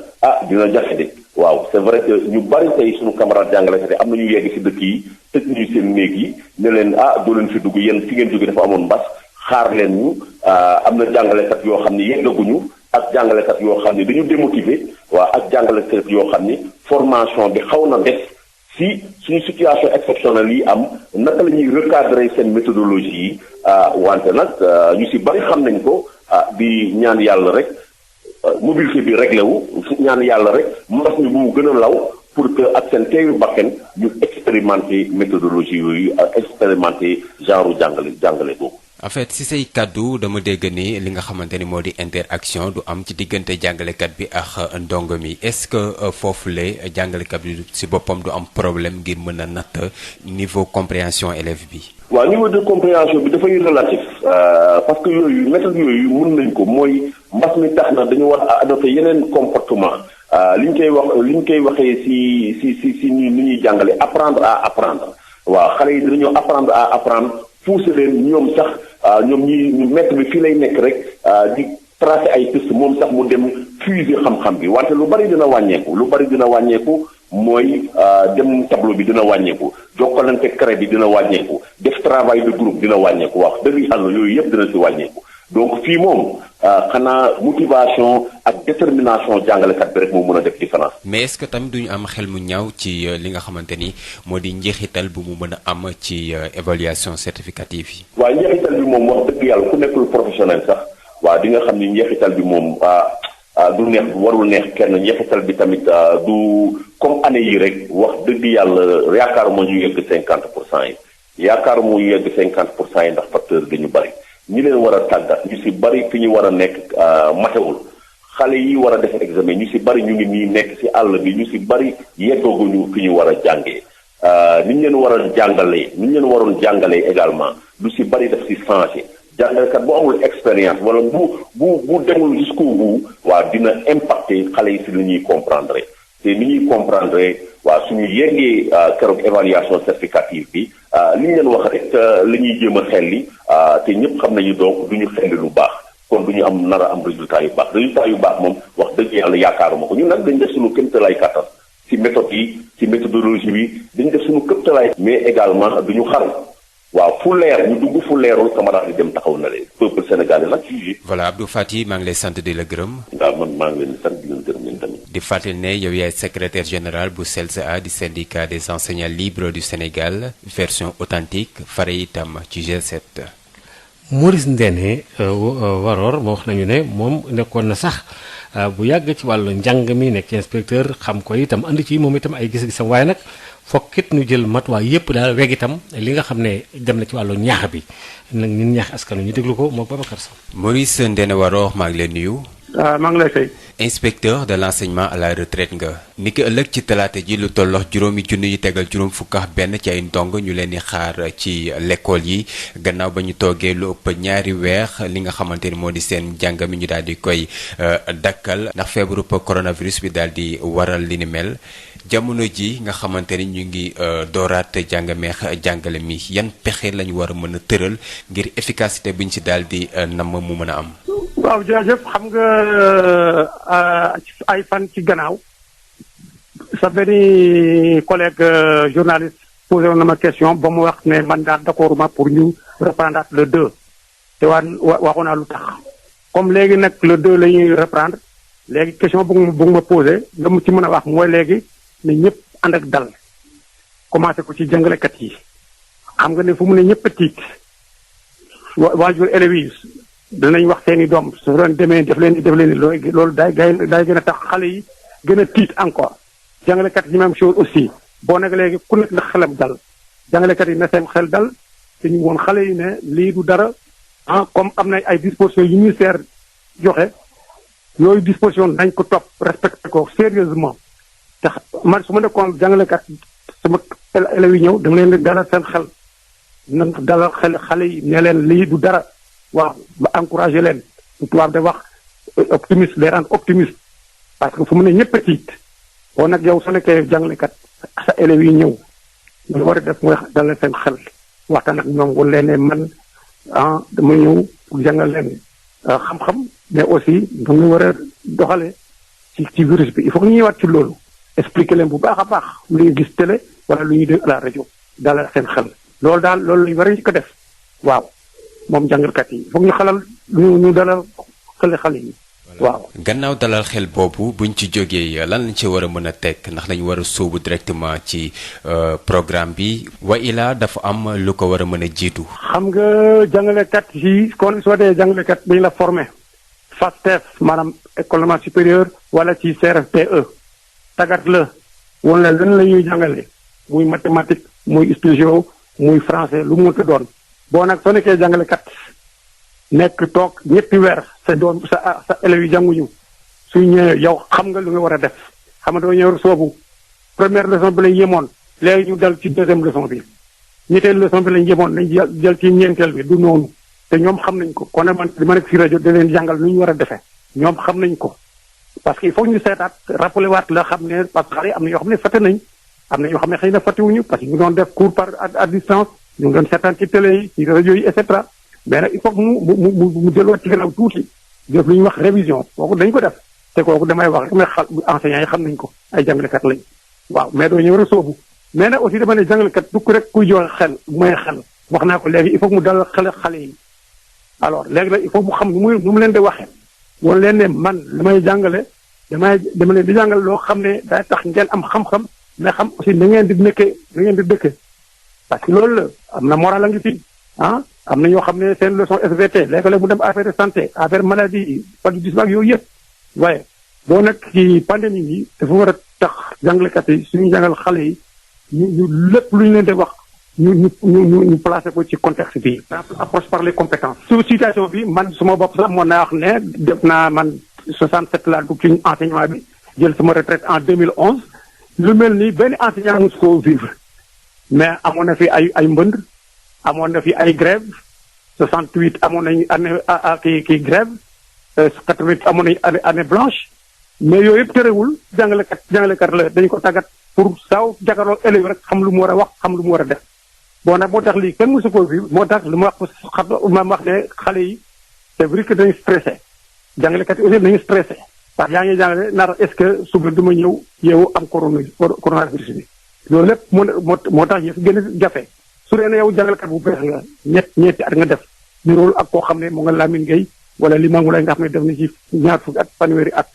dina jafe de waaw c'est vrai que ñu bari tey suñu camarade jàngalekat yi am nañu yegg ci dëkk yi tëj ñu seen néeg yi ne leen doo leen fi dugg yéen fi ngeen jóge dafa amoon mbas xaar leen ñu am na jàngalekat yoo xam ne yeggaguñu ak jàngalekat yoo xam ne dañu démotivé waaw ak jàngalekat yoo xam ni formation bi xaw na des si suñu situation exceptionnelle yi am naka la ñuy recadrer seen méthodologie yi wante nag ñu si bari xam nañ ko di ñaan yàlla rek mobilité bi réglé wu ñaan yàlla rek mbas mi bu mu gën a law pour que ak seen teeyu bakken ñu expérimenter méthodologie yooyu expérimenter genre jàngale boobu. en fait si say kàddu dama dégg ni li nga xamante ni moo di interaction du am ci diggante jàngalekat bi ak ndongo mi est-ce que foofule jàngalekat bi si boppam du am problème ngir mën a natt niveau compréhension élève bi. waaw niveau de compréhension bi dafay relatif parce que yooyu méthode yooyu mën nañ ko mooy mbas mi tax na dañu war a adopter yeneen comportement li ñu koy waxee si ni ñuy jàngale apprendre à apprendre waaw xale yi dinañoo apprendre à apprendre pousser leen ñoom sax ñoom ñi maître bi fii lay nekk rek di tracer ay piste moom sax mu dem fuser xam-xam bi wante lu bari dina wàññeeku mooy dem tableau bi dina wàññeeku jokkalante craie bi dina wàññeeku def travail de groupe dina wàññeeku wax dëgg yàlla yooyu yëpp dina si wàññeeku donc fii moom xanaa motivation ak détermination jàngalekat bi rek moo mën a def différence. mais est-ce que tamit duñu am xel mu ñaaw ci li nga xamante ni moo di njeexital bu mu mën a am ci évaluation certificative yi. waaw njeexital bi moom wax dëgg yàlla ku nekkul professionnel sax waaw di nga xam ni njeexital bi moom du neex warul neex kenn njeexital bi tamit du comme année yi rek wax dëgg yàlla yaakaaruma ñu yegg 50% yi yaakaaruma ñu yegg 50% yi ndax facteur dañu bari. ñi leen war a tàggat ñu si bari fi ñu war a nekk matewul xale yi war a def examen ñu si bari ñu ngi nii nekk si àll bi ñu si bari yeggooguñu fi ñu war a jàngee ni ñu leen war a jàngalee ni ñu leen waroon jàngalee également lu si bari daf si changé jàngalekat bu amul expérience wala bu demul jusqu'au bout waa dina impacté xale yi si li ñuy comprendre te ni ñuy comprendre waa suñu yeggee keroog évaluation certificative bi li ñu leen wax rek la ñuy jéem a xelli te ñëpp xam nañu donc du ñu xelli lu baax kon du ñu am nar a am résultat yu baax moom wax dëgg yàlla yaakaaruma ko ñun nag dañ def suñu kéemtalaay kàttan ci méthode yi ci méthodologie bi dañ def suñu kéemtalaay mais également du ñu xaru waaw fu leer ñu dugg fu leerul camarade yi dem taxaw na leen peuple sénégalais nag jugé. voilà Abdou Faty maa ngi lay sant di la gërëm. waaw man maa ngi leen di sant di leen gërëm yéen tamit. di fàttali ne yow yaay secrétaire général bu CELSA di syndicat des enseignants libres du Sénégal version authentique fare itam ci G7. Maurice Ndéné Waror moo wax nañu ne moom nekkoon na sax bu yàgg ci wàllu njàng mi nekk inspecteur xam ko itam andi ci moom itam ay gis-gisam waaye nag fokkit ñu jël matuwaay yëpp daal weg itam li nga xam ne dem na ci wàllu ñaax bi nag ñun ñaax askanu ñu déglu ko moom Babacar Sow. Maurice Ndéné Waror maa ngi leen nuyu. maa ngi lay fay. inspecteur de l'enseignement à la retraite nga. ni ki ëllëg ci talaata ji lu tollox juróomi junni yi tegal juróom fukk ak benn ci ay ndong ñu leen di xaar ci l'école yi gannaaw ba ñu toogee lu ëpp ñaari weer li nga xamante ni moo di seen njàng mi ñu daal di koy dakkal ndax feebaru coronavirus bi daal di waral li ni mel jamono ji nga xamante ni ñu ngi dooraat jàngale mi yan pexe lañu war a mën a tëral ngir efficacité bi ñu ci daal di namm mu mën a am. waaw jërëjëf xam nga ay fan ci gannaaw sa benn collègue journaliste posé woon na ma question ba mu wax ne man daal d'accord ma pour ñu reprendre le 2 te waxoon naa lu tax comme léegi nag le 2 la ñuy reprendre léegi question bu ma posé la mu ci mën a wax mooy léegi ne ñëpp ànd ak dal commencé ko ci jàngalekat yi xam nga ne fu mu ne ñëpp a tiit waajur élèves yi danañ wax seen i doom su doon demee def leen loolu day gën a tax xale yi gën a tiit encore jàngalekat yi même chose aussi boo nag léegi ku nekk na xelam dal jàngalekat yi na seen xel dal te ñu woon xale yi ne lii du dara comme am na ay dispositions yu ministère joxe yooyu disposition nañ ko topp respecté ko sérieusement te man su ma nekkoon jàngalekat sama élèves yi ñëw dama leen di dalal seen xel na dalal xel xale yi ne leen lii du dara waaw ba encouragé leen tubaab de wax optimiste les rendre optimiste parce que fu mu ne ñëpp a tiit boo nag yow su nekkee jàngalekat sa élèves yi ñëw lu war a def mooy dalal seen xel waxtaan ak ñoom wala leen ne man dama ñëw pour jàngal leen xam-xam mais aussi dama war a doxale ci virus bi il faut que ñu ñëwaat ci loolu expliquer leen bu baax a baax lu ñu gis télé wala lu ñuy dégg à la rajo dalal seen xel loolu daal loolu lañu war a ko def waaw moom jàngalkat yi foog ñu xalal ñu dalal xale yi waaw. gannaaw dalal xel boobu buñ ci jógee lan lañ ci war a mën a teg ndax dañu war a sóobu directement ci programme bi wa ilaa dafa am lu ko war a mën a jiitu. xam nga jàngalekat yi kon soo dee jàngalekat dañu la formé FASTEF maanaam école normale supérieure wala ci CRFPE tagat la woon la lan la ñuy jàngale muy mathématique muy histoire muy français lu mu mënta doon. boo nag soo nekkee jàngalekat nekk toog ñetti weer sa doom sa élèves yi jànguñu suy ñëwee yow xam nga lu nga war a def xam nga doo ñëw soobu première leçon bi lañ yemoon léegi ñu dal ci deuxième leçon bi ñetteel leçon bi lañ yemoon nañ jël ci ñeenteel bi du noonu te ñoom xam nañ ko kon nag man di ma nekk si rajo da leen jàngal nu ñu war a defee ñoom xam nañ ko parce que il faut ñu seetaat rappelé waat la xam ne parce que xale yi am na yoo xam ne fàtte nañ am na yoo xam ne xëy na fàttewuñu parce que ñu doon def cours par à distance ñu ngi doon seetaan ci télé yi ci rajo yi et cetera mais nag il faut que mu delluwaat ci gannaaw tuuti def lu ñuy wax révision kooku dañ ko def te kooku damay wax rek mais enseignants yi xam nañ ko ay jàngalekat lañ waaw mais doo ñëw rek soobu mais nag aussi dama ne jàngalekat du ko rek kuy joxe xel mooy xel wax naa ko léegi il faut que mu dalal xale yi alors léegi nag il faut mu xam nu mu leen di waxee woon leen ne man li may jàngale dama leen di jàngale loo xam ne day tax ngeen am xam-xam mais xam aussi na ngeen di nekkee na ngeen di dëkkee parce que loolu la am na moral a ngi fi ah am na ñoo xam ne seen leçon SVT léeg-léeg mu dem affaire de santé affaire maladie paludisme ak yooyu yëpp waaye boo nekk ci pandémie yi dafa war a tax jàngalekat yi suñu jàngal xale yi ñu lépp lu ñu leen di wax ñu placé ko ci contexte bi approche par les compétences sur situation bi man suma bopp sax moo naa wax ne def naa man 67 laa dugg ci enseignement bi jël sama retraite en 2011 lu mel ni benn enseignant mosu ko vivre mais amoon na fi ay mbënd amoon na fi ay grève 68 amoon nañu année kii grève 88 amoon nañu année blanche mais yooyu yëpp terewul jàngalekat la dañu ko tàggat pour saaw jàkkaarloo élève rek xam lu mu war a wax xam lu mu war a def bon nag moo tax lii kenn mosu ko vivre moo tax lu ma wax ne xale yi c'est vrai que dañu stressé jàngalekat yi aussi dañu stressé parce que yaa ngi jàngale nar est-ce que suba duma ñëw yeewu am coronavirus bi loolu lépp moo tax yëf gën a jafe su dee ne yow jàngalekat bu bees nga ñetti at nga def ñu roolu ak koo xam ne mu nga Lamine Gueye wala Limamou Laye nga xam ne def na ci ñaar fukki at fanweeri at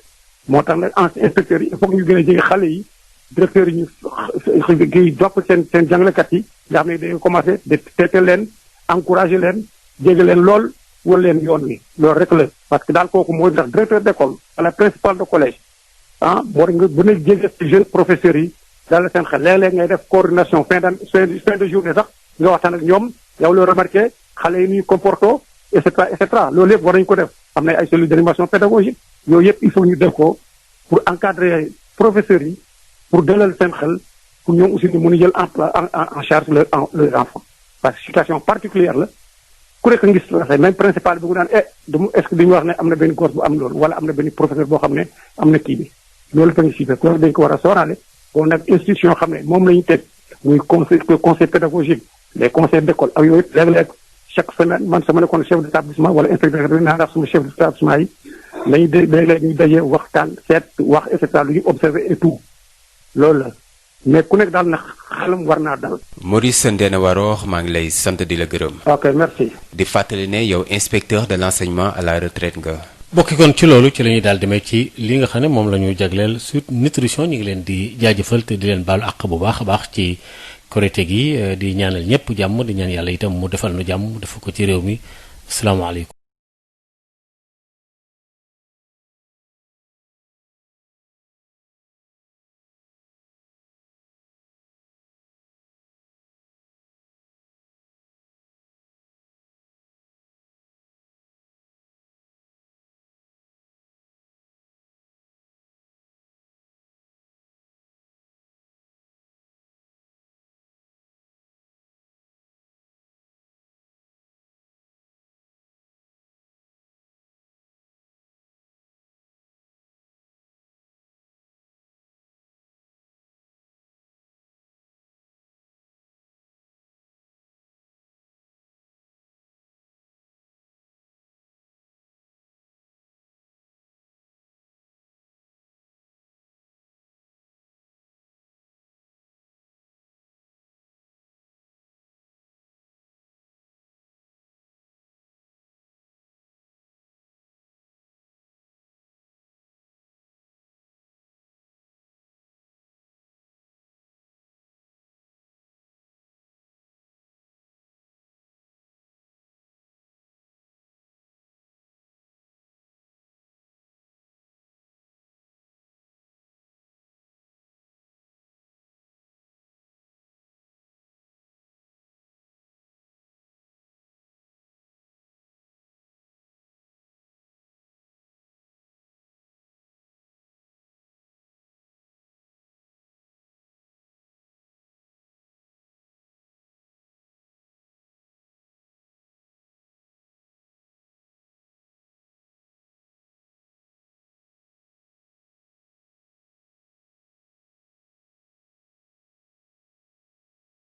moo tax nag inspecteurs yi il faut que ñu gën a jege xale yi directeurs yi ñu dopp seen jàngalekat yi nga xam ne dañu commencé de teete leen encouragé leen jege leen lool wala leen yoon wi loolu rek la parce que daal kooku mooy ndax directeur d'école wala principal de collège ah moo nga bu ne jege ci jeunes professeurs yi daal seen xel léeg-léeg ngay def coordination fin de journée sax nga waxtaan ak ñoom yow loo remarqué xale yi ñuy comporto et cetera loolu yëpp war nañu ko def am na ay cellules d'animation pédagogique yooyu yëpp il faut ñu def ko pour encadrer professeurs yi pour dalal seen xel pour ñoom aussi ñu mën a jël en charge leurs enfants parce que situation particulière la ku nekk ngis la même principal bi mu naan est-ce que duñu wax ne am na benn gosse bu am loolu wala am na benn professeur boo xam ne am na kii bi loolu fa ngi si fekk loolu dañ ko war a sooraale bon nag institution yoo xam ne moom la ñu teg muy conseil pédagogique les conseils d'école ak yooyu léeg-léeg chaque semaine man sama nekkoon chef d'établissement wala inspecteur bi naa ndax suma chef d'établissement yi lañu léeg-léeg ñu dajee waxtaan seet wax et cetera lu ñu observé et tout loolu la mais ku nekk daal na xelam war naa dal. Maurice Ndéné Warokh maa ngi lay sant di la gërëm. ok merci. di fàttali ne yow inspecteur de l'enseignement à la retraite nga. bokki kon ci loolu ci la ñuy daal demee ci li nga xam ne moom la ñu jagleel sur nutrition ñu ngi leen di jaajëfal te di leen baalu àq bu baax a baax ci korite gi di ñaanal ñëpp jàmm di ñaan yàlla itam mu defal nu jàmm def ko ci réew mi asalaamaaleykum.